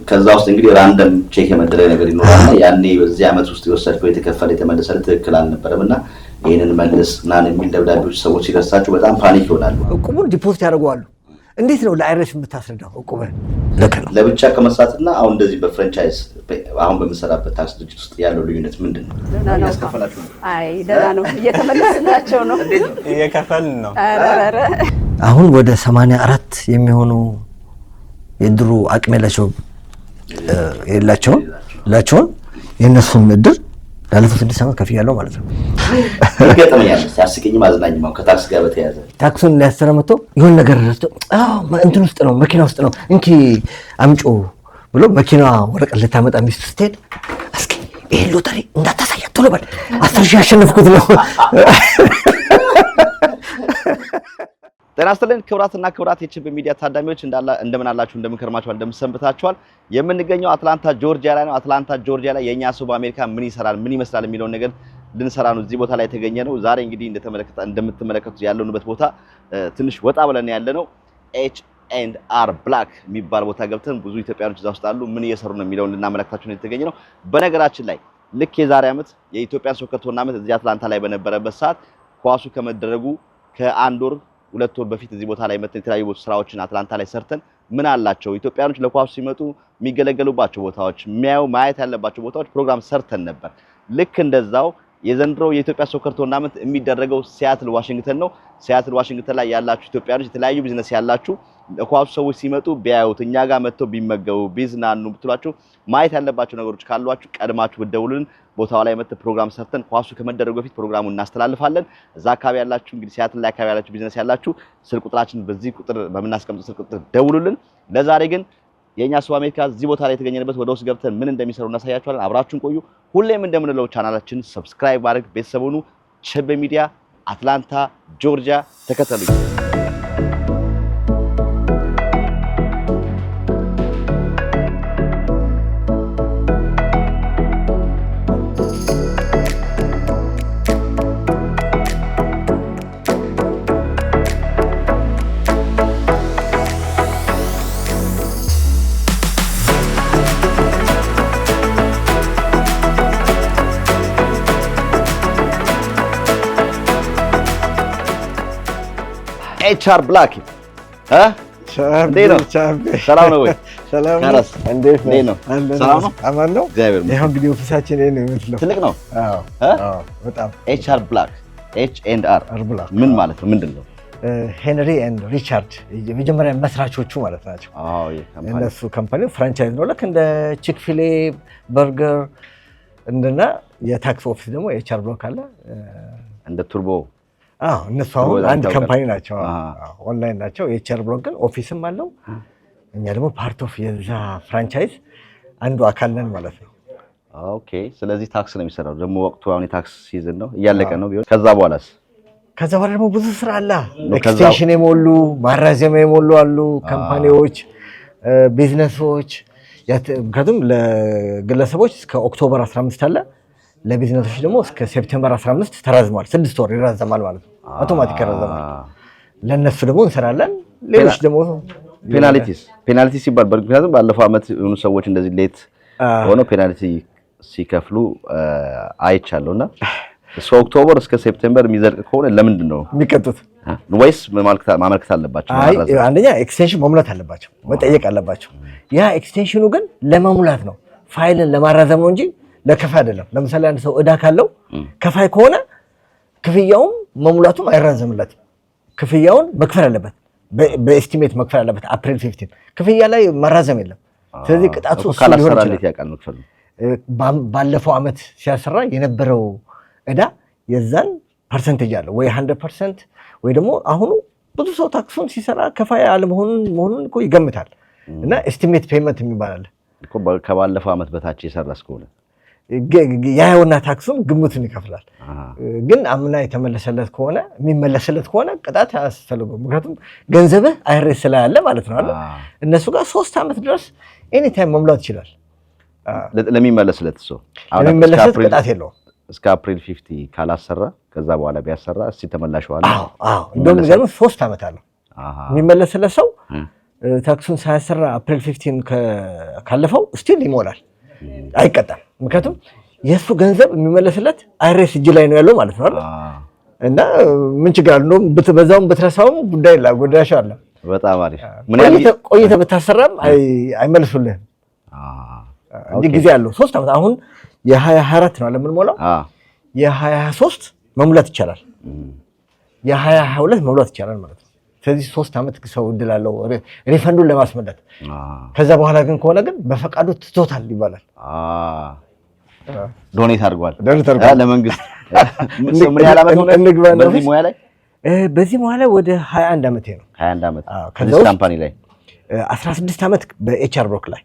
ከዛ ውስጥ እንግዲህ ራንደም ቼክ የመደረግ ነገር ይኖራልና ያኔ በዚህ አመት ውስጥ የወሰድከው የተከፈለ የተመለሰ ትክክል አልነበረምና ይሄንን መልስ ናን የሚል ደብዳቤዎች ሰዎች ሲደርሳቸው በጣም ፓኒክ ይሆናሉ። እቁቡን ዲፖዚት ያደርጋሉ። እንዴት ነው ለአይረሽ የምታስረዳው? እቁብን ለብቻ ከመስራትና አሁን እንደዚህ በፍራንቻይዝ አሁን በመሰራበት ታክስ ድርጅት ውስጥ ያለው ልዩነት ምንድነው? ያስከፈላችሁ? አይ ደህና ነው፣ እየተመለስናቸው ነው፣ እየከፈልን ነው። አሁን ወደ 84 የሚሆኑ የድሮ አቅም የላቸውን የእነሱን እድር ላለፉት 6 ዓመት ከፍያለሁ ማለት ነው። ይገጠመኛል። ሲያስቀኝም አዝናኝም ከታክስ ጋር በተያያዘ ታክሱን ሊያስተረምቶ ይሁን ነገር ረስቶ እንትን ውስጥ ነው መኪና ውስጥ ነው እንኪ አምጮ ብሎ መኪና ወረቀት ልታመጣ ሚስት ስትሄድ እስኪ ይሄ ሎተሪ እንዳታሳያት ቶሎ በል 10,000 ያሸነፍኩት ነው። ጤና ይስጥልን ክቡራትና ክቡራት የችብ ሚዲያ ታዳሚዎች እንደምን አላችሁ? እንደምን ከርማችኋል? እንደምን ሰንብታችኋል? የምንገኘው አትላንታ ጆርጂያ ላይ ነው። አትላንታ ጆርጂያ ላይ የኛ ሰው በአሜሪካ ምን ይሰራል ምን ይመስላል የሚለውን ነገር ልንሰራ ነው እዚህ ቦታ ላይ የተገኘ ነው። ዛሬ እንግዲህ እንደምትመለከቱት ያለንበት ቦታ ትንሽ ወጣ ብለን ያለነው H&R Black የሚባል ቦታ ገብተን ብዙ ኢትዮጵያኖች እዛ ውስጥ አሉ። ምን እየሰሩ ነው የሚለውን ልናመለክታችሁ ነው የተገኘ ነው። በነገራችን ላይ ልክ የዛሬ ዓመት የኢትዮጵያ ሶከር ቶርናመንት እዚህ አትላንታ ላይ በነበረበት ሰዓት ኳሱ ከመደረጉ ከአንድ ወር 2 ወር በፊት እዚህ ቦታ ላይ መጥተን የተለያዩ ስራዎችን አትላንታ ላይ ሰርተን ምን አላቸው ኢትዮጵያኖች ለኳሱ ሲመጡ የሚገለገሉባቸው ቦታዎች ማየት ያለባቸው ቦታዎች ፕሮግራም ሰርተን ነበር። ልክ እንደዛው የዘንድሮው የኢትዮጵያ ሶከር ቶርናመንት የሚደረገው ሲያትል ዋሽንግተን ነው። ሲያትል ዋሽንግተን ላይ ያላችሁ ኢትዮጵያኖች የተለያዩ ቢዝነስ ያላችሁ ለኳሱ ሰዎች ሲመጡ ቢያዩት እኛ ጋር መጥተው ቢመገቡ ቢዝናኑ ብትሏችሁ ማየት ያለባቸው ነገሮች ካሏችሁ ቀድማችሁ ብትደውሉልን ቦታው ላይ መጥተን ፕሮግራም ሰርተን ኳሱ ከመደረጉ በፊት ፕሮግራሙን እናስተላልፋለን። እዛ አካባቢ ያላችሁ እንግዲህ ሲያትል ላይ አካባቢ ያላችሁ ቢዝነስ ያላችሁ ስልክ ቁጥራችን በዚህ ቁጥር በመናስቀምጠው ስልክ ቁጥር ደውሉልን። ለዛሬ ግን የኛ ሰው አሜሪካ እዚህ ቦታ ላይ የተገኘንበት ወደ ውስጥ ገብተን ምን እንደሚሰሩ እናሳያችኋለን። አብራችሁን ቆዩ። ሁሌም እንደምንለው ቻናላችን ሰብስክራይብ ማድረግ ቤተሰብ ሁኑ። ችብ ሚዲያ አትላንታ ጆርጂያ ተከተሉኝ። HR Black ሰላም ነው ወይ? ሰላም ነው። እንዴት ነው? ሰላም ነው። አማን ነው። እግዚአብሔር ይመስገን። ይሄው እንግዲህ ኦፊሳችን ይሄ ነው የሚመስለው። ትልቅ ነው። አዎ በጣም HR Black H&R ምን ማለት ነው? ምንድነው? ሄንሪ ኤንድ ሪቻርድ የመጀመሪያ መስራቾቹ ማለት ናቸው። እነሱ ካምፓኒ ፍራንቻይዝ ነው። ልክ እንደ ቺክፊሌ በርገር እንደና የታክስ ኦፊስ ደግሞ HR Black አለ እንደ ቱርቦ እነሱ አሁን አንድ ካምፓኒ ናቸው። ኦንላይን ናቸው። HR Black ግን ኦፊስም አለው። እኛ ደግሞ ፓርት ኦፍ የዛ ፍራንቻይዝ አንዱ አካል ነን ማለት ነው። ኦኬ። ስለዚህ ታክስ ነው የሚሰራው። ደግሞ ወቅቱ አሁን የታክስ ሲዝን ነው፣ እያለቀ ነው ቢሆን። ከዛ በኋላ ደግሞ ብዙ ስራ አለ። ኤክስቴንሽን የሞሉ ማራዘሚያ የሞሉ አሉ ካምፓኒዎች፣ ቢዝነሶች። ምክንያቱም ለግለሰቦች እስከ ኦክቶበር 15 አለ፣ ለቢዝነሶች ደግሞ እስከ ሴፕቴምበር 15 ተራዝሟል። 6 ወር ይራዘማል ማለት ነው። አውቶማቲክ ይራዘማል። ለነሱ ደግሞ እንሰራለን። ሌሎች ደግሞ ፔናልቲ ሲባል ምክንያቱም ባለፈው አመት የሆኑ ሰዎች እንደዚህ ሌት ሆኖ ፔናልቲ ሲከፍሉ አይቻለሁና እሱ ኦክቶበር እስከ ሴፕቴምበር የሚዘልቅ ከሆነ ለምንድን ነው የሚቀጡት? ወይስ ማመልከት አለባቸው? አንደኛ ኤክስቴንሽን መሙላት አለባቸው፣ መጠየቅ አለባቸው። ያ ኤክስቴንሽኑ ግን ለመሙላት ነው፣ ፋይልን ለማራዘም ነው እንጂ ለከፋይ አይደለም። ለምሳሌ አንድ ሰው እዳ ካለው ከፋይ ከሆነ ክፍያውም መሙላቱም አይራዘምለትም። ክፍያውን መክፈል አለበት፣ በኤስቲሜት መክፈል አለበት። አፕሪል 15 ክፍያ ላይ መራዘም የለም። ስለዚህ ቅጣቱ ካላሰራ እንዴት ያውቃል መክፈል? ባለፈው አመት ሲያሰራ የነበረው እዳ የዛን ፐርሰንቴጅ አለው ወይ 100% ወይ ደግሞ አሁኑ ብዙ ሰው ታክሱን ሲሰራ ከፋይ አለመሆኑን እኮ ይገምታል። እና ኤስቲሜት ፔመንት የሚባል አለ እኮ ከባለፈው አመት በታች የሰራስ ከሆነ ያየውና ታክሱን ግምቱን ይከፍላል። ግን አምና የተመለሰለት ከሆነ የሚመለስለት ከሆነ ቅጣት አያስፈልገውም። ምክንያቱም ገንዘብህ አይሬስ ስላለ ማለት ነው አይደል? እነሱ ጋር 3 አመት ድረስ ኤኒ ታይም መሙላት ይችላል። ለሚመለስለት ሰው ለሚመለስለት ቅጣት የለውም። እስከ አፕሪል 50 ካላሰራ ከዛ በኋላ ቢያሰራ እስቲ ተመላሽዋል። እንደውም ገርም 3 አመት አለው የሚመለስለት ሰው ታክሱን ሳያሰራ አፕሪል 15 ካለፈው ስቲል ይሞላል፣ አይቀጣም። ምክንያቱም የእሱ ገንዘብ የሚመለስለት አይሬስ እጅ ላይ ነው ያለው ማለት ነው አይደል? እና ምን ችግር አለ? እንደውም በዛውም በትረሳውም ጉዳይ ላ ጉዳያሽ አለ። በጣም አሪፍ። ምን ቆይተህ ብታሰራም አይመልሱልህም እንጂ ጊዜ አለው 3 ዓመት። አሁን የ2024 ነው አለ ምን ሞላው የ2023 መሙላት ይቻላል፣ የ2022 መሙላት ይቻላል ማለት ነው። ስለዚህ 3 ዓመት ሰው እድል አለው ሪፈንዱን ለማስመለስ። ከዛ በኋላ ግን ከሆነ ግን በፈቃዱ ትቶታል ይባላል። ዶኔት አድርጓል ለመንግስት። ምን ያህል ዓመት ሆነ በዚህ ሙያ ላይ? በዚህ ሙያ ላይ ወደ 21 ዓመቴ ነው። 21 ዓመት ከዚህ ካምፓኒ ላይ 16 ዓመት በኤችአር ብሎክ ላይ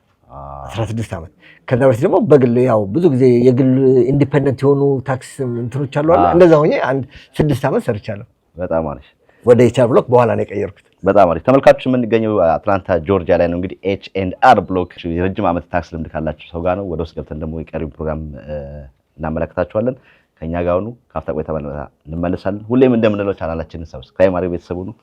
16 ዓመት። ከዛ በፊት ደግሞ በግል ያው ብዙ ጊዜ የግል ኢንዲፔንደንት የሆኑ ታክስ እንትኖች አሉ አይደል? እንደዛ ሆኜ 6 ዓመት ሰርቻለሁ። በጣም አሪፍ። ወደ ኤችአር ብሎክ በኋላ ነው የቀየርኩት። በጣም አሪፍ። ተመልካቾች የምንገኘው አትላንታ ጆርጂያ ላይ ነው። እንግዲህ ኤች&አር ብሎክ የረጅም ዓመት ታክስ ልምድ ካላቸው ሰው ጋር ነው። ወደ ውስጥ ገብተን ደግሞ የቀሪው ፕሮግራም እናመለክታችኋለን። ከኛ ጋር ሆኑ። ካፍታ ቆይታ እንመለሳለን። ሁሌም እንደምንለው ቻናላችንን ሰብስክራይብ ማድረግ ቤተሰቡ ነው።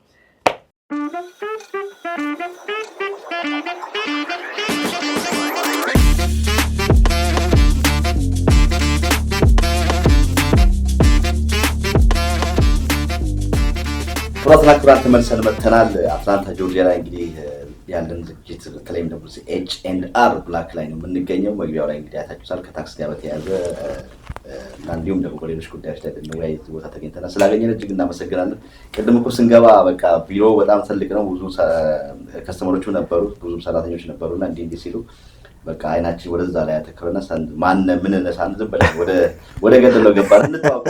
ክቡራትና ተመልሰን መጥተናል። አትላንታ ጆርጂያ ላይ እንግዲህ ያለን ዝግጅት በተለይም ደግሞ ኤች&አር ብሎክ ላይ ነው የምንገኘው። መግቢያው ላይ እንግዲህ አይታችኋል ከታክስ ጋር በተያያዘ እና እንዲሁም ደግሞ በሌሎች ጉዳዮች ላይ ደግሞ ላይ ቦታ ተገኝተናል። ስላገኘን እጅግ እናመሰግናለን። ቅድም እኮ ስንገባ በቃ ቢሮ በጣም ትልቅ ነው፣ ብዙ ከስተመሮቹ ነበሩ፣ ብዙ ሰራተኞች ነበሩና እንዲህ ሲሉ በቃ አይናችን ወደዛ ላይ ያተከረና ማን ምን ነሳን ዝም ብለን ወደ ገደለው ገባን። እንተዋወቅ።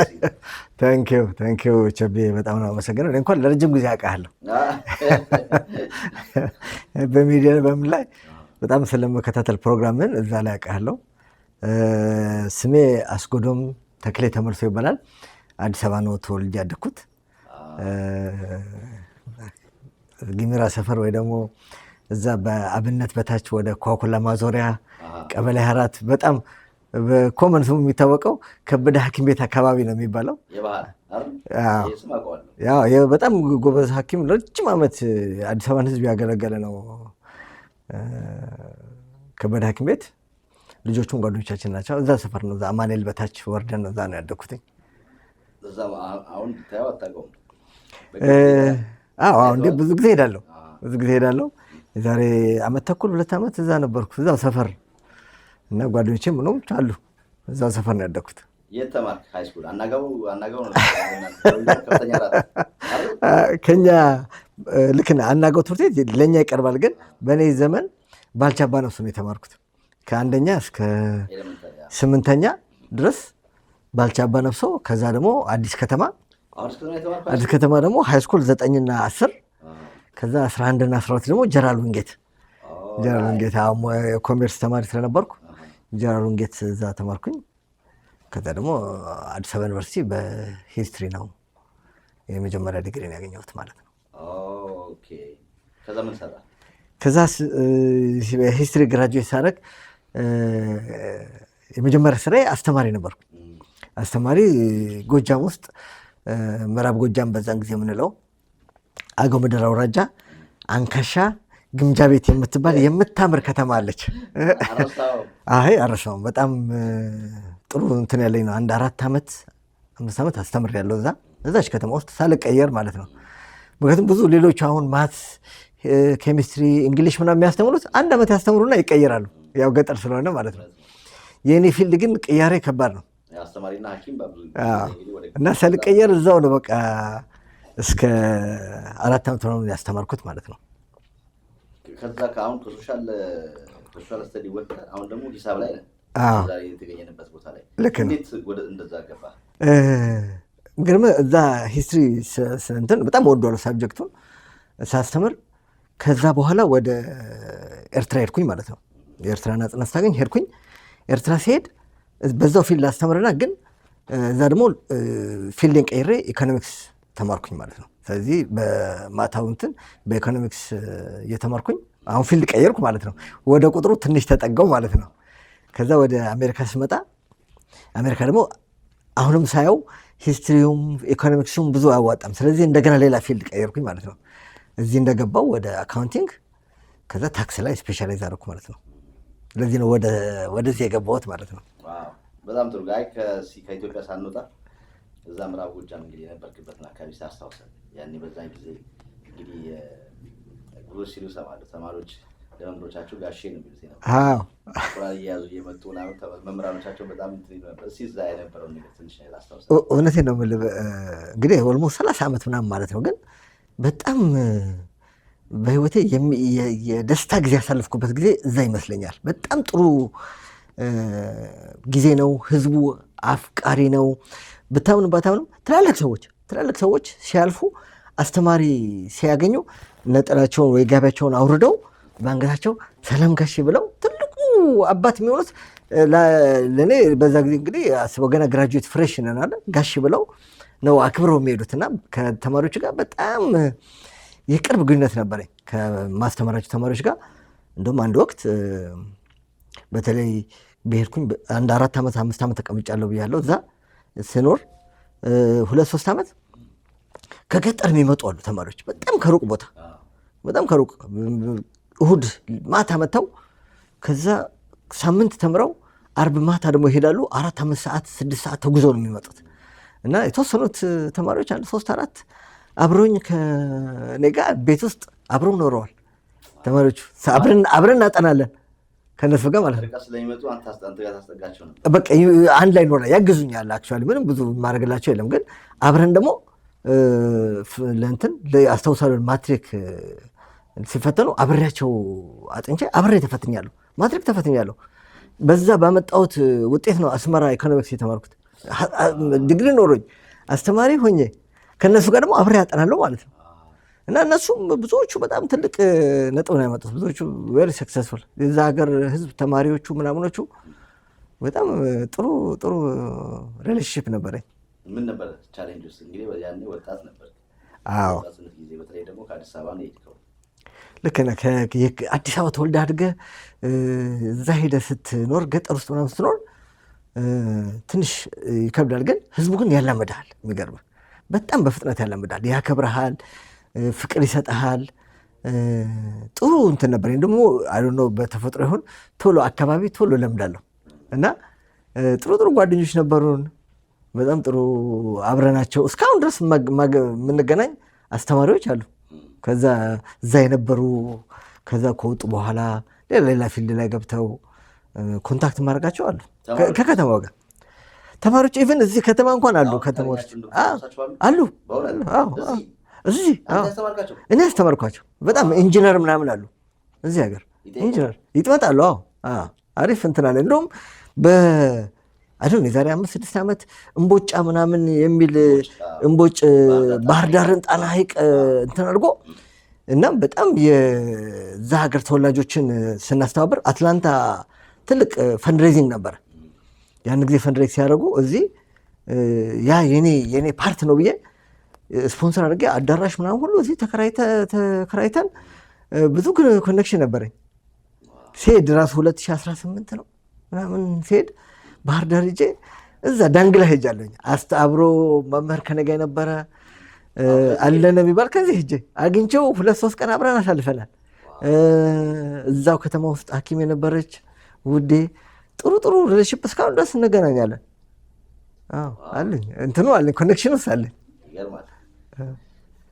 ታንክ ዩ ቸቤ፣ በጣም ነው አመሰግናለሁ። እንኳን ለረጅም ጊዜ አውቃለሁ በሚዲያ በምን ላይ በጣም ስለመከታተል ፕሮግራምን እዛ ላይ አውቃለሁ። ስሜ አስጎዶም ተክሌ ተመልሶ ይባላል። አዲስ አበባ ነው ተወልጄ ያደግኩት። ጊሚራ ሰፈር ወይ ደግሞ እዛ በአብነት በታች ወደ ኳኩላ ማዞሪያ ቀበሌ 4 በጣም በኮመን ስሙ የሚታወቀው ከበደ ሐኪም ቤት አካባቢ ነው የሚባለው። ያው በጣም ጎበዝ ሐኪም ረጅም ዓመት አዲስ አበባን ሕዝብ ያገለገለ ነው ከበደ ሐኪም ቤት። ልጆቹም ጓደኞቻችን ናቸው። እዛ ሰፈር ነው፣ እዛ አማኑኤል በታች ወርደን ነው እዛ ነው ያደግኩት። እንዴ ብዙ ጊዜ ሄዳለሁ። የዛሬ ዓመት ተኩል 2 ዓመት እዛ ነበርኩ፣ እዛው ሰፈር እና ጓደኞቼም ምንም አሉ። እዛው ሰፈር ነው ያደግኩት። የት ተማርክ? ሃይ ስኩል አናጋው ነው ከኛ ልክ አናጋው ትምህርት ቤት ለኛ ይቀርባል፣ ግን በእኔ ዘመን ባልቻ አባ ነፍሶ ነው የተማርኩት። ከ1ኛ እስከ 8ኛ ድረስ ባልቻ አባ ነፍሶ። ከዛ ደግሞ አዲስ ከተማ ደግሞ ሃይ ስኩል 9ና 10፣ ከዛ 11ና 12 ደግሞ ጀነራል ዊንጌት ኮሜርስ ተማሪ ስለነበርኩ ጀነራል ዊንጌት እዛ ተማርኩኝ። ከዛ ደግሞ አዲስ አበባ ዩኒቨርሲቲ በሂስትሪ ነው የመጀመሪያ ዲግሪን ያገኘሁት ማለት ነው። ኦኬ። ከዛ ምን ሰራ? ከዛ ሂስትሪ ግራጁዌት ሳደርግ የመጀመሪያ ስራዬ አስተማሪ ነበርኩ። አስተማሪ ጎጃም ውስጥ ምዕራብ ጎጃም በዛን ጊዜ የምንለው አገው ምድር አውራጃ አንካሻ ግምጃ ቤት የምትባል የምታምር ከተማ አለች። አረሳውም። በጣም ጥሩ እንትን ያለኝ ነው። 4 ዓመት 5 ዓመት አስተምሬያለሁ እዛች ከተማ ውስጥ ሳልቀየር ማለት ነው። ምክንያቱም ብዙ ሌሎች አሁን ማትስ፣ ኬሚስትሪ፣ እንግሊሽ ምናምን የሚያስተምሩት 1 ዓመት ያስተምሩና ይቀየራሉ፣ ያው ገጠር ስለሆነ ማለት ነው። የእኔ ፊልድ ግን ቅያሬ ከባድ ነው እና ሳልቀየር እዛው ነው በቃ እስከ 4 ዓመት ነው ያስተማርኩት ማለት ነው። ከዛ ከአሁን ከሶሻል ስተዲ ወጥተህ አሁን ደግሞ ሂሳብ ላይ ነህ። ዛሬ የተገኘንበት ቦታ ላይ እንዴት ወደ እንደዛ ገባ? እንግዲህ እዛ ሂስትሪ እንትን በጣም ወደዋለሁ ሳብጀክቱን ሳስተምር። ከዛ በኋላ ወደ ኤርትራ ሄድኩኝ ማለት ነው። የኤርትራ ነጻነት ስታገኝ ሄድኩኝ። ኤርትራ ሲሄድ በዛው ፊልድ አስተምርና ግን እዛ ደግሞ ፊልድን ቀይሬ ኢኮኖሚክስ ተማርኩኝ ማለት ነው። ስለዚህ በማታው እንትን በኢኮኖሚክስ እየተማርኩኝ አሁን ፊልድ ቀየርኩ ማለት ነው። ወደ ቁጥሩ ትንሽ ተጠጋው ማለት ነው። ከዛ ወደ አሜሪካ ስመጣ አሜሪካ ደግሞ አሁንም ሳየው ሂስትሪውም ኢኮኖሚክሱም ብዙ አያዋጣም። ስለዚህ እንደገና ሌላ ፊልድ ቀየርኩኝ ማለት ነው። እዚህ እንደገባው ወደ አካውንቲንግ ከዛ ታክስ ላይ ስፔሻላይዝ አደረኩ ማለት ነው። ለዚህ ነው ወደዚህ የገባሁት ማለት ነው። በጣም ጥሩ ጋር ከኢትዮጵያ ሳንወጣ እዛ ምዕራብ ጎጃም እንግዲህ የነበርክበትን አካባቢ ሳስታውሰን ያኔ በዛን ጊዜ እንግዲህ ጉዞ ሲሉ ሰማለሁ ተማሪዎች ለመምህሮቻቸው ጋሼ ነው የሚሉት ነበር። ቁራን እየያዙ እየመጡ መምህራኖቻቸው በጣም እንትን ነበር። እስኪ እዛ የነበረውን ነገር ትንሽ ላስታውሰን። እውነቴን ነው የምልህ እንግዲህ ኦልሞስት 30 ዓመት ምናምን ማለት ነው። ግን በጣም በህይወቴ የደስታ ጊዜ ያሳለፍኩበት ጊዜ እዛ ይመስለኛል። በጣም ጥሩ ጊዜ ነው። ህዝቡ አፍቃሪ ነው። ብታምኑ ባታምኑ ትላልቅ ሰዎች ሲያልፉ አስተማሪ ሲያገኙ ነጠላቸውን ወይ ጋቢያቸውን አውርደው በአንገታቸው ሰላም ጋሼ ብለው ትልቁ አባት የሚሆኑት ለእኔ በዛ ጊዜ እንግዲህ አስበው ገና ግራጁዌት ፍሬሽ ነን አለ ጋሼ ብለው ነው አክብረው የሚሄዱት እና ከተማሪዎች ጋር በጣም የቅርብ ግንኙነት ነበረኝ ከማስተማራቸው ተማሪዎች ጋር። እንደውም አንድ ወቅት በተለይ ብሄድኩኝ አንድ 4 ዓመት 5 ዓመት ተቀምጫለሁ ብያለሁ። እዛ ስኖር 2-3 ዓመት ከገጠር የሚመጡ አሉ ተማሪዎች በጣም ከሩቅ ቦታ በጣም ከሩቅ እሁድ ማታ መጥተው ከዛ ሳምንት ተምረው አርብ ማታ ደግሞ ይሄዳሉ። 4-5 ሰዓት 6 ሰዓት ተጉዘው ነው የሚመጡት እና የተወሰኑት ተማሪዎች 3-4 አብረውኝ ከኔ ጋር ቤት ውስጥ አብረው ኖረዋል። ተማሪዎቹ አብረን እናጠናለን ከነሱ ጋር ማለት ነው። ስለሚመጡ አንተ ጋር ታስጠጋቸው ነው። በቃ አንድ ላይ ኖረ ያግዙኛል። አክቹዋሊ ምንም ብዙ ማድረግላቸው የለም። ግን አብረን ደግሞ ለእንትን አስታውሳለሁ ማትሪክ ሲፈተኑ አብሬያቸው አጥንቼ አብሬ ተፈትኛለሁ። ማትሪክ ተፈትኛለሁ። በዛ ባመጣሁት ውጤት ነው አስመራ ኢኮኖሚክስ የተማርኩት። ዲግሪ ኖሮኝ አስተማሪ ሆኜ ከነሱ ጋር ደግሞ አብሬ ያጠናለሁ ማለት ነው። እና እነሱም ብዙዎቹ በጣም ትልቅ ነጥብ ነው ያመጡት። ብዙዎቹ ቬሪ ሰክሰስፉል የዛ ሀገር ህዝብ ተማሪዎቹ ምናምኖቹ በጣም ጥሩ ሪሌሽንሺፕ ነበረኝ። ምን ነበር ቻሌንጅ ውስጥ እንግዲህ ያኔ ወጣት ነበር። አዎ ጊዜ በተለይ ደግሞ ከአዲስ አበባ ነው የሄድከው። ልክ ነህ። አዲስ አበባ ተወልደህ አድገህ እዛ ሄደህ ስትኖር ገጠር ውስጥ ምናምን ስትኖር ትንሽ ይከብዳል። ግን ህዝቡ ግን ያላመድሃል። የሚገርምህ በጣም በፍጥነት ያላመድሃል፣ ያከብረሃል፣ ፍቅር ይሰጥሃል። ጥሩ እንትን ነበር። ደግሞ አይዶኖ በተፈጥሮ ይሆን ቶሎ አካባቢ ቶሎ ለምዳለሁ እና ጥሩ ጓደኞች ነበሩን። በጣም ጥሩ አብረናቸው እስካሁን ድረስ የምንገናኝ አስተማሪዎች አሉ። ከዛ እዛ የነበሩ ከዛ ከወጡ በኋላ ሌላ ፊልድ ላይ ገብተው ኮንታክት ማድረጋቸው አሉ ከከተማው ጋር ተማሪዎች። ኢቨን እዚህ ከተማ እንኳን አሉ ከተማዎች አሉ። እዚህ እኔ ያስተማርኳቸው በጣም ኢንጂነር ምናምን አሉ እዚህ ሀገር ኢንጂነር ይጥመጣሉ። አሪፍ እንትን አለ። እንደውም የዛሬ 5-6 ዓመት እምቦጫ ምናምን የሚል እምቦጭ ባህር ዳርን ጣና ሐይቅ እንትን አድርጎ እናም በጣም የዛ ሀገር ተወላጆችን ስናስተባበር አትላንታ ትልቅ ፈንድሬዚንግ ነበረ። ያን ጊዜ ፈንድሬዝ ሲያደርጉ እዚህ ያ የኔ ፓርት ነው ብዬ ስፖንሰር አድርጌ አዳራሽ ምናምን ሁሉ እዚህ ተከራይተን ብዙ ኮኔክሽን ነበረኝ። ሲሄድ ራሱ 2018 ነው ምናምን ሲሄድ ባህር ዳር ሄጄ እዛ ዳንግላ ሄጃለሁኝ። አብሮ መምህር ከነጋ የነበረ አለነ የሚባል ከዚህ ሄጄ አግኝቼው 2-3 ቀን አብረን አሳልፈናል። እዛው ከተማ ውስጥ ሐኪም የነበረች ውዴ ጥሩ ሪሌሽንሺፕ እስካሁን ድረስ እንገናኛለን። አለኝ እንትኑ አለኝ ኮኔክሽንስ አለኝ።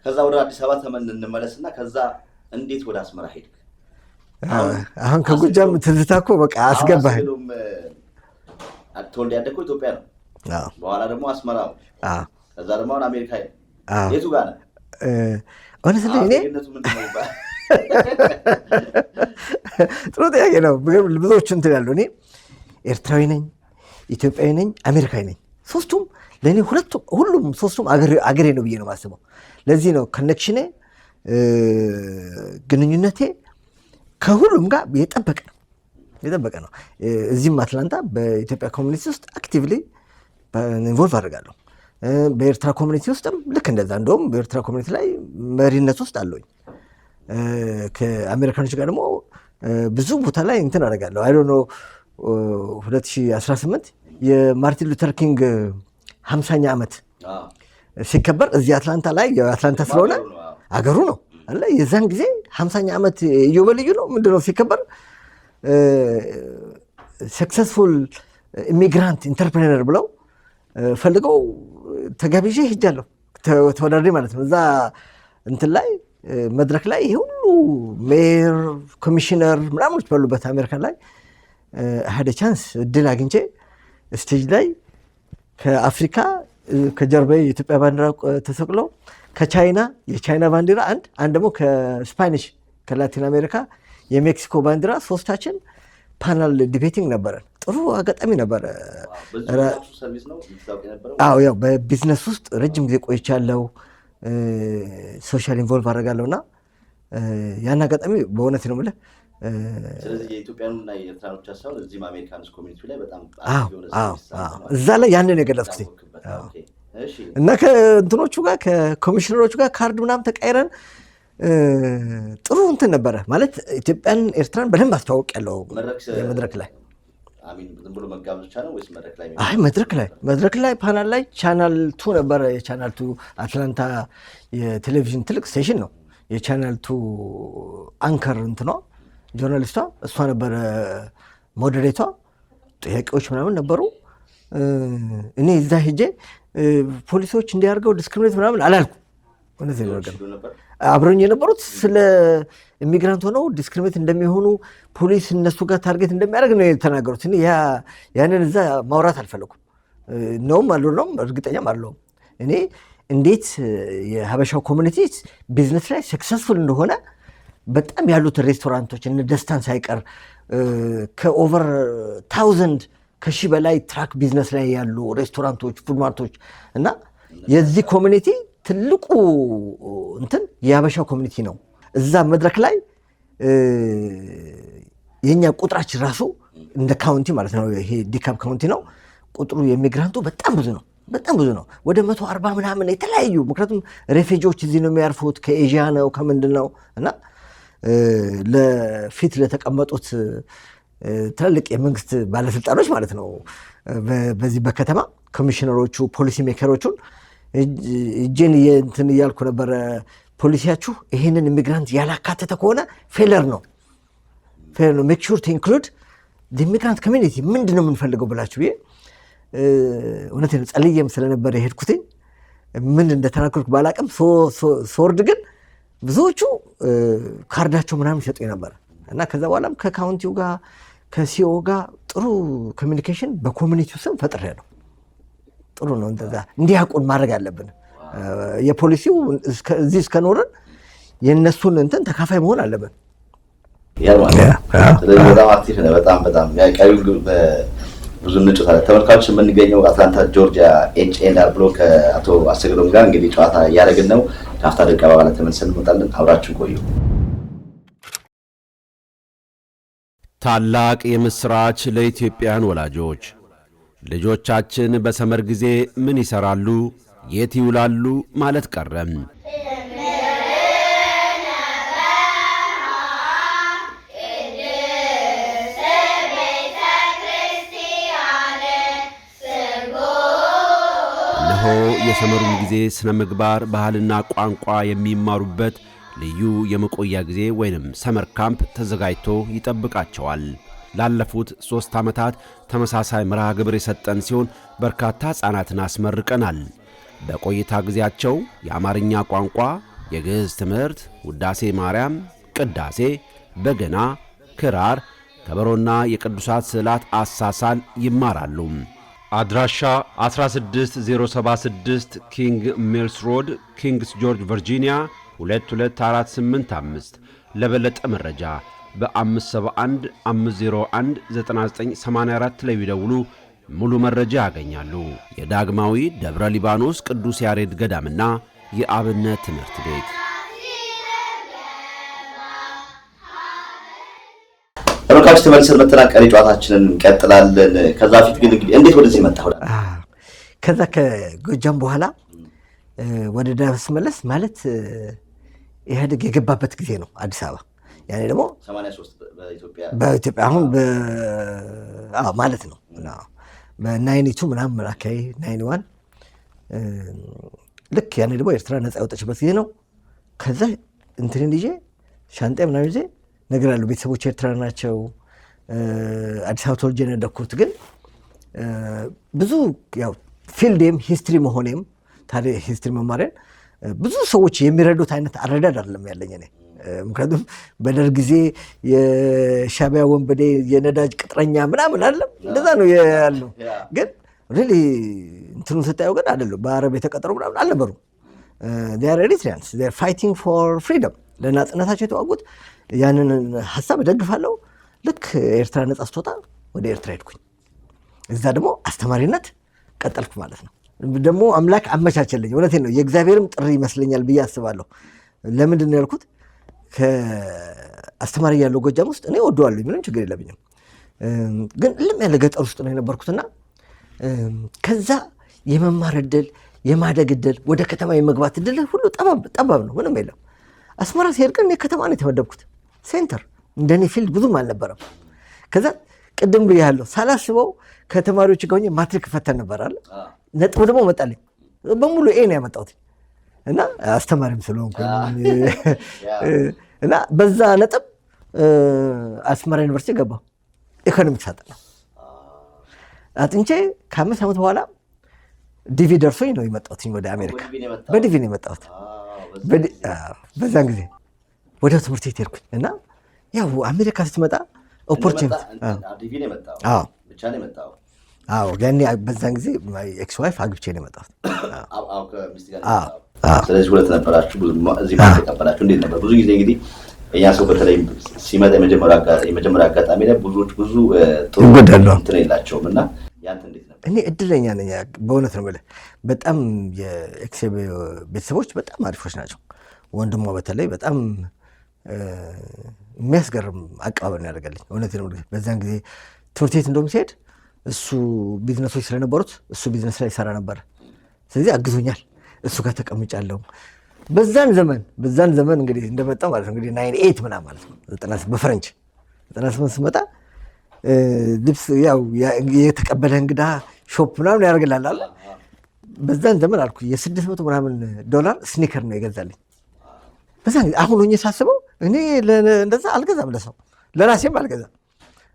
ከዛ ወደ አዲስ አበባ እንመለስና ከዛ እንዴት ወደ አስመራ ሄድክ? አሁን ከጎጃም ትዝታ እኮ በቃ አስገባህ። ተወልደህ ያደግከው ኢትዮጵያ ነው። በኋላ ደግሞ አስመራ፣ ከዛ ደግሞ አሁን አሜሪካ። የቱ ጋር ነህ? ሆነስልኝ እኔ ጥሩ ጥያቄ ነው። ብዙዎች እንትን ያለው እኔ ኤርትራዊ ነኝ፣ ኢትዮጵያዊ ነኝ፣ አሜሪካዊ ነኝ። ሶስቱም ለእኔ ሶስቱም አገሬ ነው ብዬ ነው የማስበው። ለዚህ ነው ኮኔክሽኔ ግንኙነቴ ከሁሉም ጋር የጠበቀ ነው። እዚህም አትላንታ በኢትዮጵያ ኮሚኒቲ ውስጥ አክቲቭሊ ኢንቮልቭ አድርጋለሁ። በኤርትራ ኮሚኒቲ ውስጥም ልክ እንደዛ። እንደውም በኤርትራ ኮሚኒቲ ላይ መሪነት ውስጥ አለኝ። ከአሜሪካኖች ጋር ደግሞ ብዙ ቦታ ላይ እንትን አደርጋለሁ። አይ ዶንት ኖ 2018 የማርቲን ሉተር ኪንግ 50ኛ ዓመት ሲከበር እዚህ አትላንታ ላይ የአትላንታ ስለሆነ አገሩ ነው አለ የዛን ጊዜ 50ኛ ዓመት ኢዮቤልዩ ነው ምንድነው ሲከበር ሰክሰስፉል ኢሚግራንት ኢንተርፕሬነር ብለው ፈልገው ተጋብዤ ሄጃለሁ ተወዳድሬ ማለት ነው። እዛ እንትን ላይ መድረክ ላይ ይሄ ሁሉ ሜየር ኮሚሽነር ምናምን ባሉበት አሜሪካ ላይ had a chance እድል አግኝቼ ስቴጅ ላይ ከአፍሪካ ከጀርባዬ የኢትዮጵያ ባንዲራ ተሰቅሎ ከቻይና የቻይና ባንዲራ አንድ ደግሞ ከስፓኒሽ ከላቲን አሜሪካ የሜክሲኮ ባንዲራ ሶስታችን ፓናል ዲቤቲንግ ነበረ። ጥሩ አጋጣሚ ነበረ። አዎ ያው በቢዝነስ ውስጥ ረጅም ጊዜ ቆይቻለሁ። ሶሻል ኢንቮልቭ አደርጋለሁና ያን አጋጣሚ በእውነት ነው የምልህ። ስለዚህ የኢትዮጵያንና የኤርትራኖች አሳው እዚህም አሜሪካንስ ኮሚኒቲ ላይ በጣም እዛ ላይ ያንን የገለጽኩት እና ከእንትኖቹ ጋር ከኮሚሽነሮቹ ጋር ካርድ ምናምን ተቀይረን ጥሩ እንትን ነበረ ማለት ኢትዮጵያን ኤርትራን በደንብ አስተዋወቅ ያለው መድረክ ላይ ዝም ብሎ መጋበዝ ብቻ ነው ወይስ መድረክ ላይ? አይ መድረክ ላይ ፓናል ላይ ቻናል 2 ነበረ። የቻናል 2 አትላንታ የቴሌቪዥን ትልቅ ስቴሽን ነው። የቻናል 2 አንከር እንትኗ ጆርናሊስቷ እሷ ነበረ ሞዴሬቷ። ጥያቄዎች ምናምን ነበሩ። እኔ እዛ ሄጄ ፖሊሶች እንዲያርገው ዲስክሪሚኔት ምናምን አላልኩ። እነዚህ ነገር አብረኝ የነበሩት ስለ ኢሚግራንት ሆነው ዲስክሪሚኔት እንደሚሆኑ ፖሊስ እነሱ ጋር ታርጌት እንደሚያደርግ ነው የተናገሩት። እኔ ያንን እዛ ማውራት አልፈለኩም። ነውም አልሆነም እርግጠኛም አልለውም። እኔ እንዴት የሀበሻው ኮሚኒቲ ቢዝነስ ላይ ሰክሰስፉል እንደሆነ በጣም ያሉት ሬስቶራንቶች እነ ደስታን ሳይቀር ከኦቨር 1000 ከሺህ በላይ ትራክ ቢዝነስ ላይ ያሉ ሬስቶራንቶች ፉድ ማርቶች እና የዚህ ኮሚኒቲ ትልቁ እንትን የሀበሻው ኮሚኒቲ ነው። እዛ መድረክ ላይ የኛ ቁጥራችን ራሱ እንደ ካውንቲ ማለት ነው። ይሄ ዲካፕ ካውንቲ ነው። ቁጥሩ የሚግራንቱ በጣም ብዙ ነው። ወደ 140 ምናምን የተለያዩ ምክንያቱም ሬፊጂዎች እዚህ ነው የሚያርፉት ከኤዥያ ነው ከምንድን ነው እና ለፊት ለተቀመጡት ትልልቅ የመንግስት ባለስልጣኖች ማለት ነው በዚህ በከተማ ኮሚሽነሮቹ ፖሊሲ ሜከሮቹን እጄን እንትን እያልኩ ነበረ። ፖሊሲያችሁ ይሄንን ኢሚግራንት ያላካተተ ከሆነ ፌለር ነው ሜክ ሹር ቱ ኢንክሉድ ዘ ኢሚግራንት ኮሚኒቲ ምንድን ነው የምንፈልገው ብላችሁ ብዬ እውነቴን ጸልዬም ስለነበረ የሄድኩትኝ ምን እንደተናገርኩ ባላቅም ሶርድ ግን ብዙዎቹ ካርዳቸው ምናምን ይሰጡ ነበር እና ከዛ በኋላም ከካውንቲው ጋር ከሲኦ ጋር ጥሩ ኮሚኒኬሽን በኮሚኒቲው ስም ፈጥሬያለሁ። ጥሩ ነው። እንደዛ እንዲያውቁን ማድረግ አለብን። የፖሊሲው እዚህ እስከኖርን የእነሱን እንትን ተካፋይ መሆን አለብን። በጣም ብዙ እንጫወታለን። ተመልካቾች የምንገኘው አትላንታ ጆርጂያ ኤችኤንአር ብሎ ከአቶ አሰግዶም ጋር እንግዲህ ጨዋታ እያደረግን ነው። ከአፍታ ደቂቃ በኋላ ተመልሰን እንመጣለን። አብራችሁ ቆዩ። ታላቅ የምስራች ለኢትዮጵያውያን ወላጆች! ልጆቻችን በሰመር ጊዜ ምን ይሰራሉ፣ የት ይውላሉ ማለት ቀረም። እነሆ የሰመሩን ጊዜ ስነ ምግባር፣ ባህልና ቋንቋ የሚማሩበት ልዩ የመቆያ ጊዜ ወይንም ሰመር ካምፕ ተዘጋጅቶ ይጠብቃቸዋል። ላለፉት 3 ዓመታት ተመሳሳይ መርሃ ግብር የሰጠን ሲሆን በርካታ ሕፃናትን አስመርቀናል። በቆይታ ጊዜያቸው የአማርኛ ቋንቋ፣ የግዕዝ ትምህርት፣ ውዳሴ ማርያም፣ ቅዳሴ፣ በገና፣ ክራር፣ ከበሮና የቅዱሳት ስዕላት አሳሳል ይማራሉ። አድራሻ 16076 ኪንግ ሚልስ ሮድ፣ ኪንግስ ጆርጅ ቨርጂኒያ 22485። ለበለጠ መረጃ በ571 501 9984 ላይ ቢደውሉ ሙሉ መረጃ ያገኛሉ። የዳግማዊ ደብረ ሊባኖስ ቅዱስ ያሬድ ገዳምና የአብነት ትምህርት ቤት። ተመልካቾች ተመልሰን መጥተናል። ቀሪ ጨዋታችንን እንቀጥላለን። ከዛ ፊት ግን እንግዲህ እንዴት ወደዚህ መጣሁ? ከዛ ከጎጃም በኋላ ወደ ዳስ መለስ ማለት ኢህአዴግ የገባበት ጊዜ ነው አዲስ አበባ። ያኔ ደግሞ 83 በኢትዮጵያ አሁን ማለት ነው በ92 ምናምን አካባቢ 91 ልክ ያኔ ደግሞ ኤርትራ ነፃ ያወጣችበት ጊዜ ነው። ከዛ እንትንን ይዤ ሻንጣ ምናምን ይዤ ነገር አለው። ቤተሰቦች ኤርትራ ናቸው። አዲስ አበባ ተወልጄ ነው ያደግኩት። ግን ብዙ ያው ፊልዴም ሂስትሪ መሆኔም ታዲያ ሂስትሪ መማሪያን ብዙ ሰዎች የሚረዱት አይነት አረዳድ አይደለም ያለኝ እኔ። ምክንያቱም በደርግ ጊዜ የሻቢያ ወንበዴ የነዳጅ ቅጥረኛ ምናምን አይደለም እንደዛ ነው ያለው። ግን ሪሊ እንትኑን ስታየው ግን አይደለም። በአረብ የተቀጠሩ ምናምን አልነበሩም። they are Eritreans, they are fighting for freedom ለነጻነታቸው የተዋጉት። ያንን ሀሳብ እደግፋለሁ። ልክ ኤርትራ ነጻ ስትወጣ ወደ ኤርትራ ሄድኩኝ። እዛ ደግሞ አስተማሪነት ቀጠልኩ ማለት ነው። ደግሞ አምላክ አመቻቸልኝ። እውነቴን ነው። የእግዚአብሔርም ጥሪ ይመስለኛል ብዬ አስባለሁ። ለምንድን ነው ያልኩት? ከአስተማሪ ያለው ጎጃም ውስጥ እኔ ወደዋለሁ፣ ምንም ችግር የለብኝም። ግን ልም ያለ ገጠር ውስጥ ነው የነበርኩትና ከዛ የመማር እድል የማደግ እድል ወደ ከተማ የመግባት እድል ሁሉ ጠባብ ነው፣ ምንም የለም። አስመራ ሲሄድ ግን ከተማ ነው የተመደብኩት። ሴንተር እንደኔ ፊልድ ብዙም አልነበረም። ከዛ ቅድም ብያለሁ ሳላስበው ከተማሪዎች ጋር ሆኜ ማትሪክ ፈተን ነበር አለ። ነጥብ ደግሞ መጣልኝ በሙሉ ኤ ነው ያመጣሁት እና አስተማሪም ስለሆንኩ እና በዛ ነጥብ አስመራ ዩኒቨርሲቲ ገባሁ። ኢኮኖሚክስ አጥንቼ ከ5 ዓመት በኋላ ዲቪ ደርሶኝ ነው የመጣሁት ወደ አሜሪካ። በዲቪ ነው የመጣሁት። በዛን ጊዜ ወደ ትምህርት ቤት ሄድኩኝ እና ያው አሜሪካ ስትመጣ ኦፖርቹኒቲ ያኔ በዛን ጊዜ ኤክስ ዋይፍ አግብቼ ነው የመጣሁት። ስለዚህ ሁለት ነበራችሁ፣ እዚህ ማለት ተቀበላችሁ። እንዴት ነበር? ብዙ ጊዜ እንግዲህ እኛ ሰው በተለይ ሲመጣ የመጀመሪያ አጋጣሚ ላይ ብዙዎች ብዙ ጥሩ እንትን የላቸውም እና ያንተ እንዴት ነበር? እኔ እድለኛ ነኝ በእውነት ነው የምልህ። በጣም የኤክስ ቤተሰቦች በጣም አሪፎች ናቸው። ወንድሟ በተለይ በጣም የሚያስገርም አቀባበል ነው ያደረገልኝ። እውነት ነው። በዛን ጊዜ ትምህርት ቤት እንደውም ሲሄድ እሱ ቢዝነሶች ስለነበሩት እሱ ቢዝነስ ላይ ይሰራ ነበር። ስለዚህ አግዞኛል። እሱ ጋር ተቀምጫለሁ። በዛን ዘመን እንግዲህ እንደመጣ ማለት ነው እንግዲህ 98 ምናምን ማለት ነው 90 በፈረንጅ 98 ስመጣ ልብስ ያው የተቀበለ እንግዳ ሾፕ ምናምን ያደርግላል አለ። በዛን ዘመን አልኩ የ600 ምናምን ዶላር ስኒከር ነው የገዛልኝ። በዛን ጊዜ አሁን ሆኜ ሳስበው እኔ እንደዛ አልገዛም፣ ለሰው ለራሴም አልገዛም።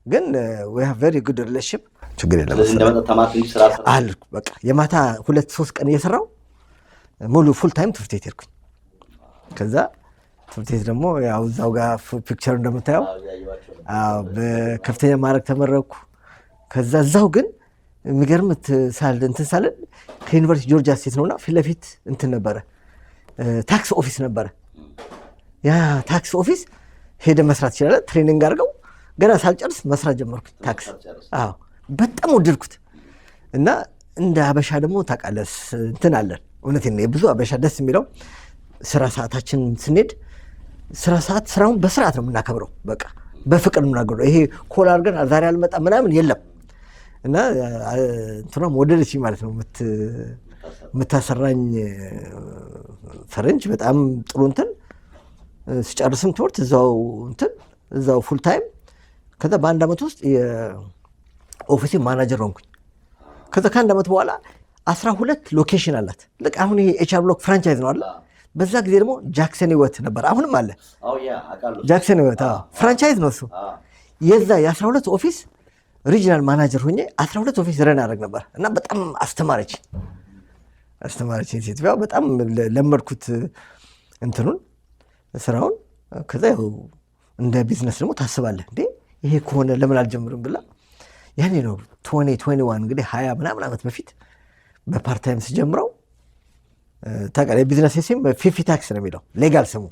ግን we have very good relationship። ችግር የለም። ስለዚህ እንደመጣ ተማሪዎች ስራ አልኩ በቃ የማታ 2-3 ቀን እየሰራው ሙሉ ፉል ታይም ትምህርት ቤት ሄድኩኝ። ከዛ ትምህርት ቤት ደግሞ ያው እዛው ጋር ፒክቸር እንደምታየው በከፍተኛ ማዕረግ ተመረኩ። ከዛ እዛው ግን የሚገርም እንትን ሳለን ከዩኒቨርሲቲ ጆርጂያ ስቴት ነውና ፊት ለፊት እንትን ነበረ፣ ታክስ ኦፊስ ነበረ። ያ ታክስ ኦፊስ ሄደ መስራት ይችላል። ትሬኒንግ አድርገው ገና ሳልጨርስ መስራት ጀመርኩ ታክስ። በጣም ወደድኩት እና እንደ አበሻ ደግሞ ታውቃለህ እንትን አለን። እውነቴን ነው። ብዙ አበሻ ደስ የሚለው ስራ ሰዓታችን ስንሄድ ስራ ሰዓት ስራውን በስርዓት ነው የምናከብረው። በቃ በፍቅር የምናገረው ይሄ ኮል አድርገን ዛሬ አልመጣ ምናምን የለም። እና እንትኗም ወደደችኝ ማለት ነው። የምታሰራኝ ፈረንጅ በጣም ጥሩ እንትን ስጨርስም ትምህርት እዛው ፉል ታይም። ከዛ በአንድ ዓመት ውስጥ የኦፊሴ ማናጀር ሆንኩኝ። ከዛ ከአንድ ዓመት በኋላ 12 ሎኬሽን አላት። ልክ አሁን ይሄ ኤችአር ብሎክ ፍራንቻይዝ ነው አለ። በዛ ጊዜ ደግሞ ጃክሰን ህይወት ነበር፣ አሁንም አለ ጃክሰን ህይወት ፍራንቻይዝ ነው እሱ። የዛ የ12 ኦፊስ ሪጂናል ማናጀር ሆኜ 12 ኦፊስ ረን ያደርግ ነበር እና በጣም አስተማረች ሴትዮዋ። በጣም ለመድኩት እንትኑን ስራውን። ከዛ ያው እንደ ቢዝነስ ደግሞ ታስባለህ እንዴ ይሄ ከሆነ ለምን አልጀምርም ብላ ያኔ ነው 2021 እንግዲህ 20 ምናምን ዓመት በፊት በፓርታይም ስጀምረው ታውቃለህ። የቢዝነስ ሲም ፊፊ ታክስ ነው የሚለው ሌጋል ስሙ።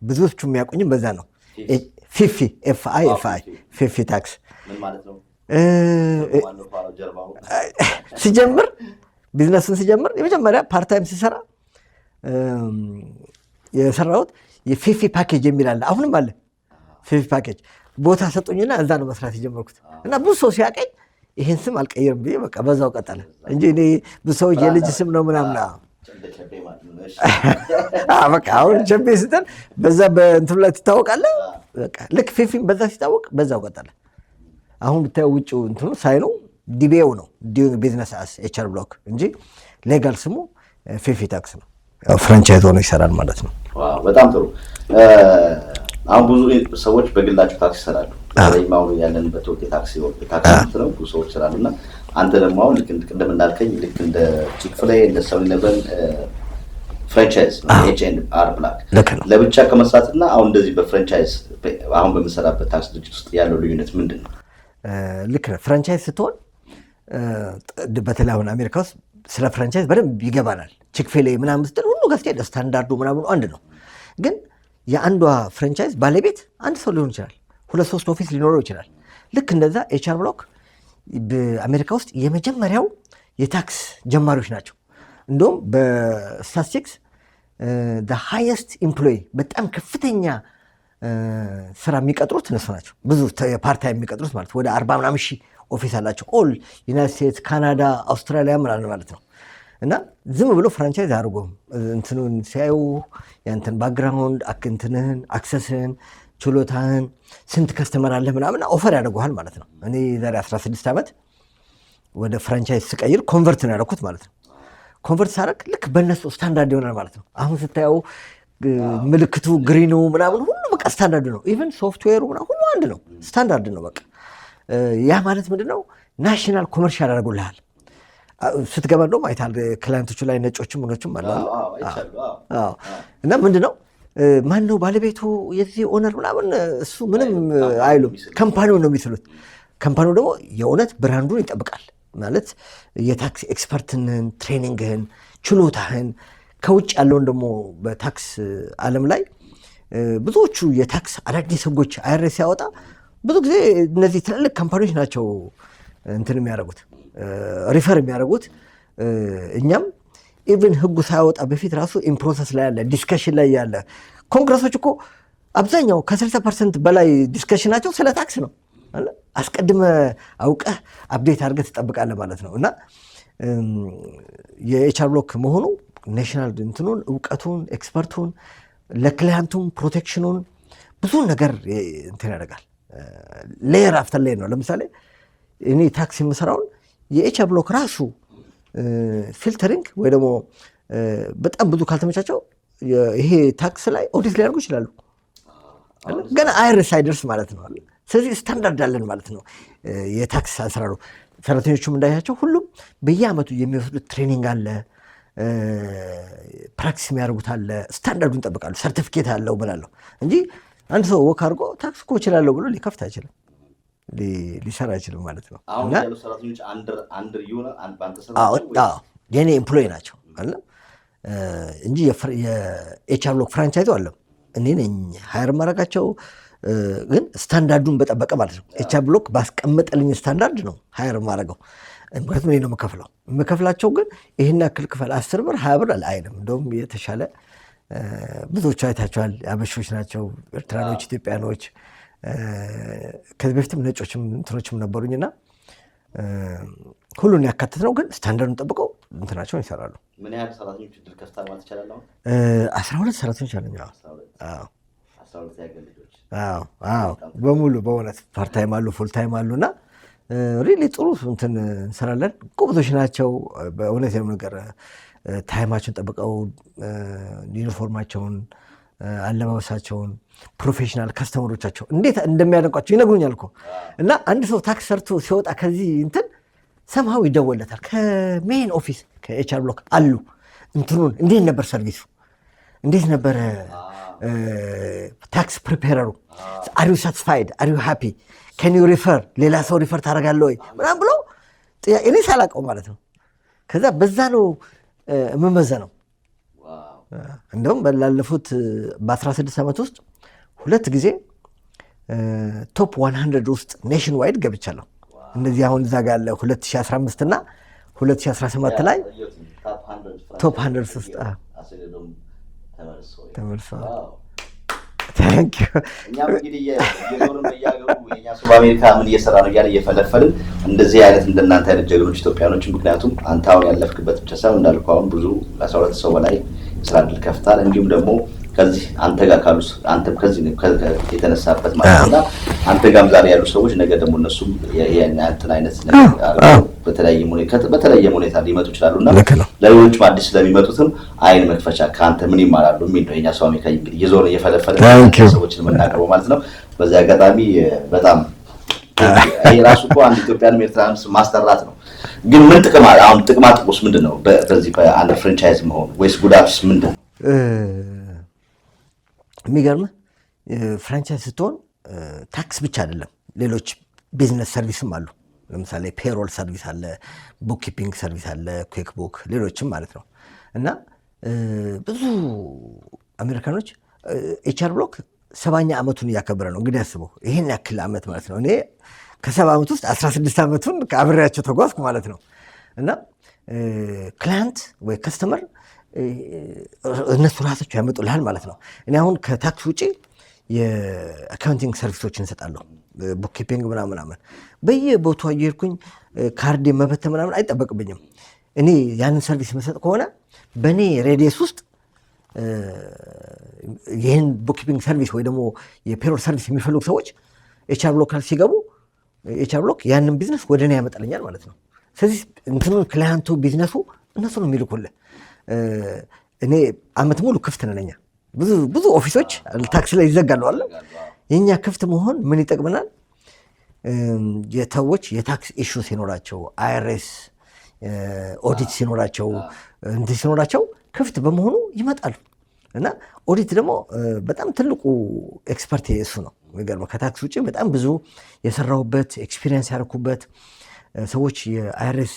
ብዙዎቹ የሚያውቁኝም በዛ ነው። ፊፊ ፊፊ ታክስ ሲጀምር ቢዝነስን ሲጀምር የመጀመሪያ ፓርታይም ሲሰራ የሰራሁት የፊፊ ፓኬጅ የሚል አለ፣ አሁንም አለ። ፊፊ ፓኬጅ ቦታ ሰጡኝና እዛ ነው መስራት የጀመርኩት እና ብዙ ሰው ሲያቀኝ ይሄን ስም አልቀይርም ብዬ በቃ በዛው ቀጠለ እንጂ እኔ ብዙ ሰዎች የልጅ ስም ነው ምናምን በቃ አሁን ቸቤ ስትል በዛ በእንትኑ ላይ ትታወቃለህ። በቃ ልክ ፊፊም በዛ ሲታወቅ በዛው ቀጠለ። አሁን ብታየው ውጭ እንትኑ ሳይኑ ዲቤው ነው ዲዩንግ ቢዝነስ አስ ኤችአር ብሎክ እንጂ ሌጋል ስሙ ፊፊ ታክስ ነው። ፍራንቻይዝ ሆኖ ይሰራል ማለት ነው። ዋው በጣም ጥሩ። አሁን ብዙ ሰዎች በግላቸው ታክሲ ይሰራሉ። አሁን ያለንበት ወቅት ታክሲ ነው ብዙ ሰዎች ይሰራሉና አንተ ደግሞ አሁን ልክ ቅድም እንዳልከኝ ልክ እንደ ቺክ-ፊል-ኤ እንደ 7-Eleven ፍራንቻይዝ ኤች&አር ብላክ ለብቻ ከመስራትና አሁን እንደዚህ በፍራንቻይዝ አሁን በመሰራበት ታክሲ ድርጅት ውስጥ ያለው ልዩነት ምንድን ነው? ልክ ነው። ፍራንቻይዝ ስትሆን በተለይ አሁን አሜሪካ ውስጥ ስለ ፍራንቻይዝ በደንብ ይገባናል። ቺክ-ፊል-ኤ ምናምን ስትል ሁሉ ጋር ስትሄድ ስታንዳርዱ ምናምኑ አንድ ነው። ግን የአንዷ ፍራንቻይዝ ባለቤት አንድ ሰው ሊሆን ይችላል፣ 2-3 ኦፊስ ሊኖረው ይችላል። ልክ እንደዛ ኤች&አር ብሎክ በአሜሪካ ውስጥ የመጀመሪያው የታክስ ጀማሪዎች ናቸው። እንደውም በስታቲስቲክስ ሃይስት ኢምፕሎይ በጣም ከፍተኛ ስራ የሚቀጥሩት እነሱ ናቸው። ብዙ የፓርታይም የሚቀጥሩት ማለት ወደ 40 ምናምን ሺህ ኦፊስ አላቸው። ኦል ዩናይትድ ስቴትስ፣ ካናዳ፣ አውስትራሊያ ምናምን ማለት ነው። እና ዝም ብሎ ፍራንቻይዝ አድርጎም እንትኑን ሲያዩ ያንተን ባክግራውንድ እንትንህን አክሰስህን ችሎታህን ስንት ከስተመር አለህ ምናምን ኦፈር ያደርጉሃል ማለት ነው። እኔ ዛሬ 16 ዓመት ወደ ፍራንቻይዝ ስቀይር ኮንቨርት ነው ያደረኩት ማለት ነው። ኮንቨርት ሳደርግ ልክ በእነሱ ስታንዳርድ ይሆናል ማለት ነው። አሁን ስታየው ምልክቱ ግሪኑ ምናምን ሁሉ በቃ ስታንዳርድ ነው። ኢቨን ሶፍትዌሩ ምናምን ሁሉ አንድ ነው፣ ስታንዳርድ ነው በቃ። ያ ማለት ምንድነው? ናሽናል ኮመርሻል ያደርጉልሃል። ስትገባ እንደውም አይታል ክላይንቶቹ ላይ ነጮችም ምኖችም አሉ። እና ምንድነው ማን ነው ባለቤቱ የዚህ ኦነር ምናምን እሱ ምንም አይሉም። ካምፓኒውን ነው የሚስሉት። ካምፓኒው ደግሞ የእውነት ብራንዱን ይጠብቃል ማለት የታክስ ኤክስፐርትንን፣ ትሬኒንግህን፣ ችሎታህን ከውጭ ያለውን ደግሞ በታክስ ዓለም ላይ ብዙዎቹ የታክስ አዳዲስ ህጎች አይአርኤስ ሲያወጣ ብዙ ጊዜ እነዚህ ትልልቅ ካምፓኒዎች ናቸው እንትን የሚያደርጉት ሪፈር የሚያደርጉት። እኛም ኢቭን ህጉ ሳያወጣ በፊት ራሱ ኢንፕሮሰስ ላይ ያለ ዲስከሽን ላይ ያለ ኮንግረሶች እኮ አብዛኛው ከ60% በላይ ዲስከሽናቸው ስለ ታክስ ነው። አስቀድመ አውቀህ አፕዴት አድርገህ ትጠብቃለህ ማለት ነው። እና የኤች&አር ብሎክ መሆኑ ናሽናል እንትኑን እውቀቱን ኤክስፐርቱን ለክላያንቱም ፕሮቴክሽኑን ብዙ ነገር እንትን ያደርጋል። ሌየር አፍተር ሌየር ነው። ለምሳሌ እኔ ታክስ የምሰራውን የኤች&አር ብሎክ ራሱ ፊልተሪንግ ወይ ደግሞ በጣም ብዙ ካልተመቻቸው ይሄ ታክስ ላይ ኦዲት ሊያደርጉ ይችላሉ። ገና አይአርኤስ አይደርስ ማለት ነው። ስለዚህ ስታንዳርድ አለን ማለት ነው። የታክስ አሰራሩ ሰራተኞቹም እንዳያቸው ሁሉም በየአመቱ የሚወስዱት ትሬኒንግ አለ፣ ፕራክቲስ የሚያደርጉት አለ፣ ስታንዳርዱን ጠብቃሉ። ሰርቲፊኬት አለው ብላለሁ እንጂ አንድ ሰው ወክ አድርጎ ታክስ እኮ እችላለሁ ብሎ ሊከፍት አይችልም፣ ሊሰራ አይችልም ማለት ነው። አሁን ያሉ ሰራተኞች አንደር ዩና አንድ የኔ ኤምፕሎይ ናቸው አለ እንጂ የኤች&አር ብሎክ ፍራንቻይዝ አለ እኔ ነኝ ሃየር ማረጋቸው፣ ግን ስታንዳርዱን በጠበቀ ማለት ነው። ኤች&አር ብሎክ ባስቀመጠልኝ ስታንዳርድ ነው ሃየር ማረገው። ምክንያቱም እኔ ነው የምከፍላቸው። ግን ይህን ያክል ክፈል 10 ብር 20 ብር አይልም። እንደውም የተሻለ ብዙዎቹ አይታቸዋል። አበሾች ናቸው፣ ኤርትራኖች፣ ኢትዮጵያኖች ከዚህ በፊትም ነጮችም እንትኖችም ነበሩኝና ሁሉን ያካትት ነው። ግን ስታንዳርዱን ጠብቀው እንትናቸውን ይሰራሉ። ምን ያህል ሰራተኞች እድል ከፍታ ማለት ይቻላል? 12 ሰራተኞች አሉኝ። 12 ያገል ልጆች በሙሉ በእውነት ፓርታይም አሉ ፉልታይም አሉና ሪሊ ጥሩ እንትን እንሰራለን። ጎበዞች ናቸው በእውነት የሆነ ነገር ታይማቸውን ጠብቀው ዩኒፎርማቸውን፣ አለባበሳቸውን፣ ፕሮፌሽናል ከስተመሮቻቸው እንዴት እንደሚያደንቋቸው ይነግሩኛል እኮ። እና አንድ ሰው ታክስ ሰርቶ ሲወጣ ከዚህ እንትን ሰምሃው ይደወለታል ከሜን ኦፊስ ከኤች&አር ብሎክ አሉ እንትኑን እንዴት ነበር ሰርቪሱ፣ እንዴት ነበረ ታክስ ፕሪፔረሩ፣ አር ዩ ሳቲስፋይድ፣ አር ዩ ሃፒ፣ ካን ዩ ሪፈር፣ ሌላ ሰው ሪፈር ታደርጋለህ ወይ ምናምን ብሎ እኔ ሳላውቀው ማለት ነው። ከዛ በዛ ነው የምመዘነው። እንደውም ላለፉት በ16 ዓመት ውስጥ 2 ጊዜ ቶፕ 100 ውስጥ ኔሽን ዋይድ ገብቻለሁ። እነዚህ አሁን እዛ ጋር ያለ 2015 እና 2017 ላይ ቶፕ 100 ውስጥ ተመልሰዋል። እኛም እንግዲህ የዞርን በያገሩ የኛ ሱብ አሜሪካ ምን እየሰራ ነው እያለ እየፈለፈልን እንደዚህ አይነት እንደናንተ አይነት ጀግኖች ኢትዮጵያኖች፣ ምክንያቱም አንተ አሁን ያለፍክበት ብቻ ሳይሆን እንዳልኩህ አሁን ብዙ 12 ሰው በላይ ስራ እድል ከፍታል። እንዲሁም ደግሞ ከዚህ አንተ ጋር ካሉ አንተም ከዚህ የተነሳበት ማለት ነው አንተ ጋርም ዛሬ ያሉ ሰዎች ነገ ደግሞ እነሱም የእናንተን አይነት በተለያየ ሁኔታ ሊመጡ ይችላሉና ለሌሎች አዲስ ስለሚመጡትም አይን መክፈቻ ከአንተ ምን ይማራሉ የሚል ነው የኛ ሰው አሜሪካ እንግዲህ የዞር እየፈለፈለ ሰዎችን የምናቀርበው ማለት ነው። በዚህ አጋጣሚ በጣም የራሱ እኮ አንድ ኢትዮጵያን ኤርትራን ማስተራት ነው። ግን ምን ጥቅም አለ? አሁን ጥቅማ ጥቅሙስ ምንድነው? በዚህ በአንድ ፍራንቻይዝ መሆን ወይስ ጉዳትስ ምንድነው? የሚገርምህ ፍራንቻይዝ ስትሆን ታክስ ብቻ አይደለም፣ ሌሎች ቢዝነስ ሰርቪስም አሉ። ለምሳሌ ፔሮል ሰርቪስ አለ፣ ቡክ ኪፒንግ ሰርቪስ አለ፣ ኩዊክ ቡክ፣ ሌሎችም ማለት ነው። እና ብዙ አሜሪካኖች ኤችአር ብሎክ 70ኛ ዓመቱን እያከበረ ነው። እንግዲህ አስበው ይሄን ያክል ዓመት ማለት ነው። እኔ ከ70 ዓመት ውስጥ 16 ዓመቱን አብሬያቸው ተጓዝኩ ማለት ነው። እና ክላይንት ወይ ከስተመር እነሱ ራሳቸው ያመጡልሃል ማለት ነው። እኔ አሁን ከታክስ ውጪ የአካውንቲንግ ሰርቪሶችን እንሰጣለሁ፣ ቡክ ኪፒንግ ምናምን በየቦታው እየሄድኩኝ ካርድ መበተን ምናምን አይጠበቅብኝም። እኔ ያንን ሰርቪስ መሰጥ ከሆነ በእኔ ሬዲየስ ውስጥ ይህን ቡክ ኪፒንግ ሰርቪስ ወይ ደግሞ የፔሮል ሰርቪስ የሚፈልጉ ሰዎች ኤችአር ብሎክ ሲገቡ ኤችአር ብሎክ ያንን ቢዝነስ ወደ እኔ ያመጣልኛል ማለት ነው። ስለዚህ እንትኑ ክላያንቱ ቢዝነሱ እነሱ ነው የሚልኩልህ። እኔ አመት ሙሉ ክፍት ነኝ። ብዙ ኦፊሶች ታክሲ ላይ ይዘጋሉ አለ። የኛ ክፍት መሆን ምን ይጠቅመናል? የተዎች የታክስ ኢሹ ሲኖራቸው አይአርኤስ ኦዲት ሲኖራቸው እንትን ሲኖራቸው ክፍት በመሆኑ ይመጣሉ። እና ኦዲት ደግሞ በጣም ትልቁ ኤክስፐርት እሱ ነው። የሚገርመው ከታክስ ውጭ በጣም ብዙ የሰራሁበት ኤክስፒሪየንስ ያደረኩበት ሰዎች የአይአርኤስ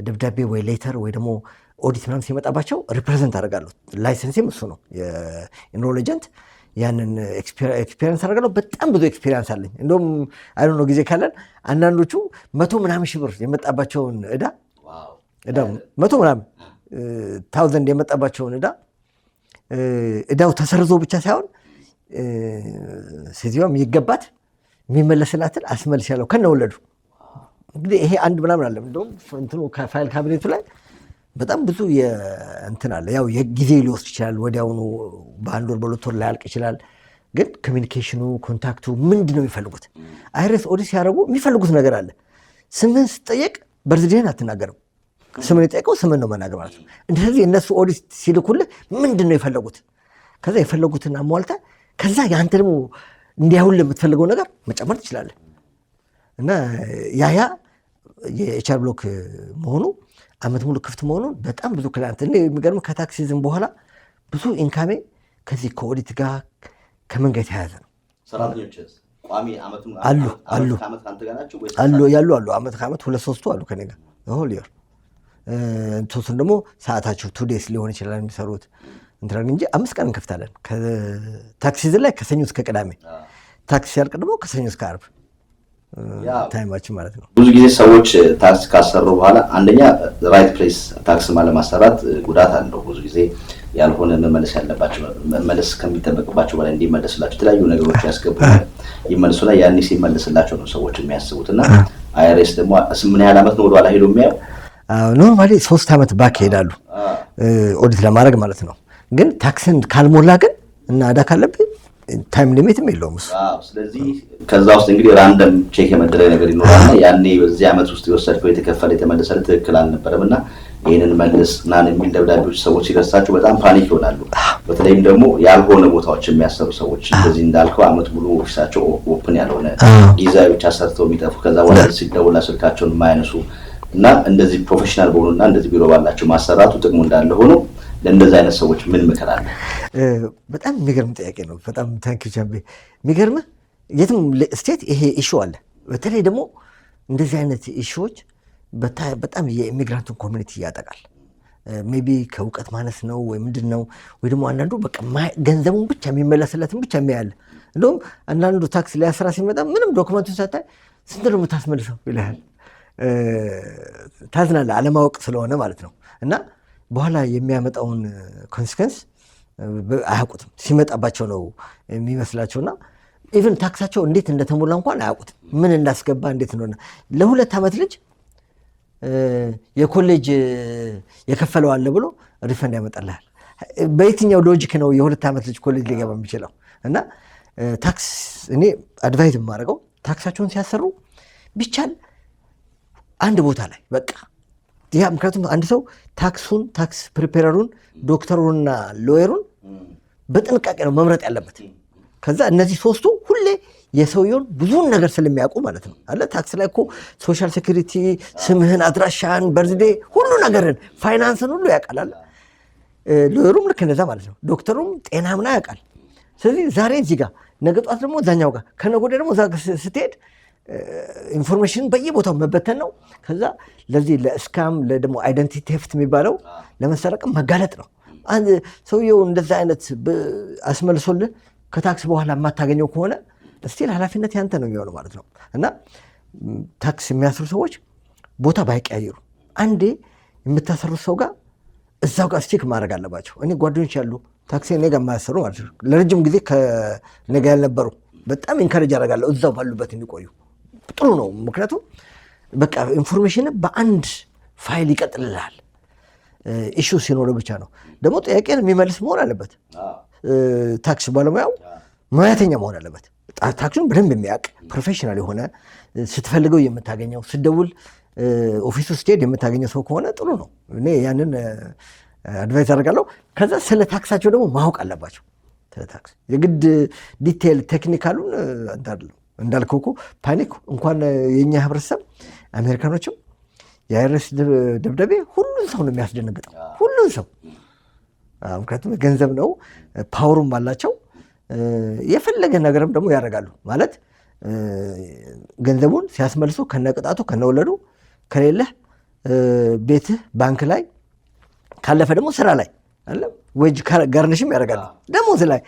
ደብዳቤ ወይ ሌተር ወይ ደግሞ ኦዲት ምናምን ሲመጣባቸው ሪፕሬዘንት አደርጋለሁ። ላይሰንስም እሱ ነው የኢንሮል ኤጀንት። ያንን ኤክስፒሪየንስ አደርጋለሁ። በጣም ብዙ ኤክስፒሪየንስ አለኝ። እንደውም አይ ዶንት ኖ ጊዜ ካለን አንዳንዶቹ 100 ምናምን ሺህ ብር የመጣባቸውን ዕዳ 100 ምናምን ታውዘንድ የመጣባቸውን ዕዳው ተሰርዞ ብቻ ሳይሆን ሴትዮዋም ይገባት የሚመለስላትን አስመልሻለሁ ከነወለዱ። እንግዲህ ይሄ አንድ ምናምን አለ። እንደውም እንትኑ ከፋይል ካቢኔቱ ላይ በጣም ብዙ እንትን አለ። ያው የጊዜ ሊወስድ ይችላል። ወዲያውኑ በአንድ ወር በሁለት ወር ላያልቅ ይችላል። ግን ኮሚኒኬሽኑ ኮንታክቱ ምንድን ነው የሚፈልጉት? አይአርኤስ ኦዲት ሲያደርጉ የሚፈልጉት ነገር አለ። ስምን ስጠየቅ በርዝዴህን አትናገርም። ስምን የጠየቀው ስምን ነው መናገር ማለት ነው። እንደዚህ እነሱ ኦዲት ሲልኩልህ ምንድን ነው የፈለጉት? ከዛ የፈለጉትን አሟልተህ ከዛ የአንተ ደግሞ እንዲያውል የምትፈልገው ነገር መጨመር ትችላለህ። እና ያያ የኤችአር ብሎክ መሆኑ አመት ሙሉ ክፍት መሆኑን በጣም ብዙ ክላይንት እኔ የሚገርም ከታክስ ሲዝም በኋላ ብዙ ኢንካሜ ከዚህ ከኦዲት ጋር ከምን ጋር የተያያዘ ነው። ሰራተኞችስ ቋሚ አመቱን አሉ ያሉ አመት ከአመት 2-3 አሉ ከኔ ጋር ሆል ይር እንትን ደግሞ ሰዓታቸው 2 ዴይስ ሊሆን ይችላል የሚሰሩት እንትን እንጂ 5 ቀን እንከፍታለን። ከታክስ ሲዝም ላይ ከሰኞ እስከ ቅዳሜ፣ ታክስ ሲያልቅ ደግሞ ከሰኞ እስከ ዓርብ ታይማችን ማለት ነው። ብዙ ጊዜ ሰዎች ታክስ ካሰሩ በኋላ አንደኛ ራይት ፕሌስ ታክስ ለማሰራት ጉዳት አለው። ብዙ ጊዜ ያልሆነ መመለስ ከሚጠበቅባቸው በላይ እንዲመለስላቸው የተለያዩ ነገሮች ያስገቡታል። ይመልሱና ያኔ ሲመለስላቸው ነው ሰዎች የሚያስቡት። እና አይአርኤስ ደግሞ ምን ያህል ዓመት ነው ወደኋላ ሄዶ የሚያየው? ኖርማሊ 3 ዓመት ባክ ይሄዳሉ ኦዲት ለማድረግ ማለት ነው። ግን ታክስን ካልሞላ ግን እና ዕዳ ካለብህ ታይም ሊሚትም የለውም እሱ። ስለዚህ ከዛ ውስጥ እንግዲህ ራንደም ቼክ የመደረግ ነገር ይኖራል። ያኔ በዚህ ዓመት ውስጥ የወሰድከው የተከፈለ የተመለሰልህ ትክክል አልነበረም እና ይህንን መልስ ምናምን የሚል ደብዳቤዎች ሰዎች ሲደርሳቸው በጣም ፓኒክ ይሆናሉ። በተለይም ደግሞ ያልሆነ ቦታዎች የሚያሰሩ ሰዎች እንደዚህ እንዳልከው ዓመት ሙሉ ኦፊሳቸው ኦፕን ያልሆነ ጊዜያዊ ብቻ ሰርተው የሚጠፉ ከዛ በኋላ ሲደውላ ስልካቸውን የማያነሱ እና እንደዚህ ፕሮፌሽናል በሆኑና እንደዚህ ቢሮ ባላቸው ማሰራቱ ጥቅሙ እንዳለ ሆኖ ለእንደዚህ አይነት ሰዎች ምን ምክር አለ? በጣም የሚገርም ጥያቄ ነው። በጣም ታንኪዩ ቻምቤ። የሚገርምህ የትም ስቴት ይሄ ኢሹ አለ። በተለይ ደግሞ እንደዚህ አይነት ኢሹዎች በጣም የኢሚግራንቱን ኮሚኒቲ ያጠቃል። ሜቢ ከእውቀት ማነስ ነው ወይ ምንድን ነው ወይ ደግሞ አንዳንዱ በቃ ገንዘቡን ብቻ የሚመለስለትን ብቻ የሚያያለ። እንደውም አንዳንዱ ታክስ ሊያስራ ሲመጣ ምንም ዶክመንቱን ሳታይ ስንት ነው የምታስመልሰው ይልሃል። ታዝናለህ፣ አለማወቅ ስለሆነ ማለት ነው። እና በኋላ የሚያመጣውን ኮንሲኩዌንስ አያውቁትም። ሲመጣባቸው ነው የሚመስላቸውና ኢቨን ታክሳቸው እንዴት እንደተሞላ እንኳን አያውቁትም። ምን እንዳስገባ እንዴት እንደሆነ ለ2 ዓመት ልጅ የኮሌጅ የከፈለው አለ ብሎ ሪፈንድ ያመጣልሃል። በየትኛው ሎጂክ ነው የ2 ዓመት ልጅ ኮሌጅ ሊገባ የሚችለው? እና ታክስ እኔ አድቫይዝ የማደርገው ታክሳቸውን ሲያሰሩ ቢቻል አንድ ቦታ ላይ በቃ ያ ምክንያቱም አንድ ሰው ታክስ ፕሪፔረሩን ዶክተሩንና ሎየሩን በጥንቃቄ ነው መምረጥ ያለበት። ከዛ እነዚህ ሶስቱ ሁሌ የሰውየውን ብዙን ነገር ስለሚያውቁ ማለት ነው አለ ታክስ ላይ እኮ ሶሻል ሴኩሪቲ፣ ስምህን፣ አድራሻን፣ በርዝዴ ሁሉ ነገርን ፋይናንስን ሁሉ ያውቃል። ሎየሩም ልክ እንደዛ ማለት ነው። ዶክተሩም ጤና ምና ያውቃል። ስለዚህ ዛሬ እዚህ ጋር ነገ ጧት ደግሞ እዛኛው ጋር ከነገ ወዲያ ደግሞ እዛ ስትሄድ ኢንፎርሜሽን በየቦታው መበተን ነው። ከዛ ለዚህ ለስካም ደግሞ አይደንቲቲ ቴፍት የሚባለው ለመሰረቅም መጋለጥ ነው። አንድ ሰውየው እንደዛ አይነት አስመልሶልህ ከታክስ በኋላ የማታገኘው ከሆነ ስቲል ኃላፊነት ያንተ ነው የሚሆነው ማለት ነው። እና ታክስ የሚያስሩ ሰዎች ቦታ ባይቀያየሩ አንዴ የምታሰሩት ሰው ጋር እዛው ጋር ስቲክ ማድረግ አለባቸው። እኔ ጓደኞች ያሉ ታክሲ እኔ ጋር የማያሰሩ ማለት ነው ለረጅም ጊዜ ከእኔ ጋር ያልነበሩ በጣም ኢንካሬጅ አደርጋለሁ እዛው ባሉበት እንዲቆዩ። ጥሩ ነው። ምክንያቱም በቃ ኢንፎርሜሽን በአንድ ፋይል ይቀጥልልሃል። ኢሹ ሲኖር ብቻ ነው ደግሞ ጥያቄን የሚመልስ መሆን አለበት። ታክስ ባለሙያው ሙያተኛ መሆን አለበት። ታክሱን በደንብ የሚያውቅ ፕሮፌሽናል የሆነ ስትፈልገው የምታገኘው ስትደውል ኦፊሱ ስትሄድ የምታገኘው ሰው ከሆነ ጥሩ ነው። እኔ ያንን አድቫይስ አደርጋለሁ። ከዛ ስለ ታክሳቸው ደግሞ ማወቅ አለባቸው። ስለ ታክስ የግድ ዲቴይል ቴክኒካሉን እንዳልከው እኮ ፓኒክ እንኳን የኛ ህብረተሰብ አሜሪካኖችም የአይረስ ደብዳቤ ሁሉን ሰው ነው የሚያስደነግጠው። ሁሉን ሰው ምክንያቱም ገንዘብ ነው፣ ፓወሩም አላቸው። የፈለገ ነገርም ደግሞ ያደርጋሉ ማለት ገንዘቡን ሲያስመልሱ ከነቅጣቱ ከነወለዱ ከሌለህ ቤትህ ባንክ ላይ ካለፈ ደግሞ ስራ ላይ አለ ወጅ ጋርንሽም ያደርጋሉ። ደሞዝ ላይ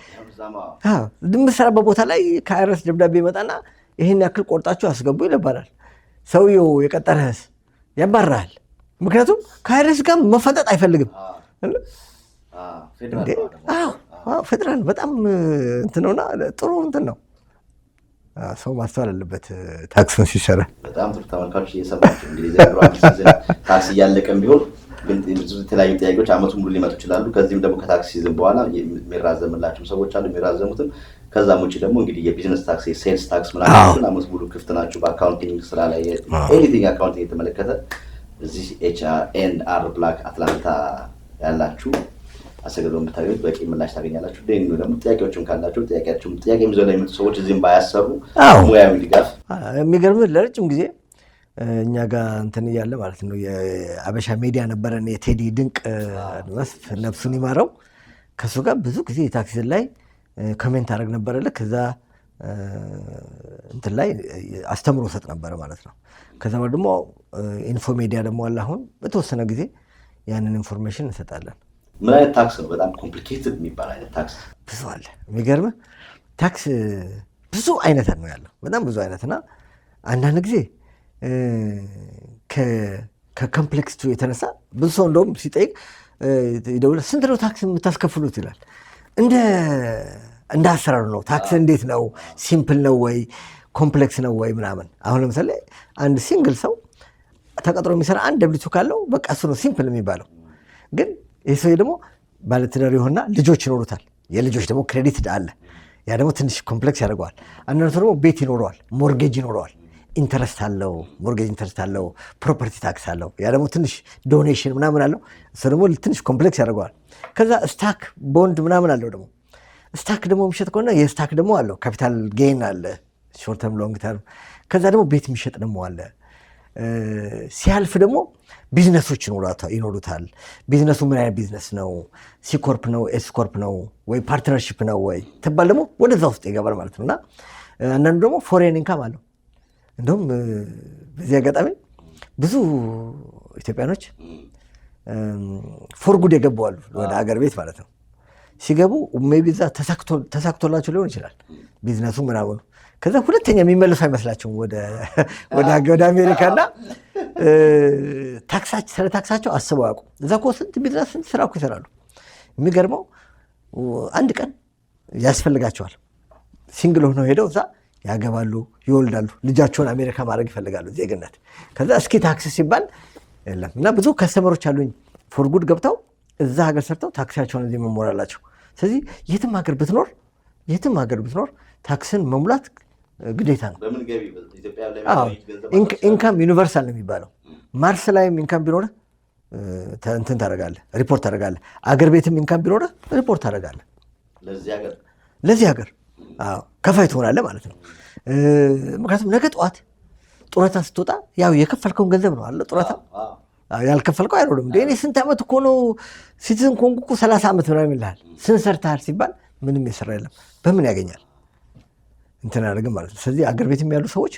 የምትሰራበት ቦታ ላይ ከአይረስ ደብዳቤ ይመጣና ይህን ያክል ቆርጣችሁ አስገቡ ይባላል። ሰውየው የቀጠረህስ ያባራሃል። ምክንያቱም ከአይረስ ጋር መፈጠጥ አይፈልግም። ፌደራል በጣም እንትን ነውና ጥሩ እንትን ነው። ሰው ማስተዋል አለበት ታክስን ሲሰራ። በጣም ጥሩ ተመልካቾች እየሰማችሁ እንግዲህ ዘንድሮ አዲስ ሲዝን ታክስ እያለቀም ቢሆን ግን ብዙ የተለያዩ ጥያቄዎች አመቱን ሙሉ ሊመጡ ይችላሉ። ከዚህም ደግሞ ከታክስ ሲዝን በኋላ የሚራዘምላቸው ሰዎች አሉ፣ የሚራዘሙትም። ከዛም ውጭ ደግሞ እንግዲህ የቢዝነስ ታክስ፣ የሴልስ ታክስ ምናምን አመት ሙሉ ክፍት ናችሁ። በአካውንቲንግ ስራ ላይ ኤኒቲንግ አካውንቲንግ የተመለከተ እዚህ HR&R ብላክ አትላንታ ያላችሁ አሰገደው የምታገኙት በቂ ምላሽ ታገኛላችሁ። ደግሞ ጥያቄዎችም ካላችሁ ጥያቄ ይዘው ላይ የመጡ ሰዎች እዚህም ባያሰሩ ሙያዊ ድጋፍ የሚገርም ለረጅም ጊዜ እኛ ጋር እንትን እያለ ማለት ነው የአበሻ ሚዲያ ነበረን የቴዲ ድንቅ መስፍ ነፍሱን ይማረው። ከሱ ጋር ብዙ ጊዜ የታክሲ ላይ ኮሜንት አደረግ ነበረ። ልክ እዛ እንትን ላይ አስተምሮ ሰጥ ነበረ ማለት ነው። ከዛ ደግሞ ኢንፎ ሚዲያ ደግሞ አለ። አሁን በተወሰነ ጊዜ ያንን ኢንፎርሜሽን እንሰጣለን። ምን አይነት ታክስ ነው? በጣም ኮምፕሊኬትድ የሚባል አይነት ታክስ ብዙ አለ። የሚገርምህ ታክስ ብዙ አይነት ነው ያለው፣ በጣም ብዙ አይነትና አንዳንድ ጊዜ ከኮምፕሌክስቱ የተነሳ ብዙ ሰው እንደውም ሲጠይቅ ይደውላል፣ ስንት ነው ታክስ የምታስከፍሉት ይላል። እንደ አሰራሩ ነው። ታክስ እንዴት ነው? ሲምፕል ነው ወይ ኮምፕሌክስ ነው ወይ ምናምን። አሁን ለምሳሌ አንድ ሲንግል ሰው ተቀጥሮ የሚሰራ አንድ ደብሊቱ ካለው በቃ እሱ ነው ሲምፕል የሚባለው። ግን ይህ ሰው ደግሞ ባለትዳር የሆነና ልጆች ይኖሩታል። የልጆች ደግሞ ክሬዲት አለ። ያ ደግሞ ትንሽ ኮምፕሌክስ ያደርገዋል። አንዳንዱ ሰው ደግሞ ቤት ይኖረዋል፣ ሞርጌጅ ይኖረዋል፣ ኢንተረስት አለው፣ ሞርጌጅ ኢንተረስት አለው፣ ፕሮፐርቲ ታክስ አለው። ያ ደግሞ ትንሽ ዶኔሽን ምናምን አለው። እሱ ደግሞ ትንሽ ኮምፕሌክስ ያደርገዋል። ከዛ ስታክ ቦንድ ምናምን አለው። ደግሞ ስታክ ደግሞ የሚሸጥ ከሆነ የስታክ ደግሞ አለው። ካፒታል ጌን አለ፣ ሾርት ተርም ሎንግ ተርም። ከዛ ደግሞ ቤት የሚሸጥ ደግሞ አለ። ሲያልፍ ደግሞ ቢዝነሶች ይኖሩታል። ቢዝነሱ ምን አይነት ቢዝነስ ነው? ሲኮርፕ ነው? ኤስኮርፕ ነው ወይ ፓርትነርሺፕ ነው ወይ ትባል ደግሞ ወደዛ ውስጥ ይገባል ማለት ነው። እና አንዳንዱ ደግሞ ፎሬን ኢንካም አለው። እንደውም በዚህ አጋጣሚ ብዙ ኢትዮጵያኖች ፎርጉድ የገባዋሉ ወደ ሀገር ቤት ማለት ነው። ሲገቡ ሜይ ቢ እዛ ተሳክቶላቸው ሊሆን ይችላል ቢዝነሱ ምናምኑ። ከዛ ሁለተኛ የሚመለሱ አይመስላቸውም ወደ አሜሪካና ስለ ታክሳቸው አስበው ያውቁ። እዛ እኮ ስንት ቢዝነስ ስንት ስራ እኮ ይሰራሉ። የሚገርመው አንድ ቀን ያስፈልጋቸዋል። ሲንግል ሆነው ሄደው እዛ ያገባሉ፣ ይወልዳሉ፣ ልጃቸውን አሜሪካ ማድረግ ይፈልጋሉ ዜግነት። ከዛ እስኪ ታክስ ሲባል የለም። እና ብዙ ከስተመሮች አሉኝ ፎርጉድ ገብተው እዛ ሀገር ሰርተው ታክሲያቸውን እዚህ መሞላት አላቸው። ስለዚህ የትም ሀገር ብትኖር ታክስን መሙላት ግዴታ ነው። ኢንካም ዩኒቨርሳል ነው የሚባለው። ማርስ ላይም ኢንካም ቢኖርህ እንትን ታደርጋለህ፣ ሪፖርት ታደርጋለህ። አገር ቤትም ኢንካም ቢኖርህ ሪፖርት ታደርጋለህ። ለዚህ ሀገር ከፋይ ትሆናለህ ማለት ነው። ምክንያቱም ነገ ጠዋት ጡረታ ስትወጣ ያው የከፈልከውን ገንዘብ ነው አለ ጡረታ ያልከፈልከው አይኖርም። እኔ ስንት ዓመት እኮ ነው ሲቲዝን ኮንኩ እኮ 30 ዓመት ምናምን ይልሃል። ስንት ሰርተሃል ሲባል ምንም የሰራ የለም። በምን ያገኛል እንትን አደረግም ማለት ነው። ስለዚህ አገር ቤትም ያሉ ሰዎች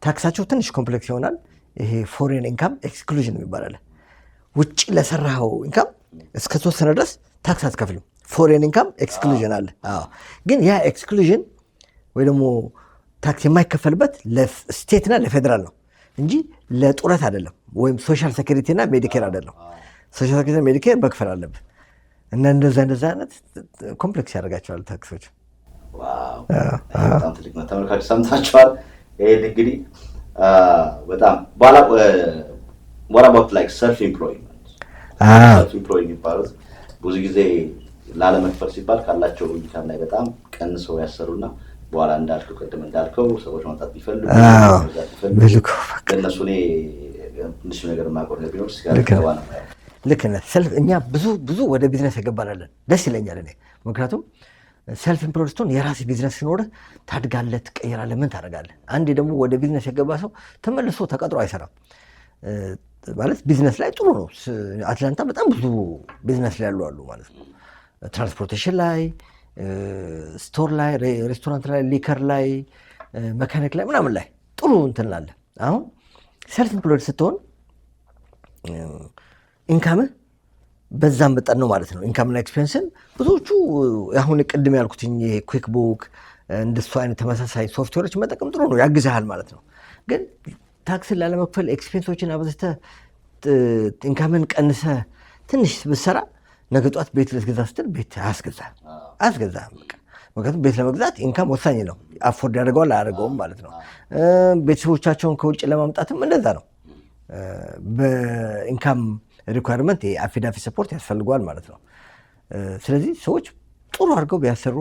ታክሳቸው ትንሽ ኮምፕሌክስ ይሆናል። ይሄ ፎሬን ኢንካም ኤክስክሉዥን ይባላል። ውጭ ለሰራኸው ኢንካም እስከ ተወሰነ ድረስ ታክስ አትከፍልም። ፎሬን ኢንካም ኤክስክሉዥን አለ። ግን ያ ኤክስክሉዥን ወይ ደግሞ ታክስ የማይከፈልበት ለስቴትና ለፌዴራል ነው እንጂ ለጡረት አይደለም፣ ወይም ሶሻል ሴኩሪቲ እና ሜዲኬር አይደለም። ሶሻል ሴኩሪቲ ሜዲኬር መክፈል አለብን እና እንደዛ አይነት ኮምፕሌክስ ያደርጋቸዋል ታክሶች። በጣም ትልቅ ነው። ተመልካች ሰምታችኋል። ይሄን እንግዲህ በጣም ባላ what about like self employment የሚባሉት ብዙ ጊዜ ላለመክፈል ሲባል ካላቸው ኢንካም ላይ በጣም ቀንሰው ያሰሩና በኋላ ቅድም እንዳልከው ሰዎች ማውጣት ቢፈልጉ ለእነሱ እኔ ትንሽ ነገር የማውቀው ነገር ቢኖር ሲጋር ነው። ልክ ነህ። እኛ ብዙ ወደ ቢዝነስ የገባናለን። ደስ ይለኛል እኔ ምክንያቱም ሰልፍ ኢምፕሎይድ ስትሆን የራስህ ቢዝነስ ሲኖርህ ታድጋለህ፣ ትቀይራለህ፣ ምን ታደርጋለህ። አንዴ ደግሞ ወደ ቢዝነስ የገባ ሰው ተመልሶ ተቀጥሮ አይሰራም። ማለት ቢዝነስ ላይ ጥሩ ነው። አትላንታ በጣም ብዙ ቢዝነስ ላይ ያሉ አሉ ማለት ነው። ትራንስፖርቴሽን ላይ፣ ስቶር ላይ፣ ሬስቶራንት ላይ፣ ሊከር ላይ፣ መካኒክ ላይ ምናምን ላይ ጥሩ እንትን አለ። አሁን ሰልፍ ኢምፕሎይድ ስትሆን ኢንካምህ በዛም መጠን ነው ማለት ነው። ኢንካምና ኤክስፔንስን ብዙዎቹ አሁን ቅድም ያልኩትኝ ኩዊክ ቡክ እንደሱ አይነት ተመሳሳይ ሶፍትዌሮች መጠቀም ጥሩ ነው፣ ያግዝሃል ማለት ነው። ግን ታክስን ላለመክፈል ኤክስፔንሶችን አብዝተህ ኢንካምን ቀንሰህ ትንሽ ብትሰራ ነገ ጧት ቤት ልትገዛ ስትል ቤት አያስገዛህም። ምክንያቱም ቤት ለመግዛት ኢንካም ወሳኝ ነው። አፎርድ ያደርገዋል አያደርገውም ማለት ነው። ቤተሰቦቻቸውን ከውጭ ለማምጣትም እንደዛ ነው። በኢንካም ሪኳርመንት የአፊዳፊ ሰፖርት ያስፈልገዋል ማለት ነው። ስለዚህ ሰዎች ጥሩ አድርገው ቢያሰሩ፣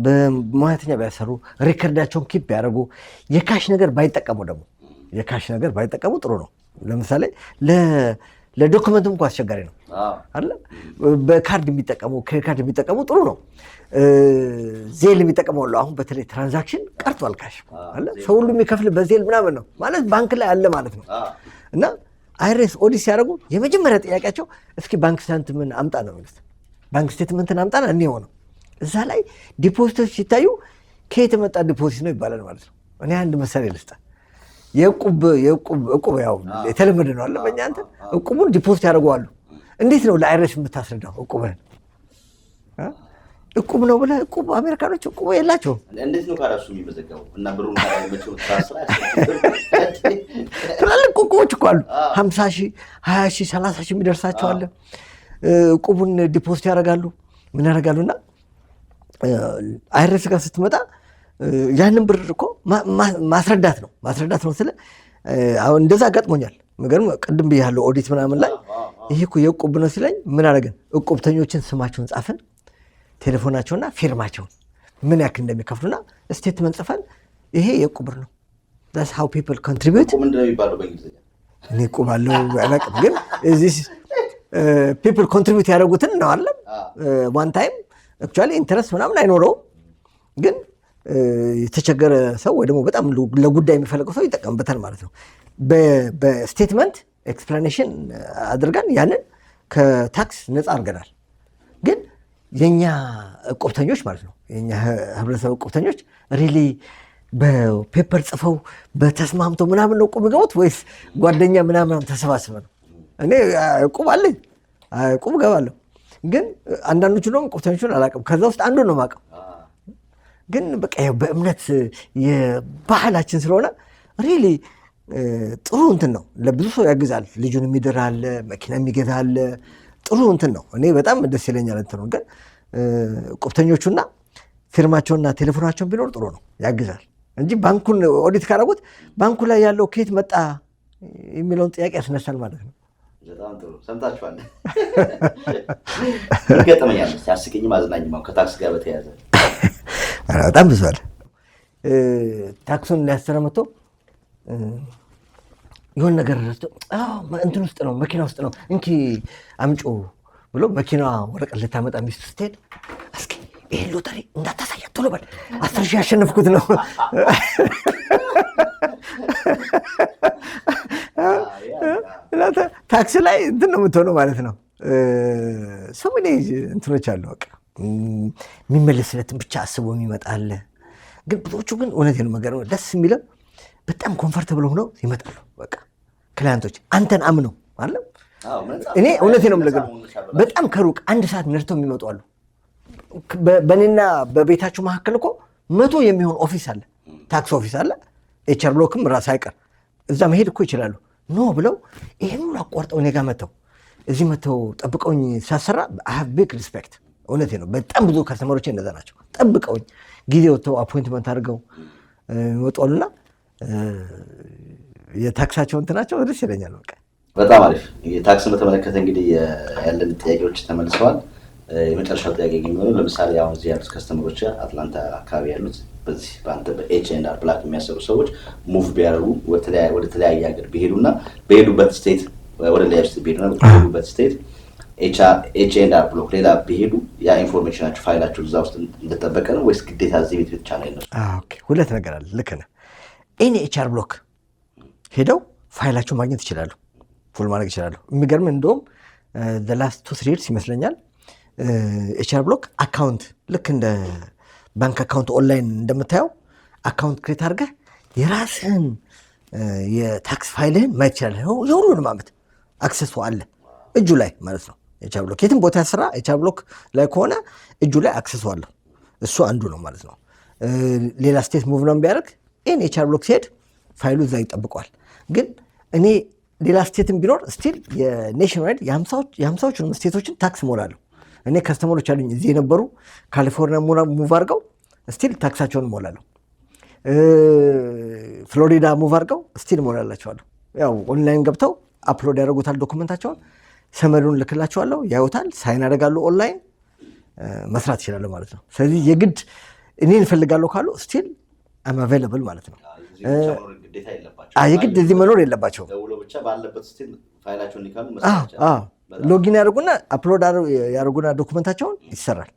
በሙያተኛ ቢያሰሩ፣ ሪከርዳቸውን ኪፕ ቢያደርጉ፣ የካሽ ነገር ባይጠቀሙ ጥሩ ነው። ለምሳሌ ለዶክመንትም እኮ አስቸጋሪ ነው አለ። በካርድ የሚጠቀሙ ክሬዲት ካርድ የሚጠቀሙ ጥሩ ነው። ዜል የሚጠቀሙ አሉ። አሁን በተለይ ትራንዛክሽን ቀርቷል። ካሽ አለ ሰው ሁሉ የሚከፍል በዜል ምናምን ነው ማለት ባንክ ላይ አለ ማለት ነው። እና አይሬስ ኦዲት ሲያደርጉ የመጀመሪያ ጥያቄያቸው እስኪ ባንክ ስቴትመንትን አምጣ ነው የሚሉት። ባንክ ስቴትመንትን አምጣና እኔ ሆነው እዛ ላይ ዲፖዚቶች ሲታዩ ከየት የመጣ ዲፖዚት ነው ይባላል ማለት ነው። እኔ አንድ ምሳሌ ልስጥ። የዕቁብ ያው የተለመደ ነው አለ በእኛ እንትን ዕቁቡን ዲፖዚት ያደርገዋሉ። እንዴት ነው ለአይሬስ የምታስረዳው? ዕቁብህን ዕቁብ ነው ብለህ ዕቁብ አሜሪካኖች ዕቁብ የላቸውም። እንዴት ነው ካራሱ የሚመዘገበው? እና ብሩን ካላመቸው ታስራ ትላልቅ ዕቁቦች እኮ አሉ 50,000 20,000 30,000 የሚደርሳቸው አለ። ዕቁቡን ዲፖዚት ያደርጋሉ ምን ያደርጋሉና አይሬስ ጋር ስትመጣ ያንን ብር እኮ ማስረዳት ነው ስለ አሁን እንደዛ አጋጥሞኛል። ነገርም ቅድም ብያለሁ ኦዲት ምናምን ላይ ይሄ እኮ የዕቁብ ነው ሲለኝ ምን አደረግን? ዕቁብተኞችን ስማቸውን ጻፍን፣ ቴሌፎናቸውና ፊርማቸውን ምን ያክል እንደሚከፍሉና ስቴትመንት ጽፈን ይሄ የዕቁብ ብር ነው። that's how people contribute። ምንድን ነው የሚባለው በእንግሊዝኛ? እኔ ዕቁብ አለው አላውቅም፣ ግን እዚህ people contribute ያደረጉትን ነው አለ ዋን ታይም አክቹዋሊ ኢንተረስት ምናምን አይኖረውም፣ ግን የተቸገረ ሰው ወይ ደግሞ በጣም ለጉዳይ የሚፈልገው ሰው ይጠቀምበታል ማለት ነው። በስቴትመንት ኤክስፕላኔሽን አድርገን ያንን ከታክስ ነፃ አድርገናል። ግን የኛ ዕቁብተኞች ማለት ነው የኛ ህብረተሰብ ዕቁብተኞች ሪሊ በፔፐር ጽፈው በተስማምተው ምናምን ነው ዕቁብ ገቡት ወይስ ጓደኛ ምናምን ተሰባስበ ነው? እኔ ዕቁብ አለኝ ዕቁብ ገባለሁ፣ ግን አንዳንዶቹ ደግሞ ዕቁብተኞቹን አላውቅም። ከዛ ውስጥ አንዱ ነው የማውቀው። ግን በቃ በእምነት የባህላችን ስለሆነ ሪሊ ጥሩ እንትን ነው። ለብዙ ሰው ያግዛል። ልጁን የሚድር አለ፣ መኪና የሚገዛ አለ። ጥሩ እንትን ነው። እኔ በጣም ደስ ይለኛል እንትን ነው። ግን ዕቁብተኞቹና ፊርማቸውና ቴሌፎናቸውን ቢኖር ጥሩ ነው፣ ያግዛል እንጂ ባንኩን ኦዲት ካደረጉት ባንኩ ላይ ያለው ከየት መጣ የሚለውን ጥያቄ ያስነሳል ማለት ነው። በጣም ጥሩ ሰምታችኋል። ይገጠመኛል ሲያስቀኝ ማዝናኝም ከታክስ ጋር በተያያዘ በጣም ብዙ አለ። ታክሱን ሊያስተረምቶ የሆነ ነገር ረስቶ እንትን ውስጥ ነው መኪና ውስጥ ነው እንኪ አምጮ ብሎ መኪናዋ ወረቀት ልታመጣ ሚስቱ ስትሄድ እስኪ ይሄን ሎተሪ እንዳታሳያት ቶሎ በል 10,000 ያሸነፍኩት ነው። ታክሲ ላይ እንትን ነው የምትሆነው ማለት ነው። ሰው ምን እንትኖች አሉ በቃ የሚመለስለትን ብቻ አስቦ የሚመጣ አለ። ግን ብዙዎቹ ግን እውነት ነው ነገር ደስ የሚለው በጣም ኮምፈርተብል ሆነው ይመጣሉ። በቃ ክላይንቶች አንተን አምነው አለ። እኔ እውነት ነው የምልህ በጣም ከሩቅ 1 ሰዓት ነድተው የሚመጡ አሉ። በእኔና በቤታችሁ መካከል እኮ 100 የሚሆን ኦፊስ አለ፣ ታክስ ኦፊስ አለ። ኤችአር ብሎክም ራስ አይቀር እዛ መሄድ እኮ ይችላሉ። ኖ ብለው ይሄን ሁሉ አቋርጠው እኔ ጋር መጥተው እዚህ መጥተው ጠብቀውኝ ሳሰራ አይ ሃቭ ቢግ ሪስፔክት። እውነቴ ነው። በጣም ብዙ ከስተመሮች እንደዛ ናቸው። ጠብቀውኝ ጊዜ ወጥተው አፖይንትመንት አድርገው ይወጣሉና የታክሳቸው እንትናቸው ደስ ይለኛል። በቃ በጣም አሪፍ። የታክስን በተመለከተ እንግዲህ ያለን ጥያቄዎች ተመልሰዋል። የመጨረሻው ጥያቄ የሚሆነው ለምሳሌ አሁን እዚህ ያሉት ከስተመሮች አትላንታ አካባቢ ያሉት በዚህ በአንተ በኤች&አር ብላክ የሚያሰሩ ሰዎች ሙቭ ቢያደርጉ ወደ ተለያየ ሀገር ቢሄዱና በሄዱበት ስቴት ወደ ሌላ ስቴት ቢሄዱና በሄዱበት ስቴት ኤች&አር ብሎክ ሌላ ቢሄዱ ያ ኢንፎርሜሽናቸው ፋይላቸው እዛ ውስጥ እንደጠበቀ ነው ወይስ ግዴታ እዚህ ቤት ብቻ ነው ያለው? ሁለት ነገር አለ። ልክ ነህ። ኤኒ ኤች&አር ብሎክ ሄደው ፋይላቸው ማግኘት ይችላሉ፣ ፉል ማድረግ ይችላሉ። የሚገርም እንደውም ላስት 2-3 years ይመስለኛል ኤች&አር ብሎክ አካውንት ልክ እንደ ባንክ አካውንት ኦንላይን እንደምታየው አካውንት ክሬት አድርገህ የራስህን የታክስ ፋይልህን ማየት ይችላል። የሁሉንም ዓመት አክሰሱ አለ እጁ ላይ ማለት ነው። ኤች&አር ብሎክ የትም ቦታ ስራ ኤች&አር ብሎክ ላይ ከሆነ እጁ ላይ አክሰሱ አለው። እሱ አንዱ ነው ማለት ነው። ሌላ ስቴት ሙቭ ነው ቢያደርግ ይህን ኤች&አር ብሎክ ሲሄድ ፋይሉ እዛ ይጠብቀዋል። ግን እኔ ሌላ ስቴትን ቢኖር ስቲል የኔሽን ዋይድ የ50ዎቹንም ስቴቶችን ታክስ ሞላለሁ። እኔ ከስተመሮች አሉኝ እዚህ የነበሩ ካሊፎርኒያ ሙቭ አድርገው ስቲል ታክሳቸውን ሞላለሁ። ፍሎሪዳ ሙቭ አድርገው ስቲል ሞላላቸዋለሁ። ያው ኦንላይን ገብተው አፕሎድ ያደርጉታል ዶኩመንታቸውን፣ ሰመዱን ልክላቸዋለሁ፣ ያዩታል፣ ሳይን ያደርጋሉ፣ ኦንላይን መስራት ይችላሉ ማለት ነው። ስለዚህ የግድ እኔን እፈልጋለሁ ካሉ ስቲል አም አቬይላብል ማለት ነው። የግድ እዚህ መኖር የለባቸውም። ሎጊን ያደርጉና አፕሎድ ያደርጉና ዶኩመንታቸውን ይሰራል።